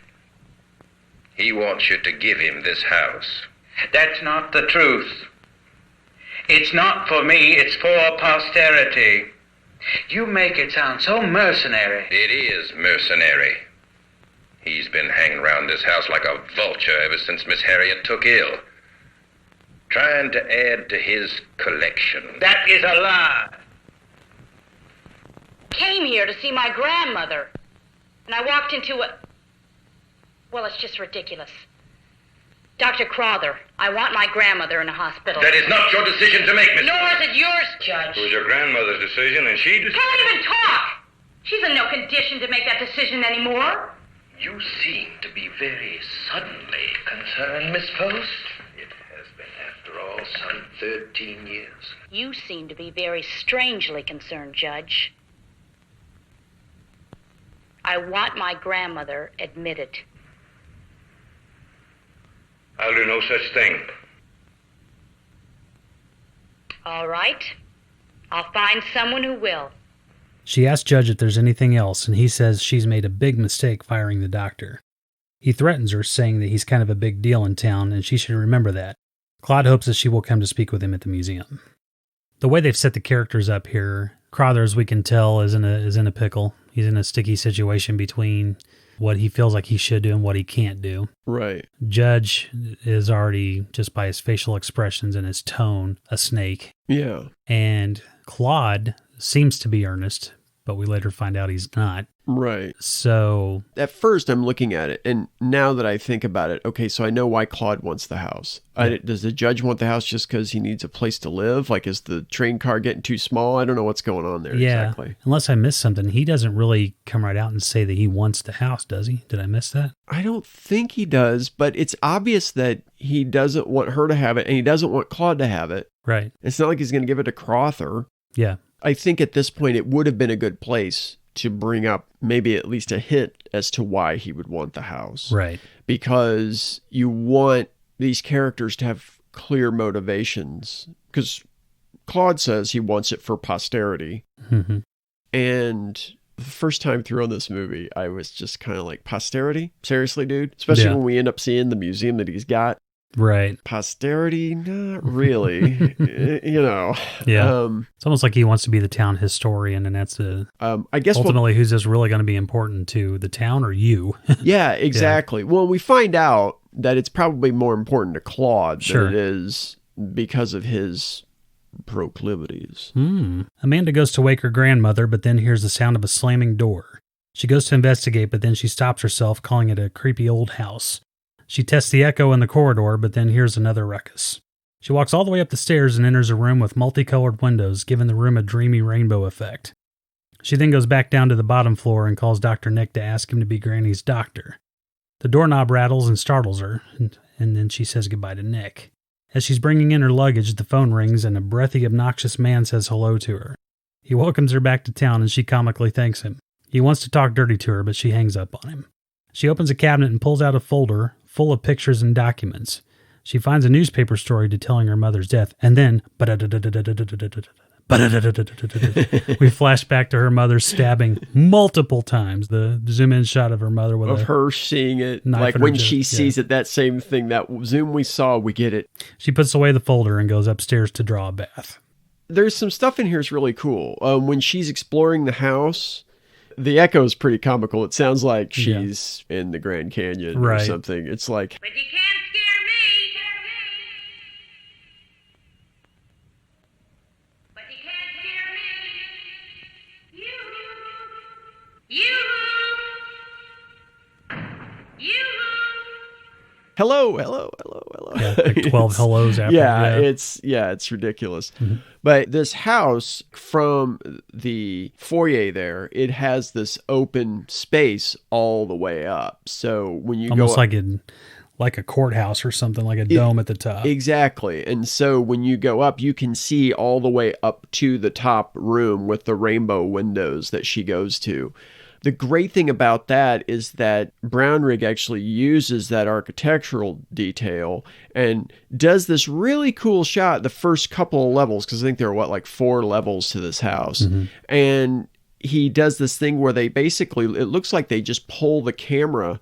He wants you to give him this house. That's not the truth. It's not for me, it's for posterity. You make it sound so mercenary. It is mercenary. He's been hanging around this house like a vulture ever since Miss Harriet took ill. Trying to add to his collection. That is a lie. Came here to see my grandmother, and I walked into a... Well, it's just ridiculous. Dr. Crowther, I want my grandmother in a hospital. That is not your decision to make, Miss. Nor is it yours, Judge. It was your grandmother's decision, and she decided... Can't even talk! She's in no condition to make that decision anymore. You seem to be very suddenly concerned, Miss Post. It has been, after all, some 13 years. You seem to be very strangely concerned, Judge. I want my grandmother admitted. I'll do no such thing. All right. I'll find someone who will. She asks Judge if there's anything else, and he says she's made a big mistake firing the doctor. He threatens her, saying that he's kind of a big deal in town, and she should remember that. Claude hopes that she will come to speak with him at the museum. The way they've set the characters up here, Crowther, as we can tell, is in a pickle. He's in a sticky situation between what he feels like he should do and what he can't do. Right. Judge is already, just by his facial expressions and his tone, a snake. Yeah. And Claude seems to be earnest, but we later find out he's not. Right. So at first I'm looking at it, and now that I think about it, okay, so I know why Claude wants the house. Yeah. Does the judge want the house just because he needs a place to live? Like, is the train car getting too small? I don't know what's going on there exactly. Unless I missed something. He doesn't really come right out and say that he wants the house, does he? Did I miss that? I don't think he does, but it's obvious that he doesn't want her to have it, and he doesn't want Claude to have it. Right. It's not like he's going to give it to Crowther. Yeah. I think at this point it would have been a good place to bring up maybe at least a hint as to why he would want the house. Right. Because you want these characters to have clear motivations. Because Claude says he wants it for posterity. Mm-hmm. And the first time through on this movie, I was just kind of like, posterity? Seriously, dude? Especially when we end up seeing the museum that he's got. Right. Posterity? Not really. You know. Yeah. It's almost like he wants to be the town historian, and that's I guess ultimately who's this really going to be important to, the town or you? Yeah, exactly. Yeah. Well, we find out that it's probably more important to Claude Sure. than it is because of his proclivities. Amanda goes to wake her grandmother, but then hears the sound of a slamming door. She goes to investigate, but then she stops herself, calling it a creepy old house. She tests the echo in the corridor, but then hears another ruckus. She walks all the way up the stairs and enters a room with multicolored windows, giving the room a dreamy rainbow effect. She then goes back down to the bottom floor and calls Dr. Nick to ask him to be Granny's doctor. The doorknob rattles and startles her, and then she says goodbye to Nick. As she's bringing in her luggage, the phone rings and a breathy, obnoxious man says hello to her. He welcomes her back to town and she comically thanks him. He wants to talk dirty to her, but she hangs up on him. She opens a cabinet and pulls out a folder full of pictures and documents. She finds a newspaper story detailing her mother's death, and then we flash back to her mother stabbing multiple times. The zoom-in shot of her mother with of her seeing it, like when she sees it, that same thing, that zoom we saw, we get it. She puts away the folder and goes upstairs to draw a bath. There's some stuff in here that's really cool. When she's exploring the house, the echo is pretty comical. It sounds like she's in the Grand Canyon or something. It's like, But you can't scare me. But you can't scare me. You. hello. Yeah, like 12 hellos after. It's ridiculous. Mm-hmm. But this house, from the foyer there, it has this open space all the way up. So when you almost go like a courthouse or something, like a dome at the top. Exactly. And so when you go up, you can see all the way up to the top room with the rainbow windows that she goes to. The great thing about that is that Brownrigg actually uses that architectural detail and does this really cool shot the first couple of levels, because I think there are, 4 levels to this house. Mm-hmm. And he does this thing where they basically, it looks like they just pull the camera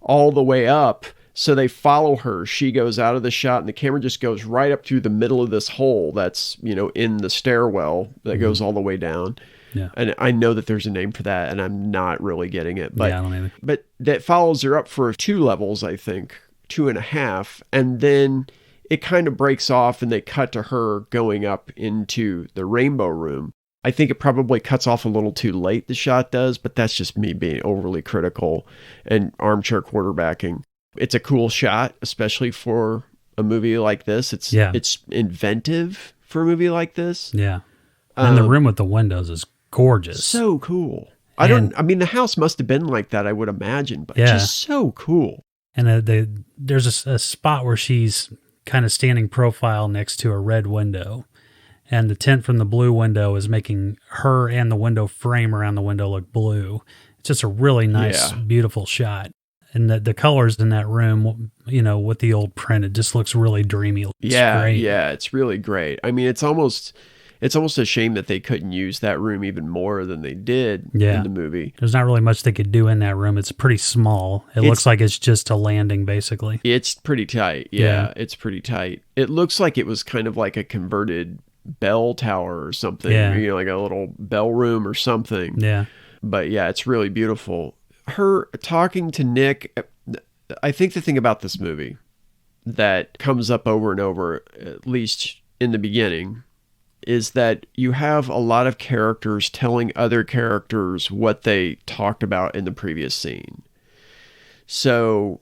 all the way up. So they follow her. She goes out of the shot and the camera just goes right up through the middle of this hole that's, in the stairwell that goes all the way down. Yeah. And I know that there's a name for that, and I'm not really getting it. But, yeah, I don't either. But that follows her up for 2 levels, I think, 2.5. And then it kind of breaks off and they cut to her going up into the rainbow room. I think it probably cuts off a little too late, the shot does, but that's just me being overly critical and armchair quarterbacking. It's a cool shot, especially for a movie like this. It's inventive for a movie like this. Yeah. And the room with the windows is gorgeous. So cool. I mean, the house must have been like that, I would imagine, but just so cool. And there's a spot where she's kind of standing profile next to a red window. And the tint from the blue window is making her and the window frame around the window look blue. It's just a really nice, beautiful shot. And the colors in that room, you know, with the old print, it just looks really dreamy. It's great. Yeah, it's really great. I mean, it's almost a shame that they couldn't use that room even more than they did in the movie. There's not really much they could do in that room. It's pretty small. It looks like it's just a landing, basically. It's pretty tight. Yeah, it's pretty tight. It looks like it was kind of like a converted bell tower or something, you know, like a little bell room or something. Yeah. But yeah, it's really beautiful. Her talking to Nick, I think the thing about this movie that comes up over and over, at least in the beginning, is that you have a lot of characters telling other characters what they talked about in the previous scene. So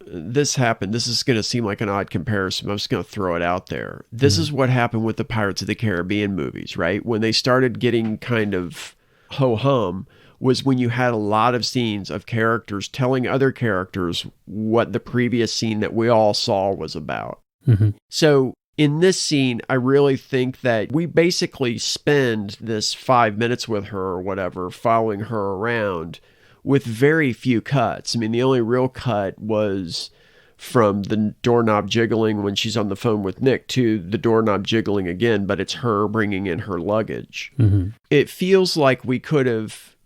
this happened. This is going to seem like an odd comparison. I'm just going to throw it out there. This is what happened with the Pirates of the Caribbean movies, right? When they started getting kind of ho-hum was when you had a lot of scenes of characters telling other characters what the previous scene that we all saw was about. Mm-hmm. So in this scene, I really think that we basically spend this 5 minutes with her or whatever, following her around with very few cuts. I mean, the only real cut was from the doorknob jiggling when she's on the phone with Nick to the doorknob jiggling again, but it's her bringing in her luggage. Mm-hmm. It feels like we could have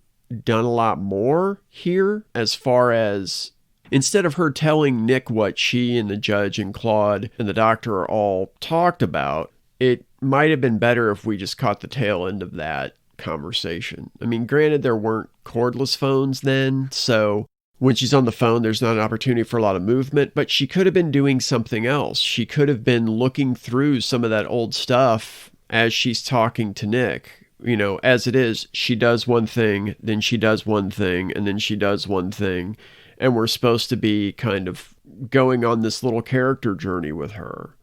done a lot more here as far as instead of her telling Nick what she and the judge and Claude and the doctor are all talked about, it might have been better if we just caught the tail end of that conversation. I mean, granted, there weren't cordless phones then, so when she's on the phone, there's not an opportunity for a lot of movement, but she could have been doing something else. She could have been looking through some of that old stuff as she's talking to Nick. You know, as it is, she does one thing, then she does one thing, and then she does one thing. And we're supposed to be kind of going on this little character journey with her.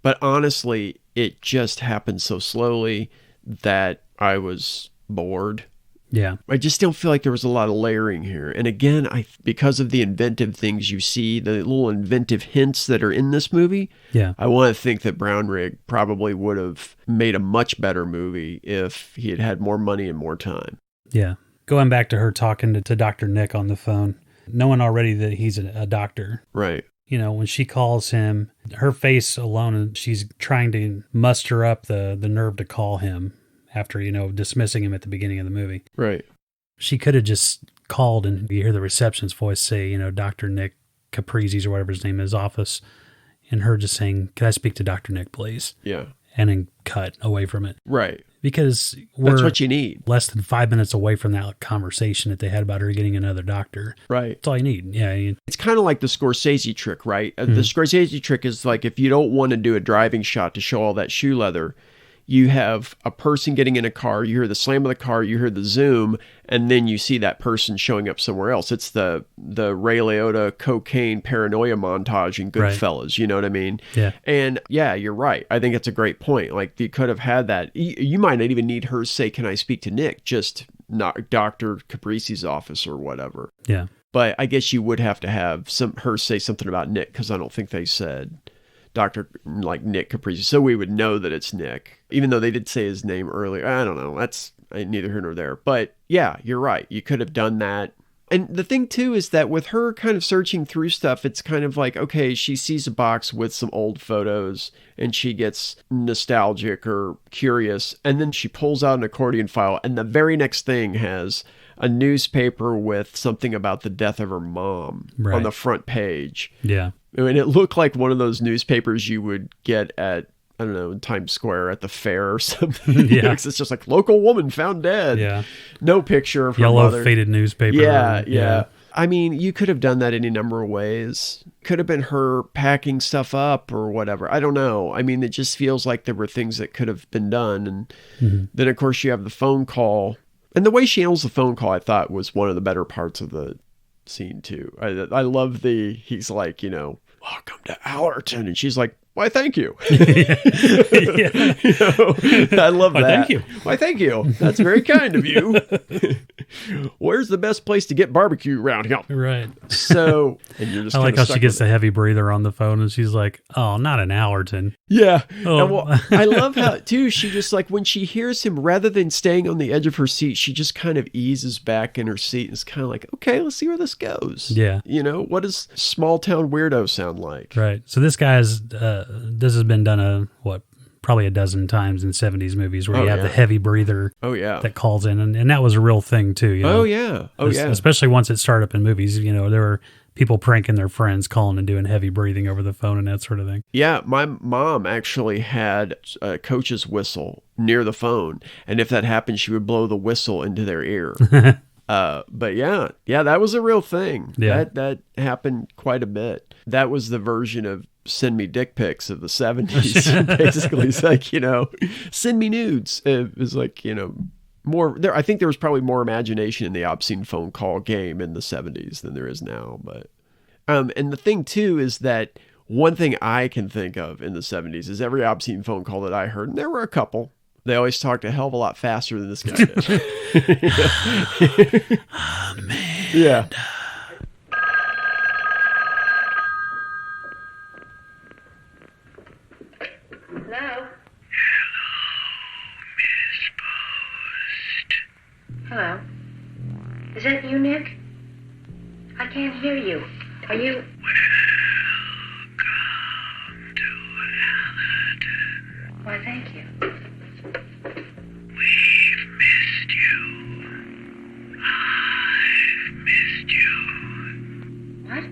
But honestly, it just happened so slowly that I was bored. Yeah. I just don't feel like there was a lot of layering here. And again, because of the inventive things you see, the little inventive hints that are in this movie, I want to think that Brownrigg probably would have made a much better movie if he had had more money and more time. Yeah. Going back to her talking to Dr. Nick on the phone, knowing already that he's a doctor. Right. You know, when she calls him, her face alone, and she's trying to muster up the nerve to call him after, you know, dismissing him at the beginning of the movie. Right. She could have just called and you hear the receptionist's voice say, you know, Dr. Nick Caprizi's or whatever his name is, office, and her just saying, "Can I speak to Dr. Nick, please?" Yeah. And then cut away from it. Right. Because that's what you need. Less than 5 minutes away from that conversation that they had about her getting another doctor. Right. That's all you need. Yeah. It's kind of like the Scorsese trick, right? The Scorsese trick is like if you don't want to do a driving shot to show all that shoe leather, you have a person getting in a car, you hear the slam of the car, you hear the zoom, and then you see that person showing up somewhere else. It's the Ray Liotta cocaine paranoia montage in Goodfellas, right. You know what I mean? Yeah. And yeah, you're right. I think it's a great point. Like you could have had that. You might not even need her say, "Can I speak to Nick?" Just not Dr. Caprizi's office or whatever. Yeah. But I guess you would have to have her say something about Nick, because I don't think they said Dr. like Nick Caprizi, so we would know that it's Nick, even though they did say his name earlier. I don't know. That's neither here nor there. But yeah, you're right. You could have done that. And the thing too is that with her kind of searching through stuff, it's kind of like, okay, she sees a box with some old photos and she gets nostalgic or curious. And then she pulls out an accordion file and the very next thing has a newspaper with something about the death of her mom on the front page. Yeah. I mean, it looked like one of those newspapers you would get at, I don't know, in Times Square at the fair or something. Yeah. It's just like, local woman found dead. Yeah. No picture of her Yellow mother. faded newspaper. Yeah. I mean, you could have done that any number of ways. Could have been her packing stuff up or whatever. I don't know. I mean, it just feels like there were things that could have been done. And then, of course, you have the phone call. And the way she handles the phone call, I thought, was one of the better parts of the scene too. I love he's like, you know, "Welcome to Allerton," and she's like, Why, thank you. Yeah. You know, I love Why, that. thank you. Why, thank you. That's very kind of you. Where's the best place to get barbecue around here? Right. So, and you're just I like kinda how she stuck gets with the heavy breather on the phone and she's like, oh, not an Allerton. Yeah. Oh. And well, I love how, too, she just like, when she hears him, rather than staying on the edge of her seat, she just kind of eases back in her seat and is kind of like, okay, let's see where this goes. Yeah. You know, what does small town weirdo sound like? Right. So this guy's, this has been done probably a dozen times in 70s movies where you have the heavy breather that calls in. And that was a real thing too. You know? Oh, yeah. Oh, yeah. Especially once it started up in movies, you know, there were people pranking their friends, calling and doing heavy breathing over the phone and that sort of thing. Yeah, my mom actually had a coach's whistle near the phone. And if that happened, she would blow the whistle into their ear. But yeah, that was a real thing. Yeah. That happened quite a bit. That was the version of send me dick pics of the 70s. Basically, it's like, you know, send me nudes. It was like, you know, more there. I think there was probably more imagination in the obscene phone call game in the 70s than there is now. But, and the thing too is that one thing I can think of in the 70s is every obscene phone call that I heard, and there were a couple, they always talked a hell of a lot faster than this guy did. Oh, man. Yeah. Hello? Hello? Is that you, Nick? I can't hear you. Are you... Why, thank you. We've missed you. I've missed you. What?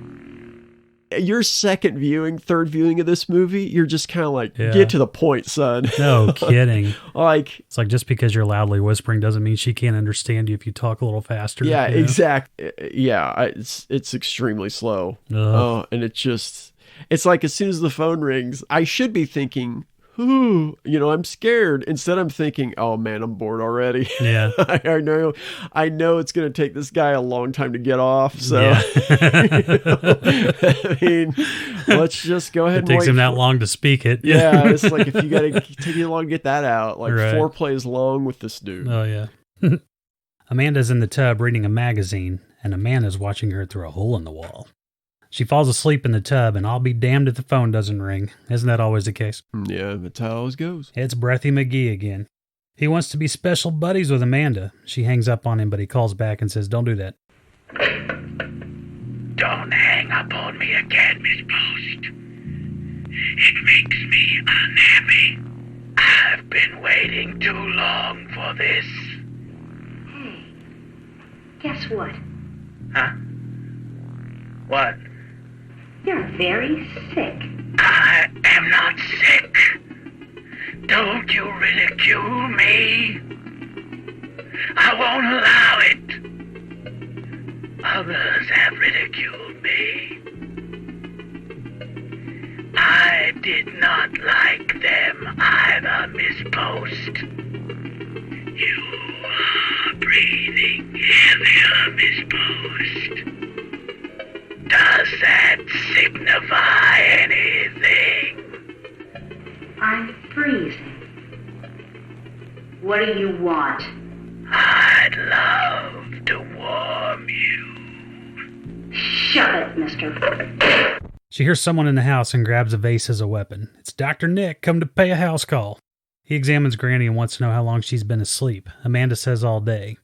Your third viewing of this movie, you're just kind of like, get to the point, son. No kidding. Like, it's like just because you're loudly whispering doesn't mean she can't understand you if you talk a little faster. yeah, you know? exactly. Yeah, it's extremely slow. Oh, and it's like as soon as the phone rings, I should be thinking, ooh, you know, I'm scared. Instead, I'm thinking, oh man, I'm bored already. Yeah. I know it's going to take this guy a long time to get off. So, Yeah. I mean, let's just go ahead It takes him that long to speak it. Yeah. It's like, if you got to take you long to get that out, like Right. 4 plays long with this dude. Oh, yeah. Amanda's in the tub reading a magazine, and Amanda's watching her through a hole in the wall. She falls asleep in the tub, and I'll be damned if the phone doesn't ring. Isn't that always the case? Yeah, that's how it always goes. It's Breathy McGee again. He wants to be special buddies with Amanda. She hangs up on him, but he calls back and says, don't do that. Don't hang up on me again, Miss Post. It makes me unhappy. I've been waiting too long for this. Hey, guess what? Huh? What? You're very sick. I am not sick. Don't you ridicule me. I won't allow it. Others have ridiculed me. I did not like them either, Miss Post. You are breathing heavier, Miss Post. Does that signify anything? I'm freezing. What do you want? I'd love to warm you. Shut it, mister. She hears someone in the house and grabs a vase as a weapon. It's Dr. Nick, come to pay a house call. He examines Granny and wants to know how long she's been asleep. Amanda says all day.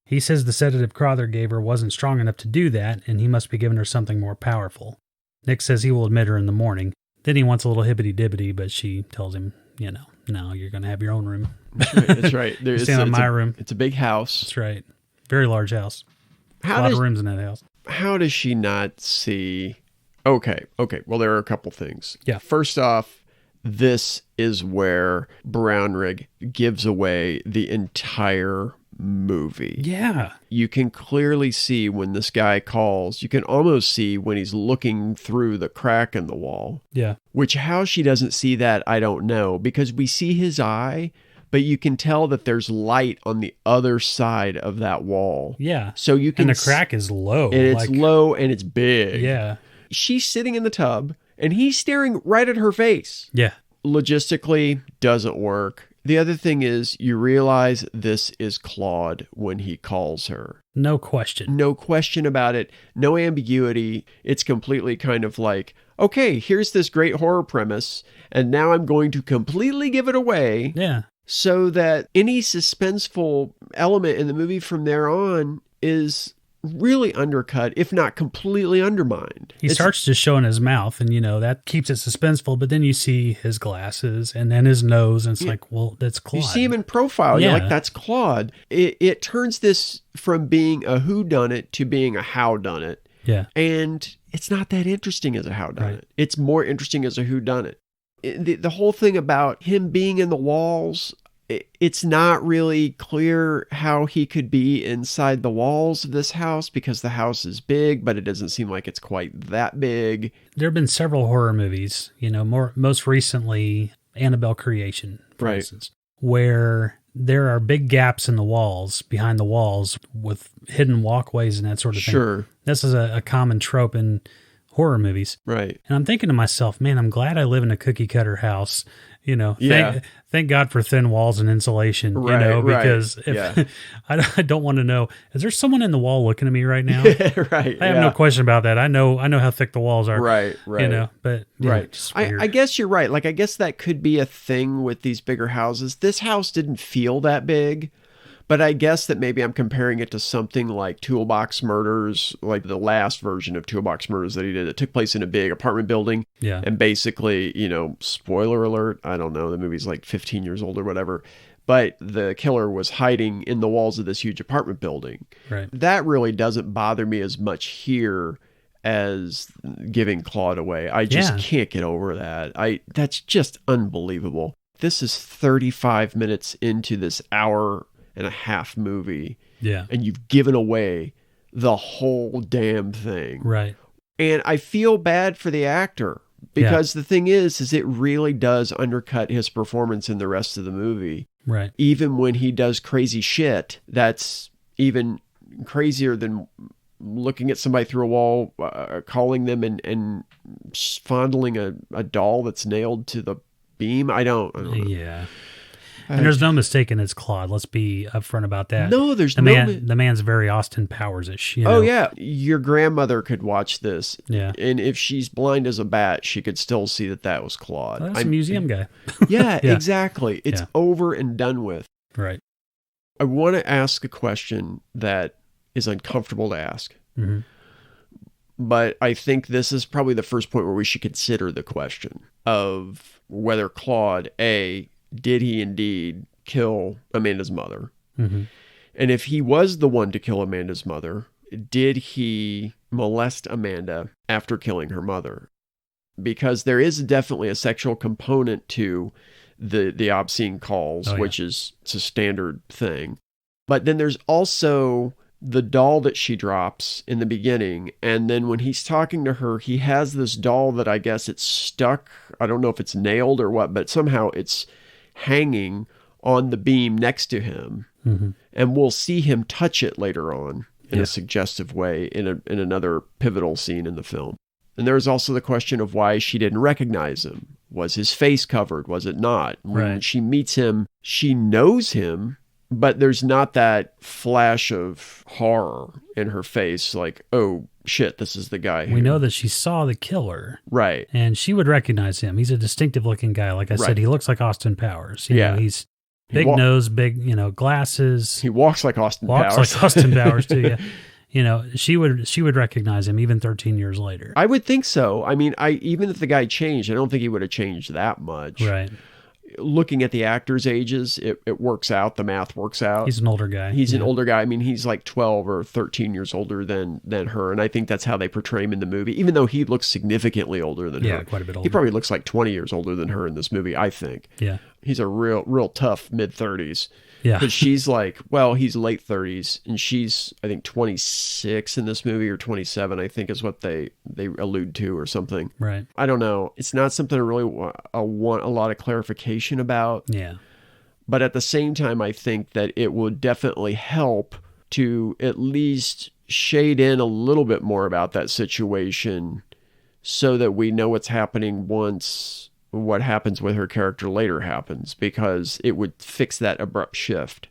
He says the sedative Crowther gave her wasn't strong enough to do that, and he must be giving her something more powerful. Nick says he will admit her in the morning. Then he wants a little hibbity-dibbity, but she tells him, you know, no, you're going to have your own room. That's right. Stay in my room. It's a big house. That's right. Very large house. A lot of rooms in that house. How does she not see... Okay. Well, there are a couple things. Yeah. First off, this is where Brownrigg gives away the entire movie. Yeah. You can clearly see when this guy calls. You can almost see when he's looking through the crack in the wall. Yeah. Which, how she doesn't see that, I don't know. Because we see his eye, but you can tell that there's light on the other side of that wall. Yeah. So you can... And the crack is low. And it's low and it's big. Yeah. She's sitting in the tub And he's staring right at her face. Yeah. Logistically, doesn't work. The other thing is you realize this is Claude when he calls her. No question. No question about it. No ambiguity. It's completely kind of like, okay, here's this great horror premise, and now I'm going to completely give it away. Yeah. So that any suspenseful element in the movie from there on is really undercut, if not completely undermined. He starts just showing his mouth, and that keeps it suspenseful, but then you see his glasses and then his nose, and it's like, well, that's Claude. You see him in profile, you're like, that's Claude. It turns this from being a whodunit to being a howdunit. Yeah. And it's not that interesting as a howdunit. It's more interesting as a whodunit. The whole thing about him being in the walls, it's not really clear how he could be inside the walls of this house because the house is big, but it doesn't seem like it's quite that big. There have been several horror movies, most recently Annabelle Creation, for instance, where there are big gaps in the walls, behind the walls, with hidden walkways and that sort of thing. Sure. This is a common trope in horror movies. Right. And I'm thinking to myself, man, I'm glad I live in a cookie cutter house. Thank God for thin walls and insulation, because if I don't want to know, is there someone in the wall looking at me right now? Right. I have no question about that. I know how thick the walls are. Right. But I guess you're right. Like, I guess that could be a thing with these bigger houses. This house didn't feel that big. But I guess that maybe I'm comparing it to something like Toolbox Murders, like the last version of Toolbox Murders that he did. It took place in a big apartment building. Yeah. And basically, spoiler alert, I don't know, the movie's like 15 years old or whatever. But the killer was hiding in the walls of this huge apartment building. Right. That really doesn't bother me as much here as giving Claude away. I just can't get over that. That's just unbelievable. This is 35 minutes into this hour and a half movie. Yeah. And you've given away the whole damn thing. Right. And I feel bad for the actor because the thing is it really does undercut his performance in the rest of the movie. Right. Even when he does crazy shit, that's even crazier than looking at somebody through a wall, calling them and fondling a doll that's nailed to the beam. I don't know. Yeah. And there's no mistaking it's Claude. Let's be upfront about that. No, there's the man's very Austin Powers-ish. Oh, yeah. Your grandmother could watch this. Yeah. And if she's blind as a bat, she could still see that was Claude. Well, that's a museum guy. Yeah, exactly. It's over and done with. Right. I want to ask a question that is uncomfortable to ask. Mm-hmm. But I think this is probably the first point where we should consider the question of whether Claude, A, did he indeed kill Amanda's mother? Mm-hmm. And if he was the one to kill Amanda's mother, did he molest Amanda after killing her mother? Because there is definitely a sexual component to the obscene calls, which is it's a standard thing. But then there's also the doll that she drops in the beginning. And then when he's talking to her, he has this doll that I guess it's stuck. I don't know if it's nailed or what, but somehow it's hanging on the beam next to him. Mm-hmm. And we'll see him touch it later on in a suggestive way in another pivotal scene in the film. And there's also the question of why she didn't recognize him. Was his face covered? Was it not? When she meets him, she knows him, but there's not that flash of horror in her face like, oh, shit, this is the guy. We know that she saw the killer. Right. And she would recognize him. He's a distinctive looking guy. Like I said, he looks like Austin Powers. You know, he's big nose, big, glasses. He walks like Austin Powers. Walks like Austin Powers too, yeah. She would recognize him even 13 years later. I would think so. I mean, even if the guy changed, I don't think he would have changed that much. Right. Looking at the actors' ages, it works out. The math works out. He's an older guy. He's an older guy. I mean, he's like 12 or 13 years older than her. And I think that's how they portray him in the movie, even though he looks significantly older than her. Yeah, quite a bit older. He probably looks like 20 years older than her in this movie, I think. Yeah. He's a real tough mid-30s. Yeah. But she's like, he's late 30s, and she's, I think, 26 in this movie, or 27, I think is what they allude to or something. Right. I don't know. It's not something I really want a lot of clarification about. Yeah. But at the same time, I think that it would definitely help to at least shade in a little bit more about that situation so that we know what's happening once what happens with her character later happens, because it would fix that abrupt shift.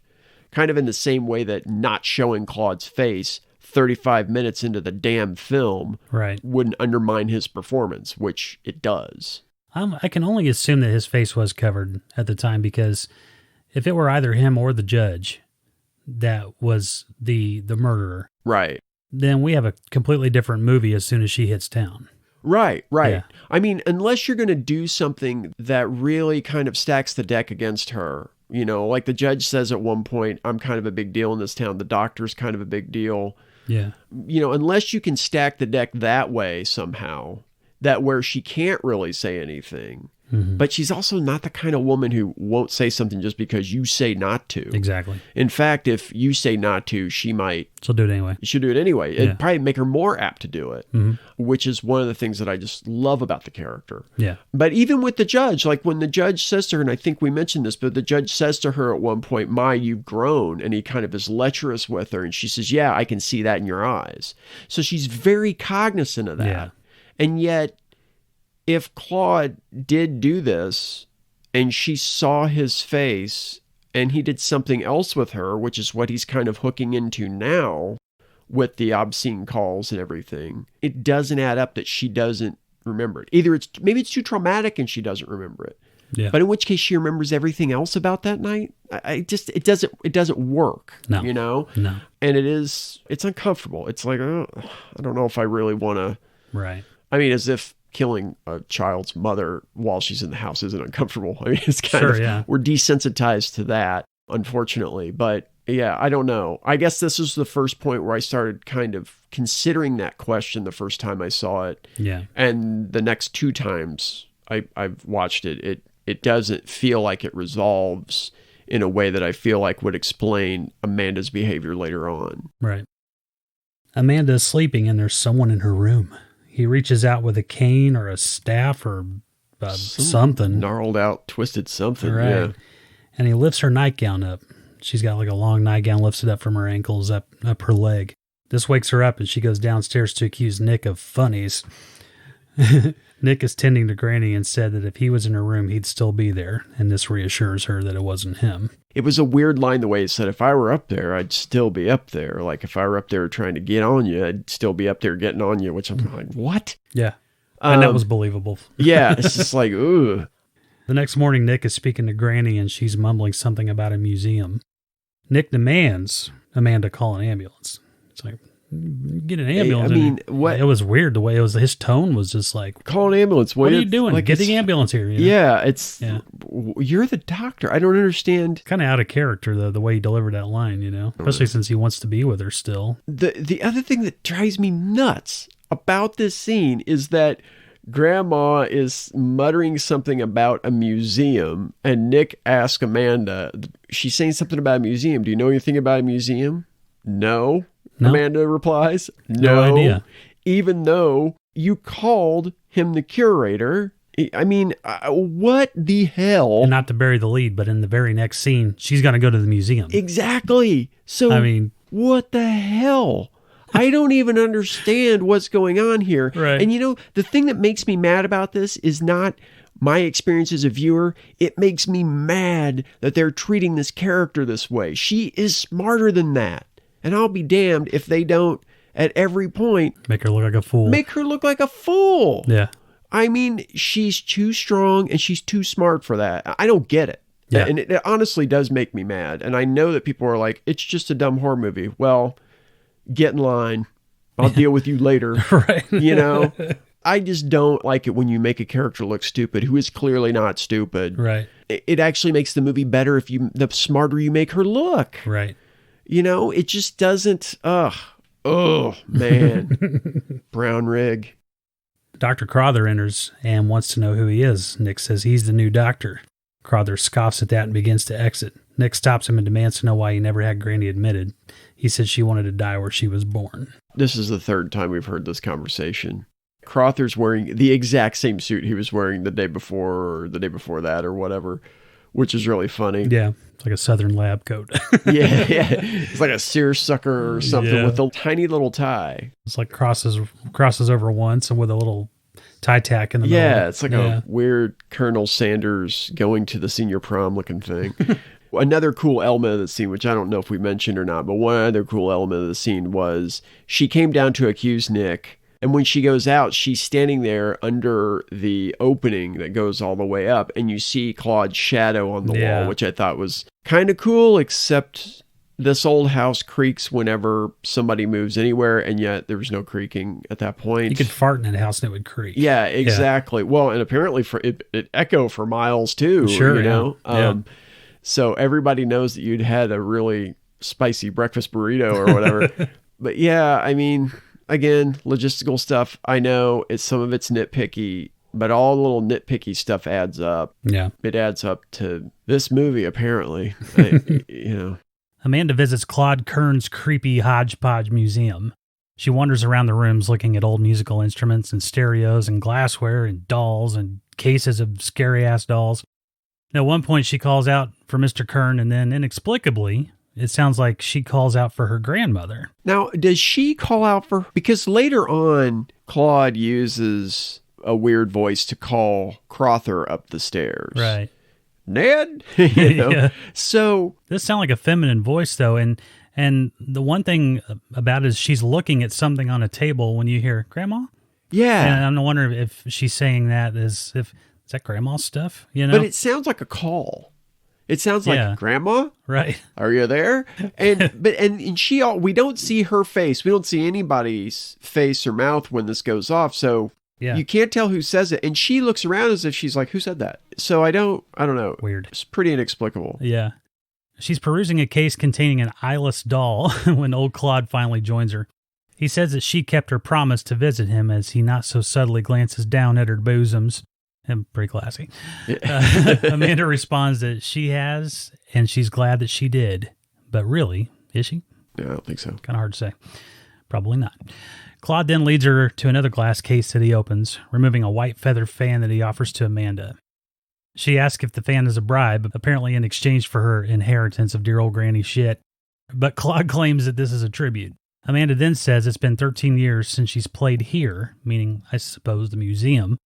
Kind of in the same way that not showing Claude's face 35 minutes into the damn film wouldn't undermine his performance, which it does. I can only assume that his face was covered at the time, because if it were either him or the judge that was the murderer, right, then we have a completely different movie as soon as she hits town. Right. Yeah. I mean, unless you're going to do something that really kind of stacks the deck against her, like the judge says at one point, I'm kind of a big deal in this town. The doctor's kind of a big deal. Yeah. Unless you can stack the deck that way somehow, that where she can't really say anything, but she's also not the kind of woman who won't say something just because you say not to. Exactly. In fact, if you say not to, she'll do it anyway. She'll do it anyway. It'd probably make her more apt to do it, which is one of the things that I just love about the character. Yeah. But even with the judge, like when the judge says to her, and I think we mentioned this, but the judge says to her at one point, you've grown, and he kind of is lecherous with her, and she says, yeah, I can see that in your eyes. So she's very cognizant of that. Yeah. And yet, if Claude did do this and she saw his face and he did something else with her, which is what he's kind of hooking into now with the obscene calls and everything, it doesn't add up that she doesn't remember it. Either maybe it's too traumatic and she doesn't remember it. Yeah. But in which case she remembers everything else about that night. It doesn't work. No. No. And it's uncomfortable. It's like, I don't know if I really want to. Right. I mean, as if killing a child's mother while she's in the house isn't uncomfortable. I mean, it's kind of, we're desensitized to that, unfortunately. But yeah, I don't know. I guess this is the first point where I started kind of considering that question the first time I saw it. Yeah. And the next two times I've watched it, it doesn't feel like it resolves in a way that I feel like would explain Amanda's behavior later on. Right. Amanda's sleeping and there's someone in her room. He reaches out with a cane or a staff or something. Gnarled out, twisted something. Right. Yeah. And he lifts her nightgown up. She's got like a long nightgown, lifts it up from her ankles, up her leg. This wakes her up and she goes downstairs to accuse Nick of funnies. Nick is tending to Granny and said that if he was in her room, he'd still be there. And this reassures her that it wasn't him. It was a weird line the way he said, if I were up there, I'd still be up there. Like if I were up there trying to get on you, I'd still be up there getting on you, which I'm like, what? Yeah. And that was believable. Yeah. It's just like, ooh. The next morning, Nick is speaking to Granny and she's mumbling something about a museum. Nick demands Amanda call an ambulance. It's like, get an ambulance. I mean, what? It was weird the way his tone was just like, call an ambulance. What are you doing? Like get the ambulance here. Yeah, you're the doctor. I don't understand. Kind of out of character, though, the way he delivered that line, especially since he wants to be with her still. The other thing that drives me nuts about this scene is that Grandma is muttering something about a museum, and Nick asks Amanda, she's saying something about a museum. Do you know anything about a museum? No. Amanda replies, no idea. Even though you called him the curator. I mean, what the hell? And not to bury the lead, but in the very next scene, she's going to go to the museum. Exactly. So, I mean, what the hell? I don't even understand what's going on here. Right. And the thing that makes me mad about this is not my experience as a viewer. It makes me mad that they're treating this character this way. She is smarter than that. And I'll be damned if they don't, at every point, make her look like a fool. Make her look like a fool. Yeah. I mean, she's too strong and she's too smart for that. I don't get it. Yeah. And it honestly does make me mad. And I know that people are like, it's just a dumb horror movie. Well, get in line. I'll deal with you later. Right. I just don't like it when you make a character look stupid who is clearly not stupid. Right. It actually makes the movie better if the smarter you make her look. Right. It just doesn't, man. Brownrigg. Dr. Crowther enters and wants to know who he is. Nick says he's the new doctor. Crowther scoffs at that and begins to exit. Nick stops him and demands to know why he never had Granny admitted. He said she wanted to die where she was born. This is the third time we've heard this conversation. Crowther's wearing the exact same suit he was wearing the day before or the day before that or whatever, which is really funny. Yeah. It's like a Southern lab coat. yeah. It's like a seersucker or something with a tiny little tie. It's like crosses over once and with a little tie tack in the middle. Yeah, it's like a weird Colonel Sanders going to the senior prom looking thing. Another cool element of the scene, which I don't know if we mentioned or not, but one other cool element of the scene was she came down to accuse Nick. And when she goes out, she's standing there under the opening that goes all the way up. And you see Claude's shadow on the wall, which I thought was kind of cool, except this old house creaks whenever somebody moves anywhere. And yet there was no creaking at that point. You could fart in a house and it would creak. Yeah, exactly. Yeah. Well, and apparently it echoed for miles too. Sure, you know? So everybody knows that you'd had a really spicy breakfast burrito or whatever. But yeah, I mean, again, logistical stuff. I know some of it's nitpicky, but all the little nitpicky stuff adds up. Yeah. It adds up to this movie, apparently. You know. Amanda visits Claude Kern's creepy hodgepodge museum. She wanders around the rooms looking at old musical instruments and stereos and glassware and dolls and cases of scary-ass dolls. At one point, she calls out for Mr. Kern, and then inexplicably, it sounds like she calls out for her grandmother. Now, does she call out for... Because later on, Claude uses a weird voice to call Crother up the stairs. Right. Ned? You know? Yeah. So... This sounds like a feminine voice, though, and the one thing about it is she's looking at something on a table when you hear, Grandma? Yeah. And I'm wondering if she's saying that is that Grandma's stuff, you know? But it sounds like a call. It sounds like, Grandma? Right. Are you there? And we don't see her face. We don't see anybody's face or mouth when this goes off. So you can't tell who says it. And she looks around as if she's like, who said that? So I don't know. Weird. It's pretty inexplicable. Yeah. She's perusing a case containing an eyeless doll when old Claude finally joins her. He says that she kept her promise to visit him as he not so subtly glances down at her bosoms. And pretty classy. Amanda responds that she has, and she's glad that she did. But really, is she? Yeah, I don't think so. Kind of hard to say. Probably not. Claude then leads her to another glass case that he opens, removing a white feather fan that he offers to Amanda. She asks if the fan is a bribe, apparently in exchange for her inheritance of dear old granny shit. But Claude claims that this is a tribute. Amanda then says it's been 13 years since she's played here, meaning, I suppose, the museum.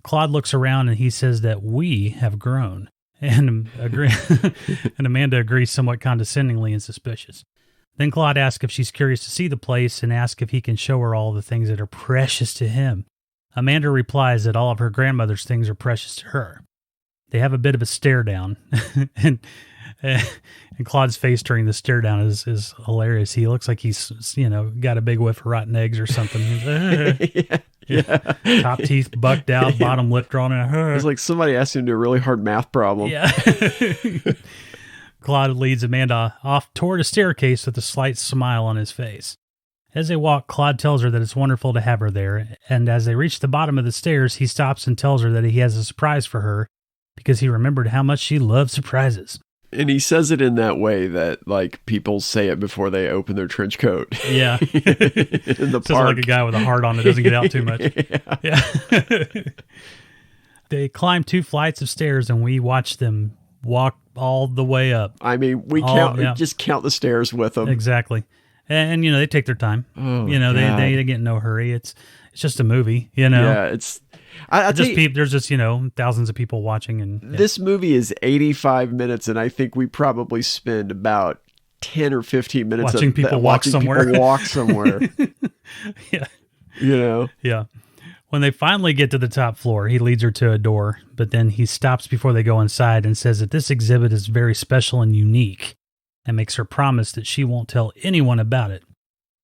Claude looks around and he says that we have grown. And Amanda agrees somewhat condescendingly and suspicious. Then Claude asks if she's curious to see the place and asks if he can show her all the things that are precious to him. Amanda replies that all of her grandmother's things are precious to her. They have a bit of a stare down. and Claude's face during the stare down is hilarious. He looks like he's, got a big whiff of rotten eggs or something. Yeah. Top teeth bucked out, bottom lip drawn in. It's like somebody asked him to do a really hard math problem. Yeah. Claude leads Amanda off toward a staircase with a slight smile on his face. As they walk, Claude tells her that it's wonderful to have her there, and as they reach the bottom of the stairs, he stops and tells her that he has a surprise for her because he remembered how much she loved surprises. And he says it in that way that, like, people say it before they open their trench coat. Yeah. In the park. Like a guy with a heart on that doesn't get out too much. Yeah. They climb 2 flights of stairs, and we watch them walk all the way up. I mean, just count the stairs with them. Exactly. And they take their time. Oh, they get in no hurry. It's just a movie, Yeah, it's... there's just, thousands of people watching. And This movie is 85 minutes, and I think we probably spend about 10 or 15 minutes watching people walk somewhere. Yeah. Yeah. When they finally get to the top floor, he leads her to a door, but then he stops before they go inside and says that this exhibit is very special and unique and makes her promise that she won't tell anyone about it.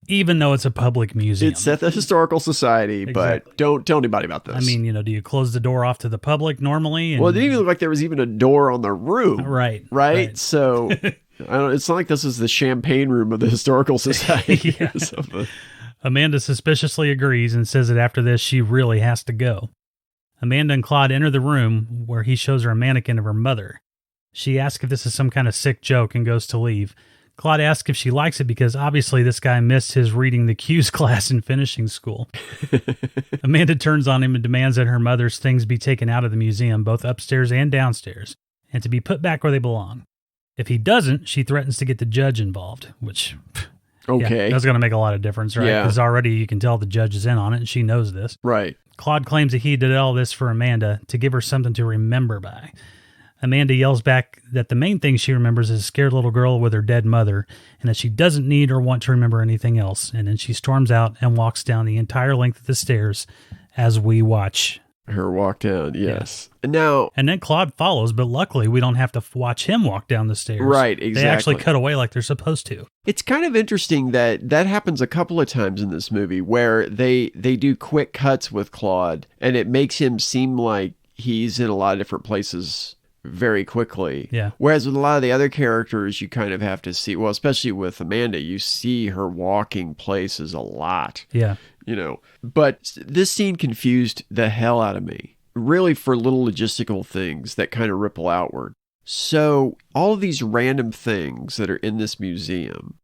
Even though it's a public museum. It's at the Historical Society, but don't tell anybody about this. I mean, do you close the door off to the public normally? Well, it didn't even look like there was even a door on the room. Right. So, it's not like this is the champagne room of the Historical Society. Amanda suspiciously agrees and says that after this, she really has to go. Amanda and Claude enter the room where he shows her a mannequin of her mother. She asks if this is some kind of sick joke and goes to leave. Claude asks if she likes it because obviously this guy missed his reading the cues class in finishing school. Amanda turns on him and demands that her mother's things be taken out of the museum, both upstairs and downstairs, and to be put back where they belong. If he doesn't, she threatens to get the judge involved, which... Okay. that's going to make a lot of difference, right? Because already you can tell the judge is in on it and she knows this. Right. Claude claims that he did all this for Amanda to give her something to remember by. Amanda yells back that the main thing she remembers is a scared little girl with her dead mother, and that she doesn't need or want to remember anything else. And then she storms out and walks down the entire length of the stairs as we watch her walk down. Yes. Yeah. And then Claude follows, but luckily we don't have to watch him walk down the stairs. Right, exactly. They actually cut away like they're supposed to. It's kind of interesting that happens a couple of times in this movie where they do quick cuts with Claude, and it makes him seem like he's in a lot of different places very quickly. Yeah. Whereas with a lot of the other characters, you kind of have to see, well, especially with Amanda, you see her walking places a lot. Yeah. You know, but this scene confused the hell out of me, really, for little logistical things that kind of ripple outward. So all of these random things that are in this museum,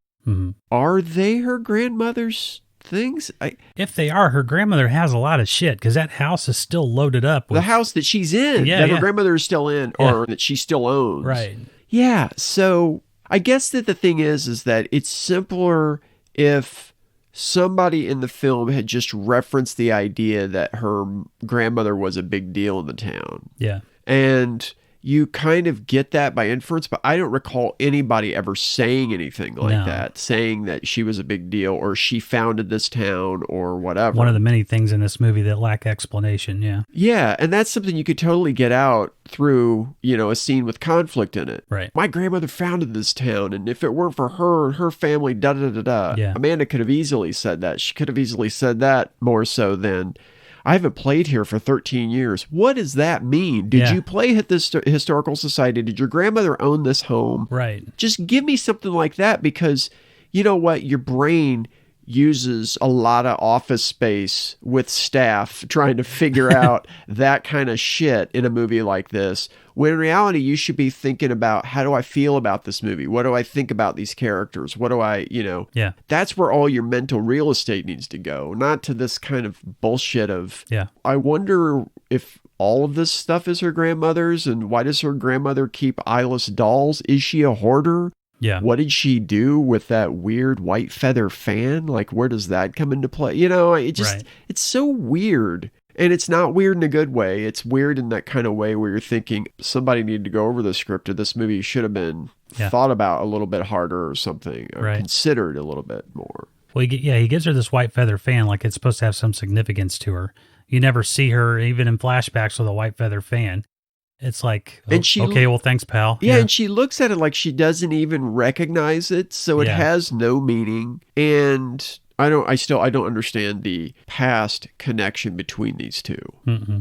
are they her grandmother's things? If they are, her grandmother has a lot of shit because that house is still loaded up. The house that she's in, that her grandmother is still in, or that she still owns. Right. Yeah. So I guess that the thing is that it's simpler if somebody in the film had just referenced the idea that her grandmother was a big deal in the town. Yeah. And you kind of get that by inference, but I don't recall anybody ever saying anything like that, saying that she was a big deal or she founded this town or whatever. One of the many things in this movie that lack explanation, yeah. Yeah, and that's something you could totally get out through, you know, a scene with conflict in it. Right. My grandmother founded this town, and if it weren't for her and her family, da-da-da-da. Yeah. Amanda could have easily said that. She could have easily said that more so than, I haven't played here for 13 years. What does that mean? Did you play at this historical society? Did your grandmother own this home? Right. Just give me something like that, because you know what? Your brain uses a lot of office space with staff trying to figure out that kind of shit in a movie like this, when in reality you should be thinking about, how do I feel about this movie? What do I think about these characters? What do I, you know? Yeah. That's where all your mental real estate needs to go, not to this kind of bullshit of, I wonder if all of this stuff is her grandmother's, and why does her grandmother keep eyeless dolls? Is she a hoarder? Yeah. What did she do with that weird white feather fan? Like, where does that come into play? You know, it just, it's so weird. And it's not weird in a good way. It's weird in that kind of way where you're thinking somebody needed to go over the script, or this movie should have been thought about a little bit harder or something, or considered a little bit more. Well, he gives her this white feather fan like it's supposed to have some significance to her. You never see her, even in flashbacks, with a white feather fan. It's like, okay, well, thanks, pal. Yeah, and she looks at it like she doesn't even recognize it, so it has no meaning. And I don't understand the past connection between these two. Mm-hmm.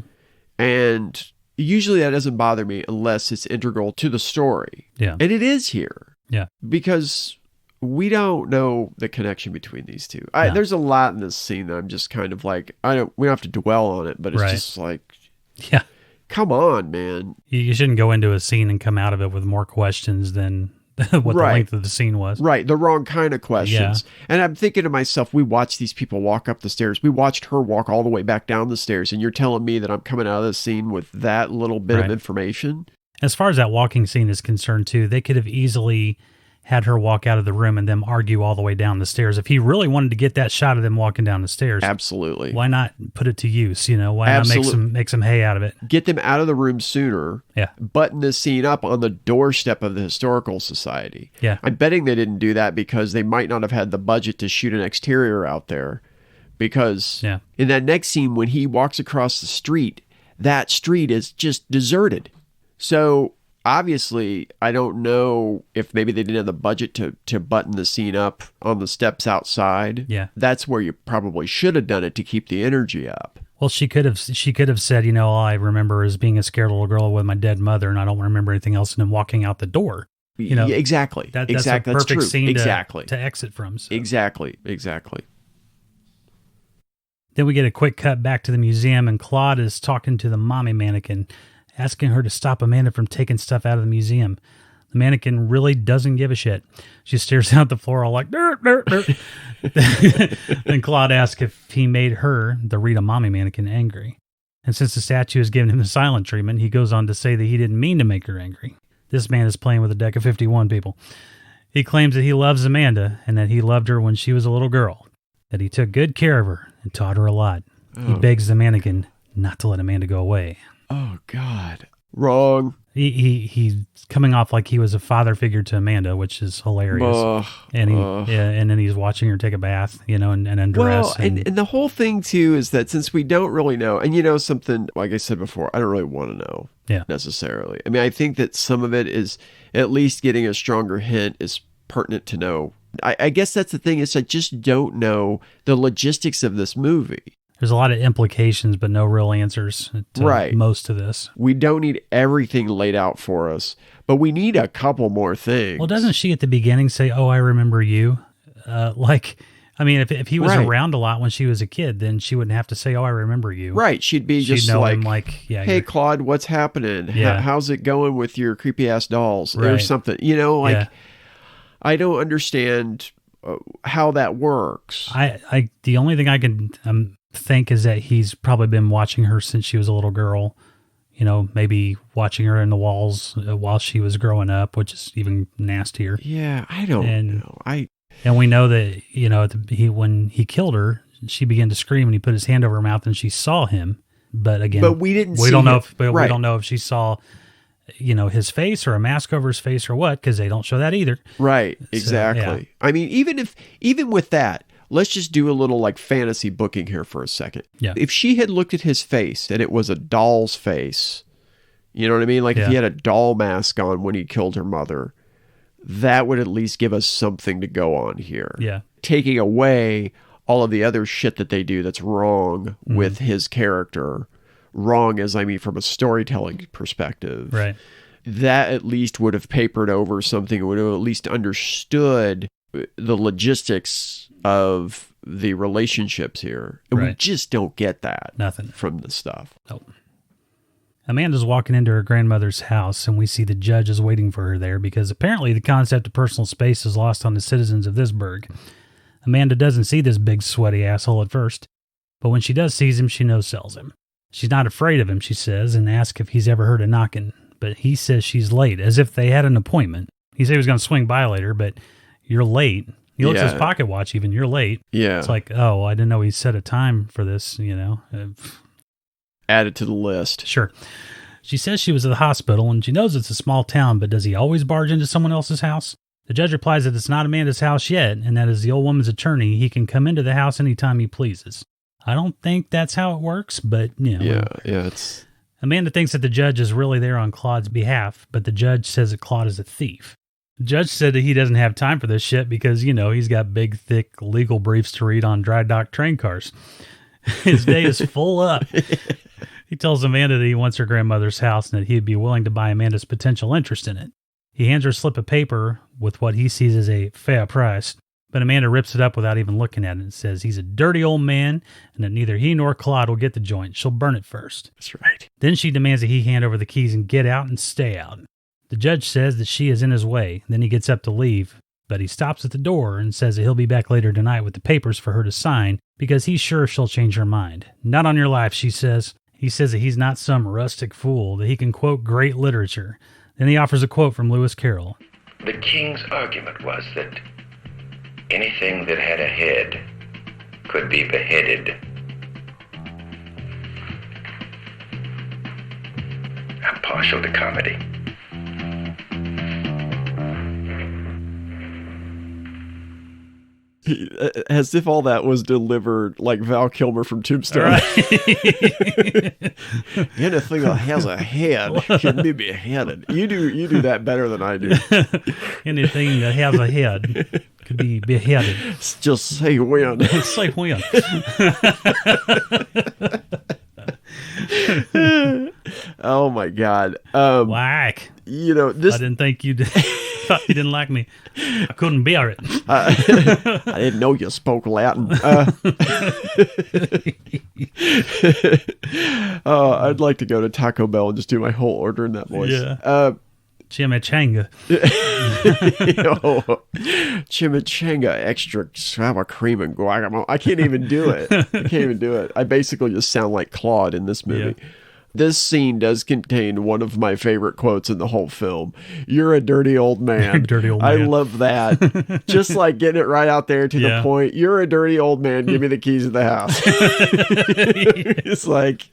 And usually that doesn't bother me unless it's integral to the story. Yeah. And it is here. Yeah. Because we don't know the connection between these two. There's a lot in this scene that I'm just kind of like, we don't have to dwell on it, but it's just like, yeah. Come on, man. You shouldn't go into a scene and come out of it with more questions than what the length of the scene was. Right. The wrong kind of questions. Yeah. And I'm thinking to myself, we watched these people walk up the stairs. We watched her walk all the way back down the stairs. And you're telling me that I'm coming out of this scene with that little bit of information? As far as that walking scene is concerned, too, they could have easily had her walk out of the room and them argue all the way down the stairs. If he really wanted to get that shot of them walking down the stairs, absolutely, why not put it to use? You know, why not make some hay out of it? Get them out of the room sooner. Yeah. Button this scene up on the doorstep of the historical society. Yeah. I'm betting they didn't do that because they might not have had the budget to shoot an exterior out there. Because in that next scene, when he walks across the street, that street is just deserted. So obviously, I don't know if maybe they didn't have the budget to button the scene up on the steps outside. Yeah. That's where you probably should have done it to keep the energy up. Well, she could have said, you know, all I remember is being a scared little girl with my dead mother, and I don't remember anything else, and then walking out the door. You know, exactly. That's a perfect scene to exit from. So. Exactly. Then we get a quick cut back to the museum, and Claude is talking to the mommy mannequin, asking her to stop Amanda from taking stuff out of the museum. The mannequin really doesn't give a shit. She stares out the floor all like, dirt, dirt, dirt. Then Claude asks if he made her, the Rita mommy mannequin, angry. And since the statue has given him the silent treatment, he goes on to say that he didn't mean to make her angry. This man is playing with a deck of 51 people. He claims that he loves Amanda and that he loved her when she was a little girl, that he took good care of her and taught her a lot. He begs the mannequin not to let Amanda go away. Oh, God. Wrong. He's coming off like he was a father figure to Amanda, which is hilarious. And then he's watching her take a bath, and undress. Well, and the whole thing, too, is that since we don't really know, and something, like I said before, I don't really want to know necessarily. I mean, I think that some of it is at least getting a stronger hint is pertinent to know. I guess that's the thing, is I just don't know the logistics of this movie. There's a lot of implications, but no real answers to most of this. We don't need everything laid out for us, but we need a couple more things. Well, doesn't she at the beginning say, "Oh, I remember you"? If he was around a lot when she was a kid, then she wouldn't have to say, "Oh, I remember you." Right. She'd be just know like, him "Hey, Claude, what's happening? Yeah. How's it going with your creepy ass dolls?" Right. Or something. I don't understand how that works. The only thing I can think is that he's probably been watching her since she was a little girl, maybe watching her in the walls while she was growing up, which is even nastier. Yeah, I don't know. And we know that, when he killed her, she began to scream and he put his hand over her mouth and she saw him. But again, we didn't we see don't know him. We don't know if she saw, his face or a mask over his face or what, because they don't show that either. Right. Exactly. So, yeah. I mean, even with that, let's just do a little fantasy booking here for a second. Yeah. If she had looked at his face and it was a doll's face, you know what I mean? If he had a doll mask on when he killed her mother, that would at least give us something to go on here. Yeah. Taking away all of the other shit that they do that's wrong with his character. Wrong as, from a storytelling perspective. Right. That at least would have papered over something, would have at least understood the logistics of the relationships here. And we just don't get that. Nothing. From the stuff. Nope. Amanda's walking into her grandmother's house, and we see the judge is waiting for her there because apparently the concept of personal space is lost on the citizens of this burg. Amanda doesn't see this big sweaty asshole at first, but when she does see him, she no-sells him. She's not afraid of him, she says, and asks if he's ever heard a knocking, but he says she's late, as if they had an appointment. He said he was going to swing by later, but you're late. He looks at his pocket watch even, you're late. Yeah. It's like, oh, I didn't know he set a time for this, Add it to the list. Sure. She says she was at the hospital, and she knows it's a small town, but does he always barge into someone else's house? The judge replies that it's not Amanda's house yet, and that as the old woman's attorney, he can come into the house anytime he pleases. I don't think that's how it works, but, it's... Amanda thinks that the judge is really there on Claude's behalf, but the judge says that Claude is a thief. The judge said that he doesn't have time for this shit because, he's got big, thick legal briefs to read on dry dock train cars. His day is full up. He tells Amanda that he wants her grandmother's house and that he'd be willing to buy Amanda's potential interest in it. He hands her a slip of paper with what he sees as a fair price, but Amanda rips it up without even looking at it and says he's a dirty old man and that neither he nor Claude will get the joint. She'll burn it first. That's right. Then she demands that he hand over the keys and get out and stay out. The judge says that she is in his way. Then he gets up to leave, but he stops at the door and says that he'll be back later tonight with the papers for her to sign because he's sure she'll change her mind. Not on your life, she says. He says that he's not some rustic fool, that he can quote great literature. Then he offers a quote from Lewis Carroll. The king's argument was that anything that had a head could be beheaded. I'm partial to comedy. As if all that was delivered like Val Kilmer from Tombstone. Right. Anything that has a head can be beheaded. You do that better than I do. Anything that has a head could be beheaded. Just say when. Say when. Oh my God. Whack. This. I didn't think you did. Thought you didn't like me. I couldn't bear it. I didn't know you spoke Latin. I'd like to go to Taco Bell and just do my whole order in that voice. Yeah. Chimichanga. Chimichanga, extra sour cream and guacamole. I can't even do it. I basically just sound like Claude in this movie. This scene does contain one of my favorite quotes in the whole film. "You're a dirty old man." Dirty old I man. love that. Just like getting it right out there to the point. "You're a dirty old man. Give me the keys of the house." It's like,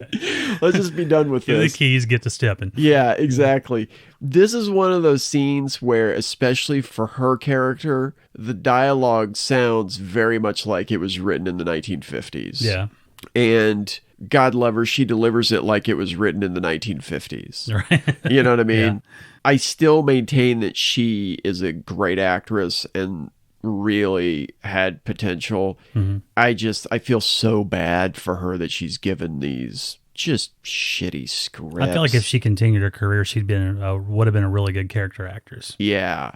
let's just be done with Give this. the keys, get to stepping. Yeah, exactly. This is one of those scenes where, especially for her character, the dialogue sounds very much like it was written in the 1950s. Yeah. And God love her, she delivers it like it was written in the 1950s. Right. You know what I mean? Yeah. I still maintain that she is a great actress and really had potential. Mm-hmm. I feel so bad for her that she's given these just shitty scripts. I feel like if she continued her career, would have been a really good character actress. Yeah,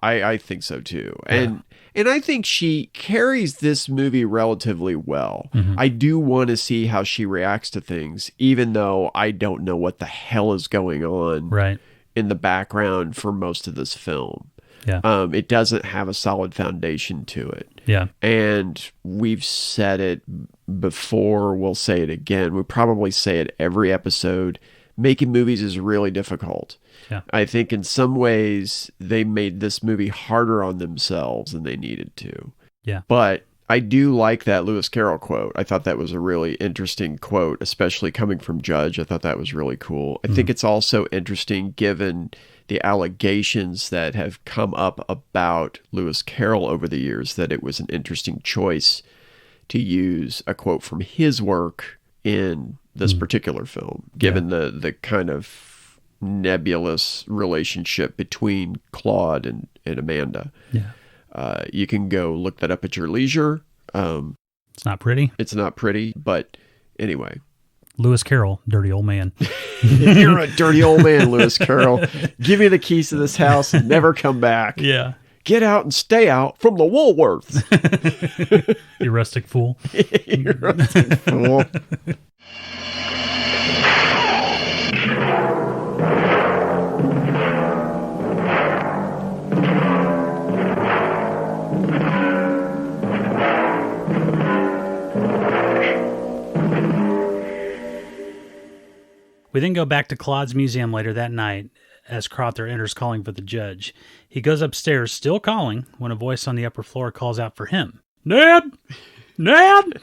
I think so too. And I think she carries this movie relatively well. Mm-hmm. I do want to see how she reacts to things, even though I don't know what the hell is going on in the background for most of this film. Yeah. It doesn't have a solid foundation to it. Yeah. And we've said it before, we'll say it again. We probably say it every episode. Making movies is really difficult. Yeah. I think in some ways they made this movie harder on themselves than they needed to. Yeah. But I do like that Lewis Carroll quote. I thought that was a really interesting quote, especially coming from Judge. I thought that was really cool. I think it's also interesting given the allegations that have come up about Lewis Carroll over the years, that it was an interesting choice to use a quote from his work in this particular film, given the kind of nebulous relationship between Claude and Amanda. Yeah. You can go look that up at your leisure. It's not pretty. It's not pretty, but anyway. Lewis Carroll, dirty old man. You're a dirty old man, Lewis Carroll. Give me the keys to this house and never come back. Yeah. Get out and stay out from the Woolworths. You rustic fool. You rustic fool. We then go back to Claude's museum later that night as Crowther enters calling for the judge. He goes upstairs, still calling, when a voice on the upper floor calls out for him. Ned! Ned!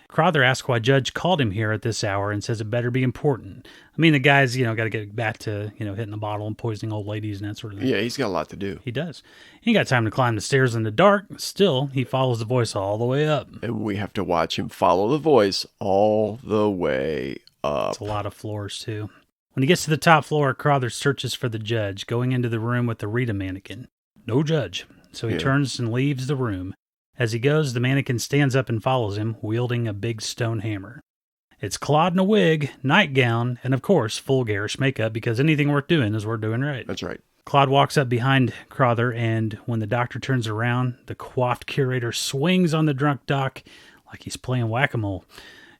Crowther asks why Judge called him here at this hour and says it better be important. I mean, the guy's, got to get back to, hitting the bottle and poisoning old ladies and that sort of thing. Yeah, he's got a lot to do. He does. He ain't got time to climb the stairs in the dark. Still, he follows the voice all the way up. And we have to watch him follow the voice all the way up. It's a lot of floors, too. When he gets to the top floor, Crowther searches for the judge, going into the room with the Rita mannequin. No judge. So he turns and leaves the room. As he goes, the mannequin stands up and follows him, wielding a big stone hammer. It's Claude in a wig, nightgown, and of course, full garish makeup, because anything worth doing is worth doing right. That's right. Claude walks up behind Crowther, and when the doctor turns around, the coiffed curator swings on the drunk doc like he's playing whack-a-mole.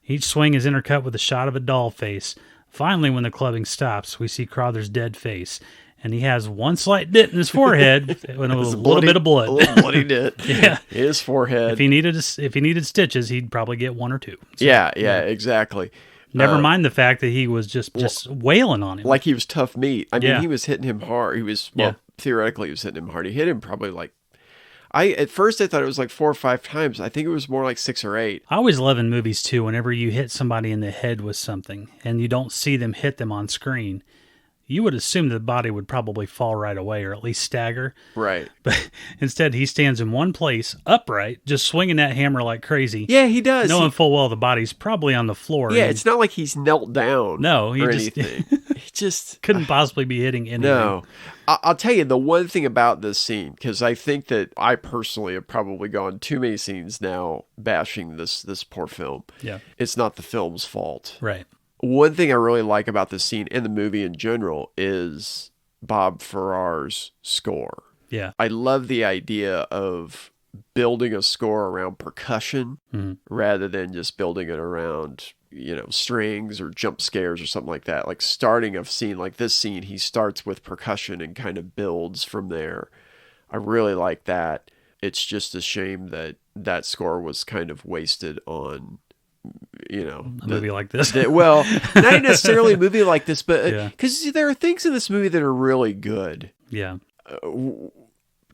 Each swing is intercut with a shot of a doll face. Finally, when the clubbing stops, we see Crowther's dead face, and he has one slight dent in his forehead and a little bit of blood. A little bloody dent. Yeah. His forehead. If he needed stitches, he'd probably get one or two. So, yeah, exactly. Never mind the fact that he was just wailing on him. Like he was tough meat. I mean, he was hitting him hard. He was, theoretically, he was hitting him hard. He hit him probably at first I thought it was like 4 or 5 times. I think it was more like 6 or 8. I always love in movies too, whenever you hit somebody in the head with something and you don't see them hit them on screen, you would assume the body would probably fall right away or at least stagger. Right. But instead he stands in one place, upright, just swinging that hammer like crazy. Yeah, he does. Knowing full well the body's probably on the floor. Yeah, it's not like he's knelt down. No, he anything. He just couldn't possibly be hitting anything. No. I'll tell you the one thing about this scene, because I think that I personally have probably gone too many scenes now bashing this poor film. Yeah. It's not the film's fault. Right. One thing I really like about this scene and the movie in general is Bob Farrar's score. Yeah. I love the idea of building a score around percussion rather than just building it around, strings or jump scares or something like that. Like starting a scene like this scene, he starts with percussion and kind of builds from there. I really like that. It's just a shame that score was kind of wasted on a movie like this. Well, not necessarily a movie like this, but because there are things in this movie that are really good. Yeah.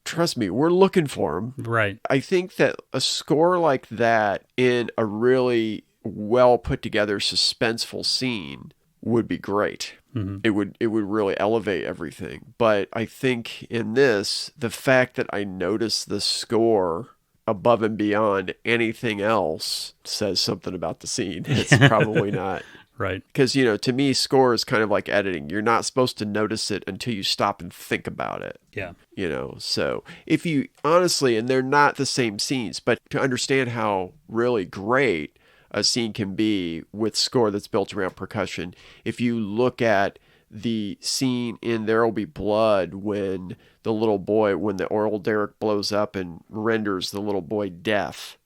Trust me, we're looking for them. Right. I think that a score like that in a really well put together suspenseful scene would be great. Mm-hmm. It would really elevate everything. But I think in this, the fact that I noticed the score above and beyond anything else says something about the scene. It's probably not. Right. Because, to me, score is kind of like editing. You're not supposed to notice it until you stop and think about it. Yeah. So if you honestly, and they're not the same scenes, but to understand how really great a scene can be with score that's built around percussion, if you look at the scene in There'll Be Blood when the little boy, when the oil derrick blows up and renders the little boy deaf,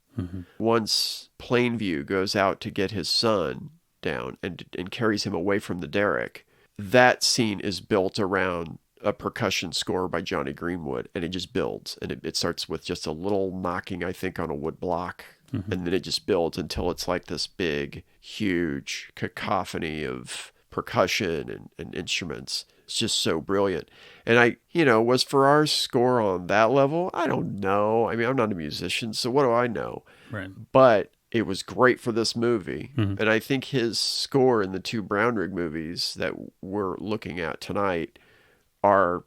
once Plainview goes out to get his son down and carries him away from the derrick, that scene is built around a percussion score by Johnny Greenwood, and it just builds, and it starts with just a little knocking, I think, on a wood block, and then it just builds until it's like this big, huge cacophony of percussion and instruments. It's just so brilliant. And was Farrar's score on that level? I don't know. I mean, I'm not a musician, so what do I know? Right. But it was great for this movie. Mm-hmm. And I think his score in the two Brownrigg movies that we're looking at tonight are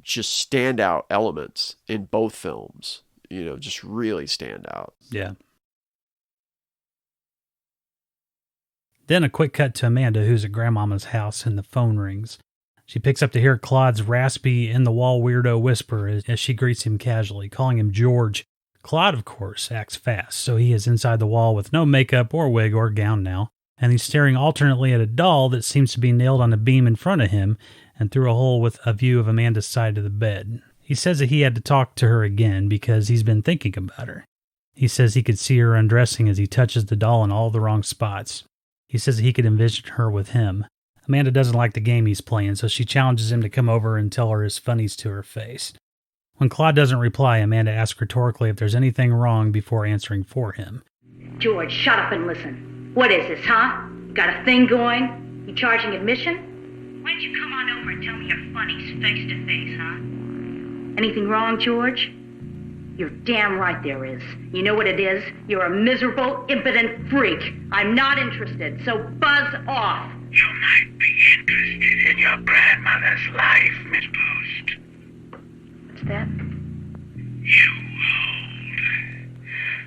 just standout elements in both films. Just really stand out. Yeah. Then a quick cut to Amanda, who's at Grandmama's house, and the phone rings. She picks up to hear Claude's raspy, in-the-wall weirdo whisper as she greets him casually, calling him George. Claude, of course, acts fast, so he is inside the wall with no makeup or wig or gown now, and he's staring alternately at a doll that seems to be nailed on a beam in front of him and through a hole with a view of Amanda's side of the bed. He says that he had to talk to her again because he's been thinking about her. He says he could see her undressing as he touches the doll in all the wrong spots. He says that he could envision her with him. Amanda doesn't like the game he's playing, so she challenges him to come over and tell her his funnies to her face. When Claude doesn't reply, Amanda asks rhetorically if there's anything wrong before answering for him. George, shut up and listen. What is this, huh? Got a thing going? You charging admission? Why don't you come on over and tell me your funnies face to face, huh? Anything wrong, George? You're damn right there is. You know what it is? You're a miserable, impotent freak. I'm not interested, so buzz off. You might be interested in your grandmother's life, Miss Post. What's that? You hold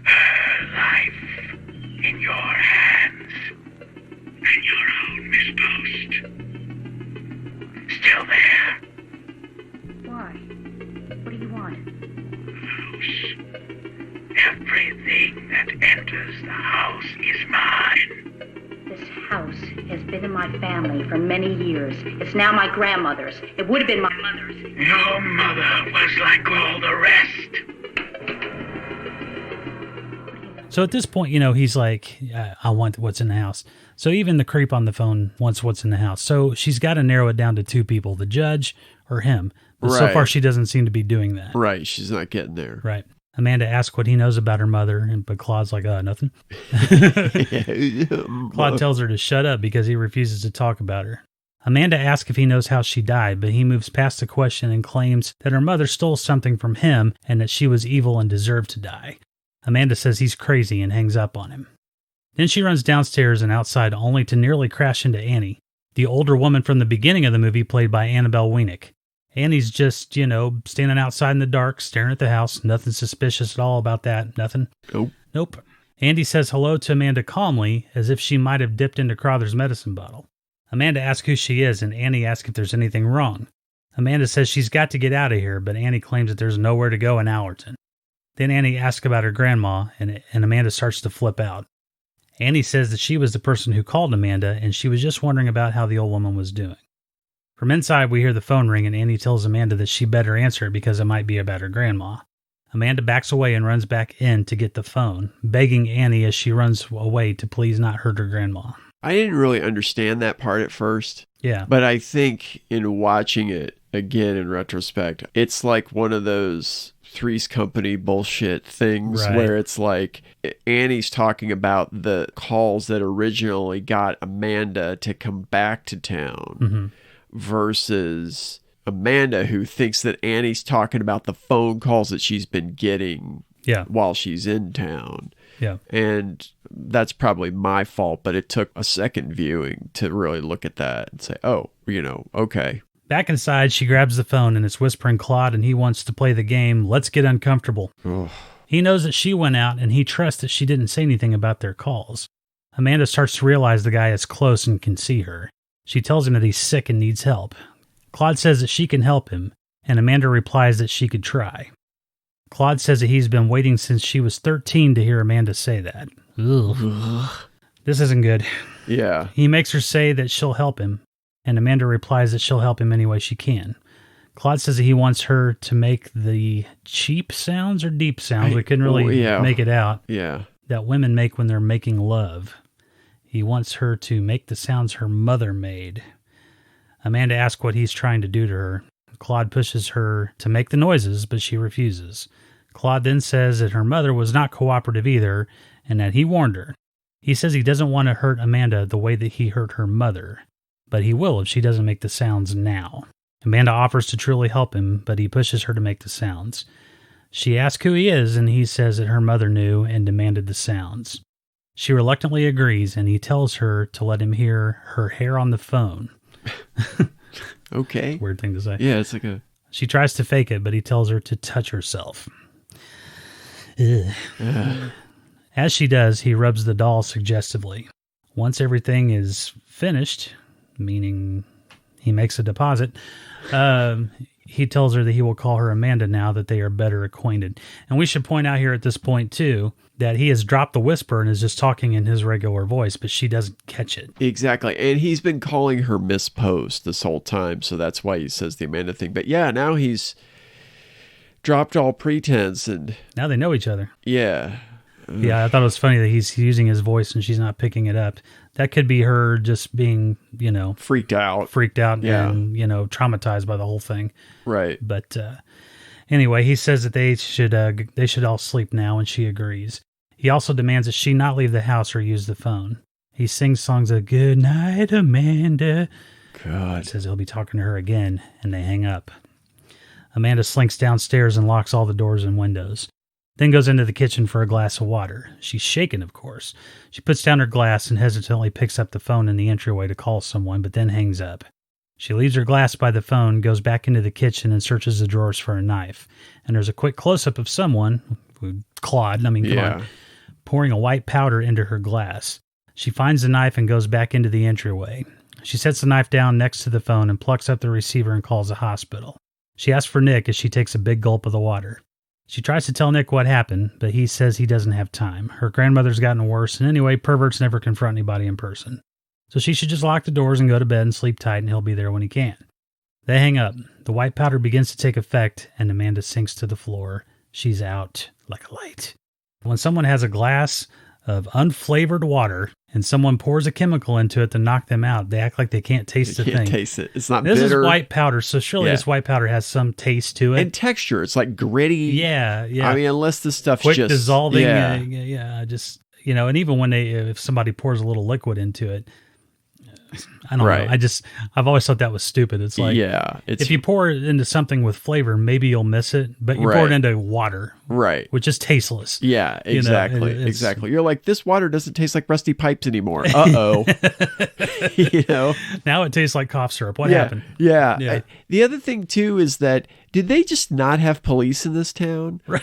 her life in your hands. And your own, Miss Post. Still there? Why? What do you want? Everything that enters the house is mine. This house has been in my family for many years. It's now my grandmother's. It would have been my mother's. Your mother was like all the rest. So at this point, he's like, I want what's in the house. So even the creep on the phone wants what's in the house. So she's got to narrow it down to two people, the judge or him. But so far, she doesn't seem to be doing that. Right. She's not getting there. Right. Amanda asks what he knows about her mother, but Claude's like, nothing. Claude tells her to shut up because he refuses to talk about her. Amanda asks if he knows how she died, but he moves past the question and claims that her mother stole something from him and that she was evil and deserved to die. Amanda says he's crazy and hangs up on him. Then she runs downstairs and outside only to nearly crash into Annie, the older woman from the beginning of the movie played by Annabelle Wienick. Annie's just, standing outside in the dark, staring at the house. Nothing suspicious at all about that. Nothing. Nope. Andy says hello to Amanda calmly, as if she might have dipped into Crowther's medicine bottle. Amanda asks who she is, and Annie asks if there's anything wrong. Amanda says she's got to get out of here, but Annie claims that there's nowhere to go in Allerton. Then Annie asks about her grandma, and Amanda starts to flip out. Annie says that she was the person who called Amanda, and she was just wondering about how the old woman was doing. From inside, we hear the phone ring, and Annie tells Amanda that she better answer it because it might be about her grandma. Amanda backs away and runs back in to get the phone, begging Annie as she runs away to please not hurt her grandma. I didn't really understand that part at first. Yeah. But I think in watching it again in retrospect, it's like one of those Three's Company bullshit things Right. where it's like Annie's talking about the calls that originally got Amanda to come back to town versus Amanda, who thinks that Annie's talking about the phone calls that she's been getting while she's in town. Yeah. And that's probably my fault, but it took a second viewing to really look at that and say, oh, okay. Back inside, she grabs the phone and it's whispering Claude, and he wants to play the game, Let's Get Uncomfortable. Ugh. He knows that she went out, and he trusts that she didn't say anything about their calls. Amanda starts to realize the guy is close and can see her. She tells him that he's sick and needs help. Claude says that she can help him, and Amanda replies that she could try. Claude says that he's been waiting since she was 13 to hear Amanda say that. Ugh. This isn't good. Yeah. He makes her say that she'll help him, and Amanda replies that she'll help him any way she can. Claude says that he wants her to make the cheap sounds or deep sounds. We couldn't really make it out. Yeah. That women make when they're making love. He wants her to make the sounds her mother made. Amanda asks what he's trying to do to her. Claude pushes her to make the noises, but she refuses. Claude then says that her mother was not cooperative either, and that he warned her. He says he doesn't want to hurt Amanda the way that he hurt her mother, but he will if she doesn't make the sounds now. Amanda offers to truly help him, but he pushes her to make the sounds. She asks who he is, and he says that her mother knew and demanded the sounds. She reluctantly agrees, and he tells her to let him hear her hair on the phone. Okay. Weird thing to say. Yeah, it's like a... She tries to fake it, but he tells her to touch herself. As she does, he rubs the doll suggestively. Once everything is finished, meaning he makes a deposit, he tells her that he will call her Amanda now that they are better acquainted. And we should point out here at this point, too, that he has dropped the whisper and is just talking in his regular voice, but she doesn't catch it. Exactly. And he's been calling her Miss Post this whole time, so that's why he says the Amanda thing. But yeah, now he's dropped all pretense and... Now they know each other. Yeah. Yeah, I thought it was funny that he's using his voice and she's not picking it up. That could be her just being, freaked out and, traumatized by the whole thing. Right. But anyway, he says that they should all sleep now, and she agrees. He also demands that she not leave the house or use the phone. He sings songs of "Good Night, Amanda." God. Says he'll be talking to her again, and they hang up. Amanda slinks downstairs and locks all the doors and windows. Then goes into the kitchen for a glass of water. She's shaken, of course. She puts down her glass and hesitantly picks up the phone in the entryway to call someone, but then hangs up. She leaves her glass by the phone, goes back into the kitchen, and searches the drawers for a knife. And there's a quick close-up of someone, Claude, come on, pouring a white powder into her glass. She finds the knife and goes back into the entryway. She sets the knife down next to the phone and plucks up the receiver and calls a hospital. She asks for Nick as she takes a big gulp of the water. She tries to tell Nick what happened, but he says he doesn't have time. Her grandmother's gotten worse, and anyway, perverts never confront anybody in person. So she should just lock the doors and go to bed and sleep tight, and he'll be there when he can. They hang up. The white powder begins to take effect, and Amanda sinks to the floor. She's out like a light. When someone has a glass of unflavored water and someone pours a chemical into it to knock them out, they act like they can't taste the thing. Can't taste it. It's not this bitter. Is white powder, so surely this white powder has some taste to it. And texture. It's like gritty. Yeah. I mean, unless the stuff's quick just... dissolving. Just, and even when if somebody pours a little liquid into it, I don't know. I've always thought that was stupid. It's like, if you pour it into something with flavor, maybe you'll miss it, but you pour it into water, which is tasteless. Yeah, exactly. Exactly. You're like, this water doesn't taste like rusty pipes anymore. Uh-oh. Now it tastes like cough syrup. What happened? Yeah. The other thing too is that, did they just not have police in this town? Right.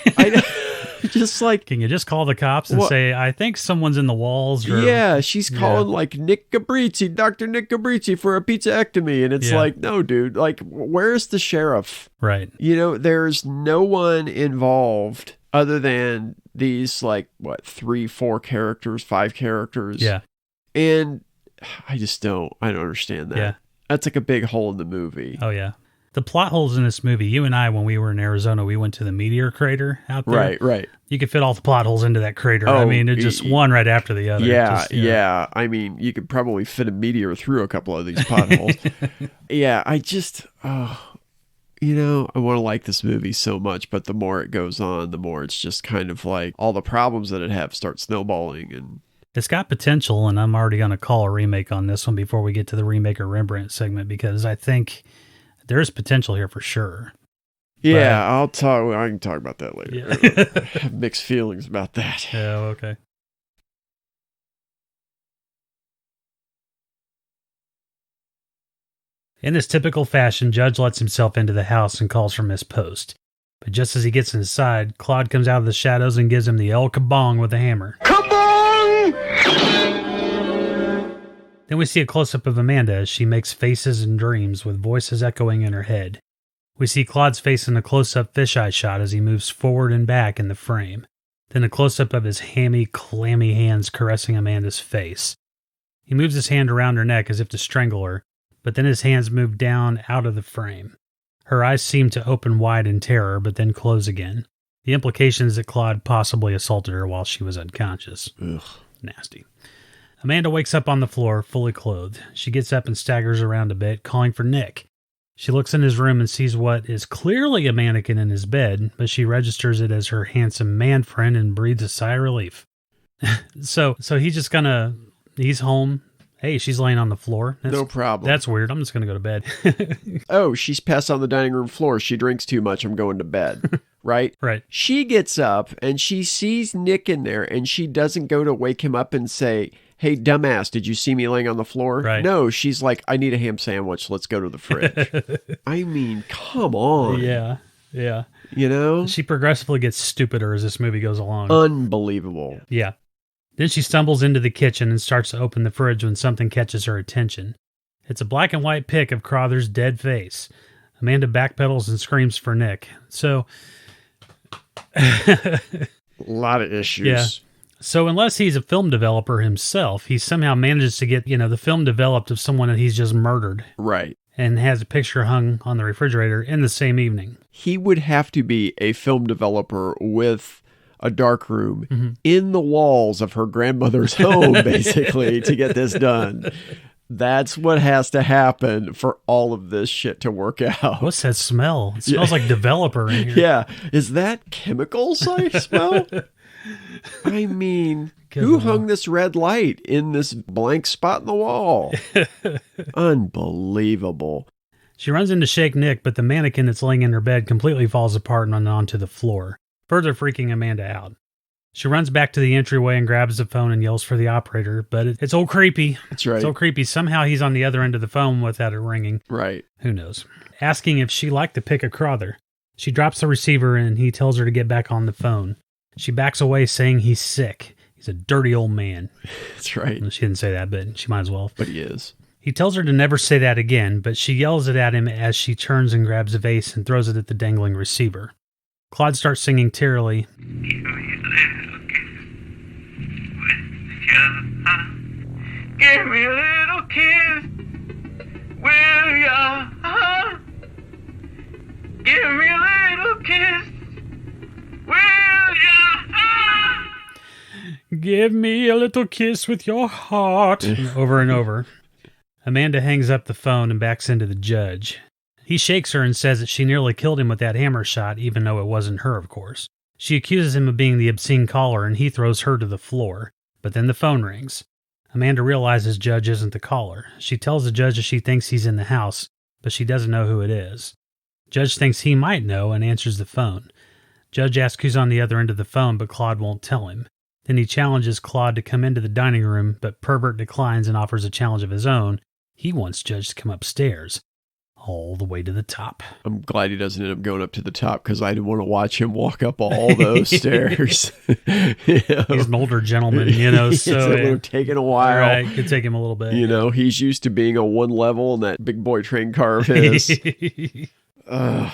Just like, can you just call the cops and say, I think someone's in the walls? Or, she's calling like Nick Gabrici, Dr. Nick Gabrici for a pizzaectomy. And it's like, no, dude, like, where's the sheriff? Right. There's no one involved other than these, like, 3-4 characters, 5 characters. Yeah. And I don't understand that. Yeah. That's like a big hole in the movie. Oh, yeah. The plot holes in this movie, you and I, when we were in Arizona, we went to the meteor crater out there. Right. You could fit all the plot holes into that crater. I mean, it's just one right after the other. Yeah. I mean, you could probably fit a meteor through a couple of these potholes. I want to like this movie so much, but the more it goes on, the more it's just kind of like all the problems that it have start snowballing. And it's got potential, and I'm already going to call a remake on this one before we get to the remake or Rembrandt segment, because I think there is potential here for sure. Yeah, I can talk about that later. Yeah. I have mixed feelings about that. Yeah, okay. In his typical fashion, Judge lets himself into the house and calls for Miss Post. But just as he gets inside, Claude comes out of the shadows and gives him the El Kabong with a hammer. Kabong! Then we see a close-up of Amanda as she makes faces and dreams with voices echoing in her head. We see Claude's face in a close-up fisheye shot as he moves forward and back in the frame. Then a close-up of his hammy, clammy hands caressing Amanda's face. He moves his hand around her neck as if to strangle her, but then his hands move down out of the frame. Her eyes seem to open wide in terror, but then close again. The implication is that Claude possibly assaulted her while she was unconscious. Ugh. Nasty. Amanda wakes up on the floor, fully clothed. She gets up and staggers around a bit, calling for Nick. She looks in his room and sees what is clearly a mannequin in his bed, but she registers it as her handsome man friend and breathes a sigh of relief. So he's just he's home. Hey, she's laying on the floor. No problem. That's weird. I'm just going to go to bed. Oh, she's passed on the dining room floor. She drinks too much. I'm going to bed. Right? Right. She gets up and she sees Nick in there and she doesn't go to wake him up and say, hey, dumbass, did you see me laying on the floor? Right. No, she's like, I need a ham sandwich. Let's go to the fridge. I mean, come on. Yeah. She progressively gets stupider as this movie goes along. Unbelievable. Yeah. Then she stumbles into the kitchen and starts to open the fridge when something catches her attention. It's a black and white pic of Crowther's dead face. Amanda backpedals and screams for Nick. So... a lot of issues. Yeah. So unless he's a film developer himself, he somehow manages to get, the film developed of someone that he's just murdered. Right. And has a picture hung on the refrigerator in the same evening. He would have to be a film developer with a dark room in the walls of her grandmother's home, basically, to get this done. That's what has to happen for all of this shit to work out. What's that smell? It smells like developer in here. Yeah. Is that chemicals I smell? I mean, who hung this red light in this blank spot in the wall? Unbelievable. She runs in to shake Nick, but the mannequin that's laying in her bed completely falls apart and onto the floor, further freaking Amanda out. She runs back to the entryway and grabs the phone and yells for the operator, but it's all creepy. That's right. It's all creepy. Somehow he's on the other end of the phone without it ringing. Right. Who knows? Asking if she liked the pic of Crowther. She drops the receiver and he tells her to get back on the phone. She backs away saying he's sick. He's a dirty old man. That's right. She didn't say that, but she might as well. But he is. He tells her to never say that again, but she yells it at him as she turns and grabs a vase and throws it at the dangling receiver. Claude starts singing tearily. Give me a little kiss, will ya? Give me a little kiss, will ya? Give me a little kiss with your heart. Over and over. Amanda hangs up the phone and backs into the judge. He shakes her and says that she nearly killed him with that hammer shot, even though it wasn't her, of course. She accuses him of being the obscene caller, and he throws her to the floor. But then the phone rings. Amanda realizes Judge isn't the caller. She tells the judge that she thinks he's in the house, but she doesn't know who it is. Judge thinks he might know and answers the phone. Judge asks who's on the other end of the phone, but Claude won't tell him. Then he challenges Claude to come into the dining room, but Pervert declines and offers a challenge of his own. He wants Judge to come upstairs, all the way to the top. I'm glad he doesn't end up going up to the top because I didn't want to watch him walk up all those stairs. He's an older gentleman, so it would have taken a while. Right, could take him a little bit. He's used to being on one level in that big boy train car of his. Oh,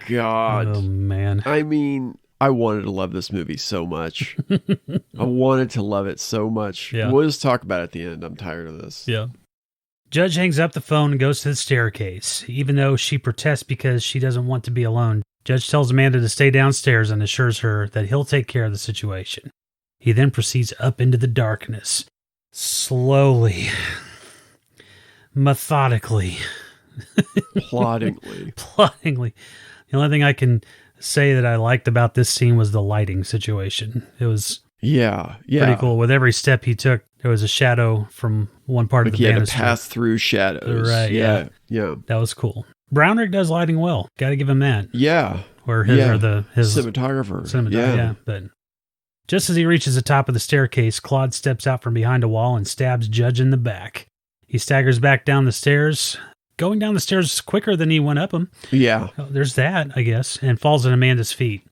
God. Oh, man. I mean, I wanted to love this movie so much. I wanted to love it so much. Yeah. We'll just talk about it at the end. I'm tired of this. Yeah. Judge hangs up the phone and goes to the staircase. Even though she protests because she doesn't want to be alone, Judge tells Amanda to stay downstairs and assures her that he'll take care of the situation. He then proceeds up into the darkness. Slowly, methodically, Ploddingly. Ploddingly. The only thing I can say that I liked about this scene was the lighting situation. It was pretty cool. With every step he took, there was a shadow from one part of the banister. He had to pass through shadows. Right, yeah. That was cool. Brownrigg does lighting well. Got to give him that. Yeah. Or his cinematographer. Yeah. But just as he reaches the top of the staircase, Claude steps out from behind a wall and stabs Judge in the back. He staggers back down the stairs, going down the stairs quicker than he went up them. Yeah. There's that, I guess, and falls at Amanda's feet.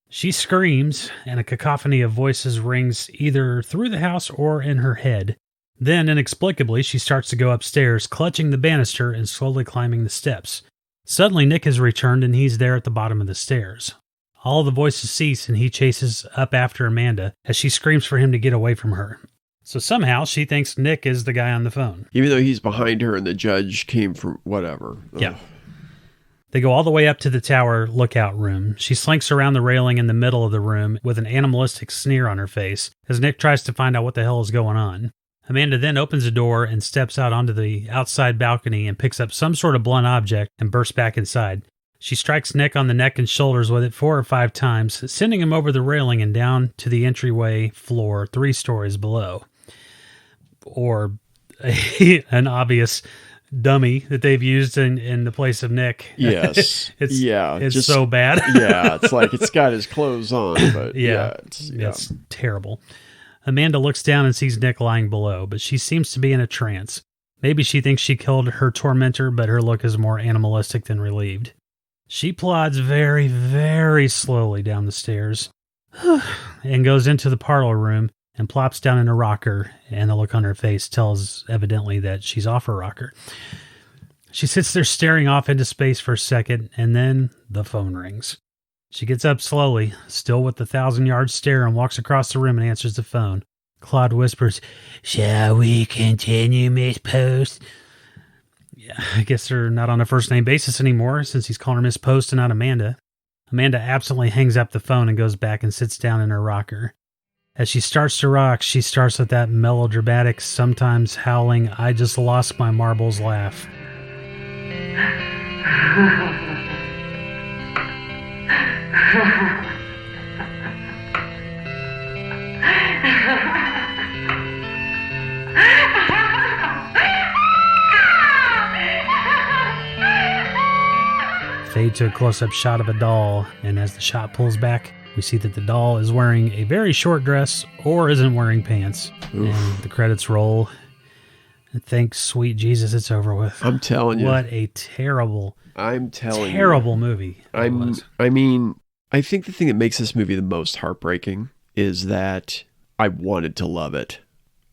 She screams, and a cacophony of voices rings either through the house or in her head. Then, inexplicably, she starts to go upstairs, clutching the banister and slowly climbing the steps. Suddenly, Nick has returned, and he's there at the bottom of the stairs. All the voices cease, and he chases up after Amanda as she screams for him to get away from her. So somehow, she thinks Nick is the guy on the phone. Even though he's behind her and the judge came from whatever. Yeah. They go all the way up to the tower lookout room. She slinks around the railing in the middle of the room with an animalistic sneer on her face as Nick tries to find out what the hell is going on. Amanda then opens a door and steps out onto the outside balcony and picks up some sort of blunt object and bursts back inside. She strikes Nick on the neck and shoulders with it 4 or 5 times, sending him over the railing and down to the entryway floor 3 stories below. Or an obvious dummy that they've used in the place of Nick. Yes. It's just so bad. Yeah, it's like it's got his clothes on, but it's terrible. Amanda looks down and sees Nick lying below, but she seems to be in a trance. Maybe she thinks she killed her tormentor, but her look is more animalistic than relieved. She plods very, very slowly down the stairs and goes into the parlor room and plops down in a rocker, and the look on her face tells evidently that she's off her rocker. She sits there staring off into space for a second, and then the phone rings. She gets up slowly, still with the 1,000-yard stare, and walks across the room and answers the phone. Claude whispers, "Shall we continue, Miss Post?" Yeah, I guess they're not on a first-name basis anymore, since he's calling her Miss Post and not Amanda. Amanda absently hangs up the phone and goes back and sits down in her rocker. As she starts to rock, she starts with that melodramatic, sometimes howling, "I just lost my marbles" laugh. Fade to a close-up shot of a doll, and as the shot pulls back, we see that the doll is wearing a very short dress or isn't wearing pants. Oof. And the credits roll. And thank sweet Jesus it's over with. I'm telling you. What a terrible movie. I mean, I think the thing that makes this movie the most heartbreaking is that I wanted to love it.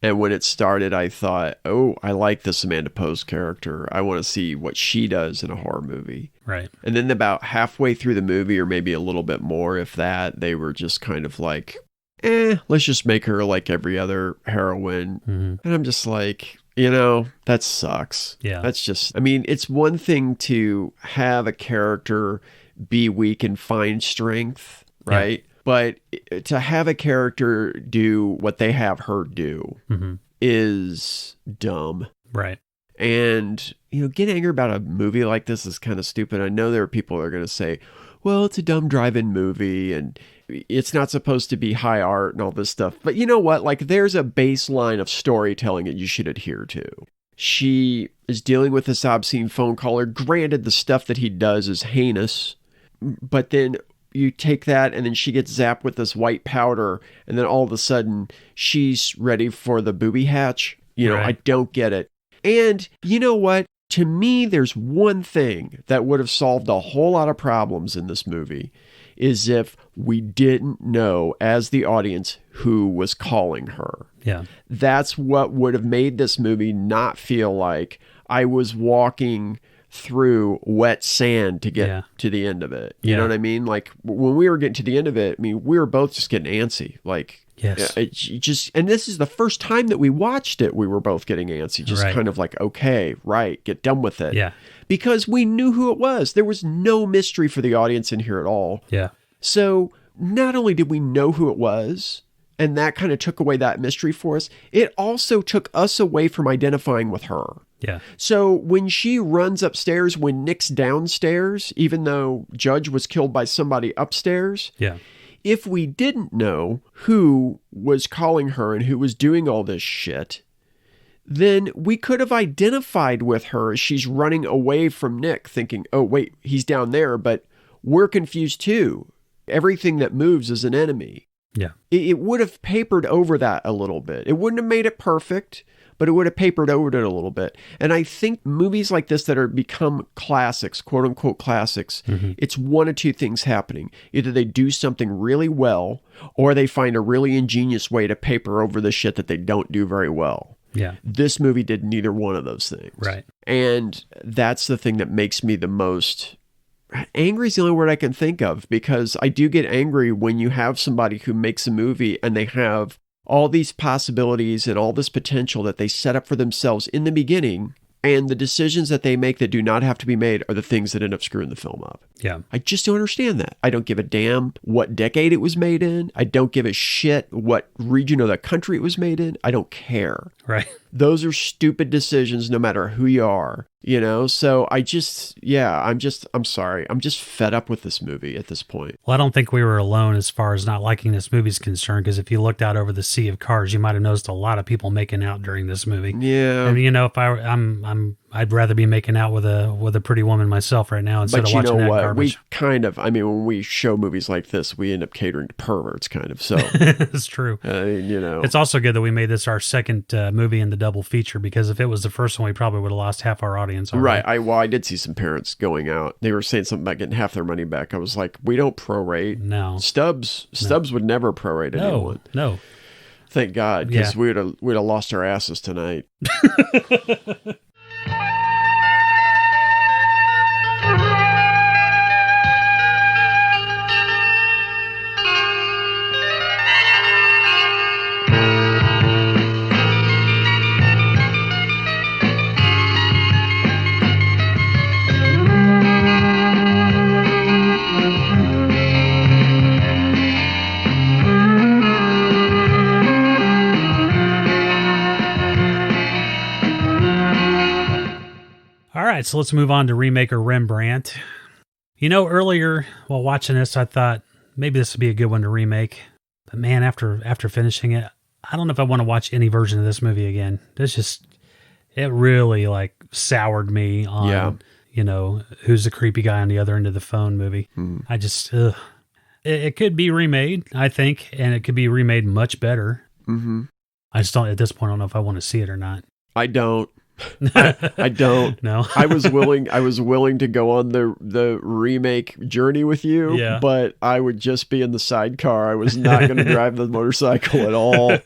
And when it started, I thought, oh, I like this Amanda Post character. I want to see what she does in a horror movie. Right. And then about halfway through the movie, or maybe a little bit more, if that, they were just kind of like, let's just make her like every other heroine. Mm-hmm. And I'm just like, that sucks. Yeah. That's just, I mean, it's one thing to have a character be weak and find strength, right? Yeah. But to have a character do what they have her do is dumb. Right. And, getting angry about a movie like this is kind of stupid. I know there are people that are going to say, well, it's a dumb drive-in movie and it's not supposed to be high art and all this stuff. But you know what? Like, there's a baseline of storytelling that you should adhere to. She is dealing with this obscene phone caller. Granted, the stuff that he does is heinous, but then you take that and then she gets zapped with this white powder and then all of a sudden she's ready for the booby hatch. Right. I don't get it. And you know what? To me, there's one thing that would have solved a whole lot of problems in this movie is if we didn't know as the audience who was calling her. Yeah. That's what would have made this movie not feel like I was walking through wet sand to get to the end of it. You know what I mean? Like when we were getting to the end of it, I mean, we were both just getting antsy. Like, yes. And this is the first time that we watched it, we were both getting antsy. Just kind of like, okay, right, get done with it. Yeah. Because we knew who it was. There was no mystery for the audience in here at all. Yeah. So not only did we know who it was, and that kind of took away that mystery for us, it also took us away from identifying with her. Yeah. So when she runs upstairs, when Nick's downstairs, even though Judge was killed by somebody upstairs, Yeah. if we didn't know who was calling her and who was doing all this shit, then we could have identified with her as she's running away from Nick, thinking, oh, wait, he's down there, but we're confused too. Everything that moves is an enemy. Yeah. It would have papered over that a little bit. It wouldn't have made it perfect, but it would have papered over it a little bit. And I think movies like this that are become classics, quote unquote classics, it's one of two things happening. Either they do something really well, or they find a really ingenious way to paper over the shit that they don't do very well. Yeah. This movie did neither one of those things. Right. And that's the thing that makes me the most... Angry is the only word I can think of, because I do get angry when you have somebody who makes a movie and they have all these possibilities and all this potential that they set up for themselves in the beginning, and the decisions that they make that do not have to be made are the things that end up screwing the film up. Yeah. I just don't understand that. I don't give a damn what decade it was made in. I don't give a shit what region of the country it was made in. I don't care. Right. Those are stupid decisions no matter who you are, you know? So I'm sorry. I'm just fed up with this movie at this point. Well, I don't think we were alone as far as not liking this movie is concerned, because if you looked out over the sea of cars, you might have noticed a lot of people making out during this movie. Yeah. And you know, if I'd rather be making out with a pretty woman myself right now instead of watching that garbage. When we show movies like this, we end up catering to perverts, kind of. So it's true. You know, it's also good that we made this our second movie in the double feature, because if it was the first one, we probably would have lost half our audience already. Right. I did see some parents going out. They were saying something about getting half their money back. I was like, we don't prorate. No. Stubbs would never prorate anyone. No. Thank God, because we'd have lost our asses tonight. All right, so let's move on to Remaker Rembrandt. You know, earlier while watching this, I thought maybe this would be a good one to remake. But man, after finishing it, I don't know if I want to watch any version of this movie again. It really like soured me on, you know, who's the creepy guy on the other end of the phone movie. I just, it could be remade, I think, and it could be remade much better. I just don't, at this point, I don't know if I want to see it or not. I don't. I don't. No. I was willing to go on the remake journey with you, but I would just be in the sidecar. I was not going to drive the motorcycle at all.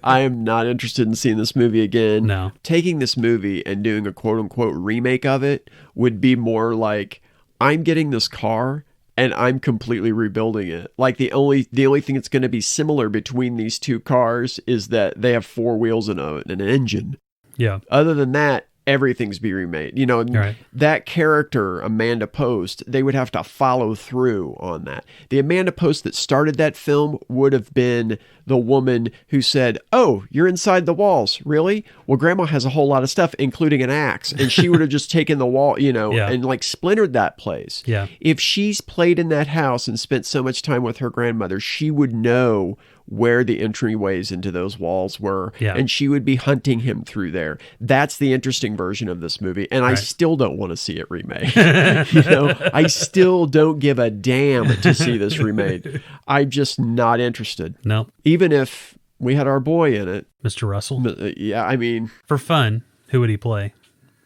I am not interested in seeing this movie again. No. Taking this movie and doing a quote unquote remake of it would be more like, I'm getting this car and I'm completely rebuilding it. Like the only thing that's going to be similar between these two cars is that they have four wheels and an engine. Yeah. Other than that, everything's be remade. You know, right. That character, Amanda Post, they would have to follow through on that. The Amanda Post that started that film would have been the woman who said, "Oh, you're inside the walls. Really? Well, Grandma has a whole lot of stuff, including an axe." And she would have just taken the wall, you know, and like splintered that place. Yeah. If she's played in that house and spent so much time with her grandmother, she would know where the entryways into those walls were, and she would be hunting him through there. That's the interesting version of this movie, and I still don't want to see it remade. You know, I still don't give a damn to see this remade. I'm just not interested. No. Even if we had our boy in it. Mr. Russell? Yeah, I mean... For fun, who would he play?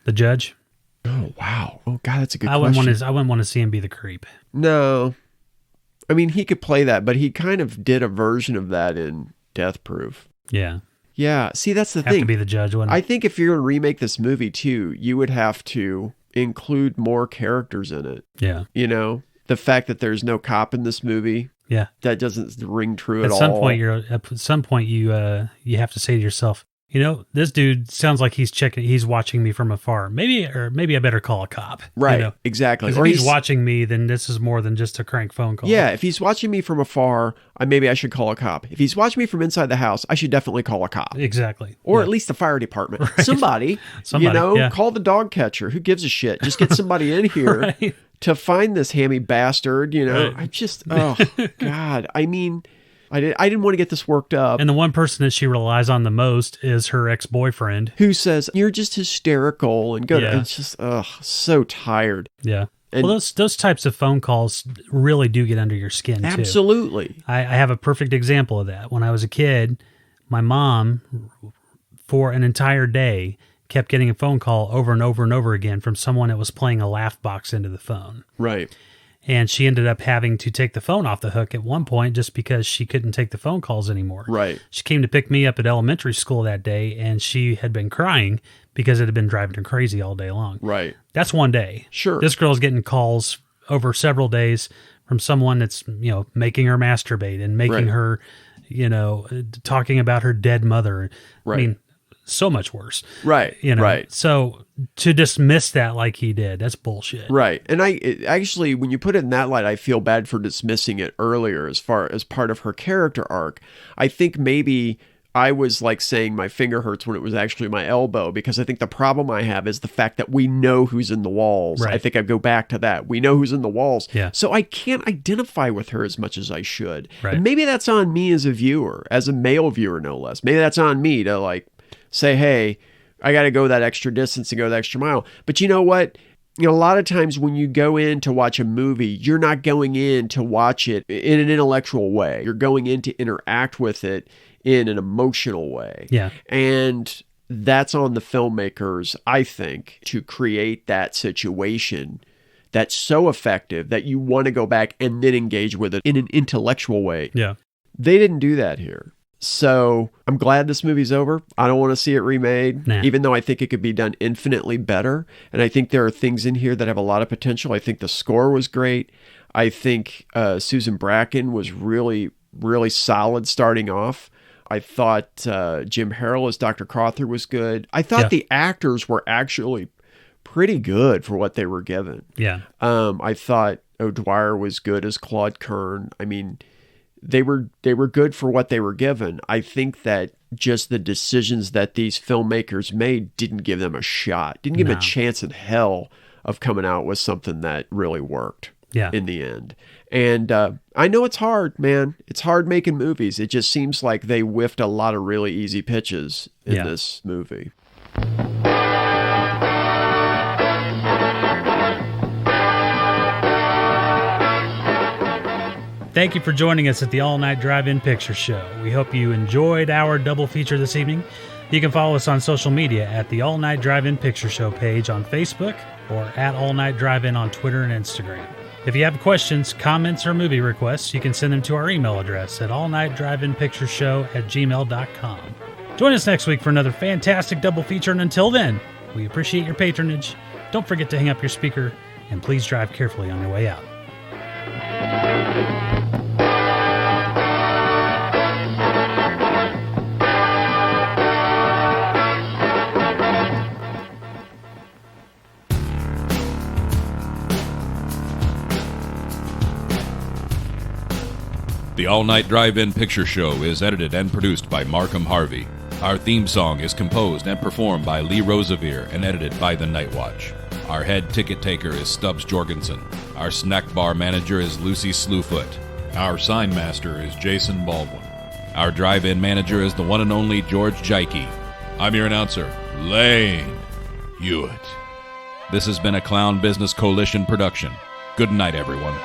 The judge? Oh, wow. Oh, God, that's a good question. I wouldn't want to see him be the creep. No. I mean, he could play that, but he kind of did a version of that in Death Proof. Yeah. Yeah. See, that's the thing. Have to be the judge, wouldn't it? I think if you're going to remake this movie, too, you would have to include more characters in it. Yeah. You know, the fact that there's no cop in this movie. Yeah. That doesn't ring true at all. At some point, you have to say to yourself, you know, this dude sounds like he's watching me from afar. Maybe I better call a cop. Right, you know? exactly. Or if he's watching me, then this is more than just a crank phone call. Yeah, if he's watching me from afar, maybe I should call a cop. If he's watching me from inside the house, I should definitely call a cop. Exactly. Or at least the fire department. Right. Somebody, you know, call the dog catcher. Who gives a shit? Just get somebody in here to find this hammy bastard, you know. I just, oh, God. I mean... I didn't want to get this worked up. And the one person that she relies on the most is her ex-boyfriend. Who says, you're just hysterical and good. It's just, so tired. Yeah. And well, those types of phone calls really do get under your skin, too. Absolutely. I have a perfect example of that. When I was a kid, my mom, for an entire day, kept getting a phone call over and over and over again from someone that was playing a laugh box into the phone. Right. And she ended up having to take the phone off the hook at one point just because she couldn't take the phone calls anymore. Right. She came to pick me up at elementary school that day, and she had been crying because it had been driving her crazy all day long. Right. That's one day. Sure. This girl's getting calls over several days from someone that's, you know, making her masturbate and making her, you know, talking about her dead mother. Right. I mean, so much worse. Right. You know, right. So to dismiss that like he did, that's bullshit. Right. And actually, when you put it in that light, I feel bad for dismissing it earlier as far as part of her character arc. I think maybe I was like saying my finger hurts when it was actually my elbow, because I think the problem I have is the fact that we know who's in the walls. Right. I think I go back to that. We know who's in the walls. Yeah. So I can't identify with her as much as I should. Right. And maybe that's on me as a viewer, as a male viewer, no less. Maybe that's on me to like say, hey, I got to go that extra distance and go that extra mile. But you know what? You know, a lot of times when you go in to watch a movie, you're not going in to watch it in an intellectual way. You're going in to interact with it in an emotional way. Yeah. And that's on the filmmakers, I think, to create that situation that's so effective that you want to go back and then engage with it in an intellectual way. Yeah. They didn't do that here. So I'm glad this movie's over. I don't want to see it remade, even though I think it could be done infinitely better. And I think there are things in here that have a lot of potential. I think the score was great. I think Susan Bracken was really, really solid starting off. I thought Jim Harrell as Dr. Crowther was good. I thought the actors were actually pretty good for what they were given. Yeah. I thought O'Dwyer was good as Claude Kern. I mean, they were good for what they were given. I think that just the decisions that these filmmakers made didn't give them a shot, didn't give them a chance in hell of coming out with something that really worked in the end. And I know it's hard, man. It's hard making movies. It just seems like they whiffed a lot of really easy pitches in this movie. Thank you for joining us at the All Night Drive-In Picture Show. We hope you enjoyed our double feature this evening. You can follow us on social media at the All Night Drive-In Picture Show page on Facebook or at All Night Drive-In on Twitter and Instagram. If you have questions, comments, or movie requests, you can send them to our email address at allnightdriveinpictureshow@gmail.com. Join us next week for another fantastic double feature, and until then, we appreciate your patronage. Don't forget to hang up your speaker, and please drive carefully on your way out. The All Night Drive-In Picture Show is edited and produced by Markham Harvey. Our theme song is composed and performed by Lee Rosevere and edited by The Night Watch. Our head ticket taker is Stubbs Jorgensen. Our snack bar manager is Lucy Slewfoot. Our sign master is Jason Baldwin. Our drive-in manager is the one and only George Jacki. I'm your announcer, Lane Hewitt. This has been a Clown Business Coalition production. Good night, everyone.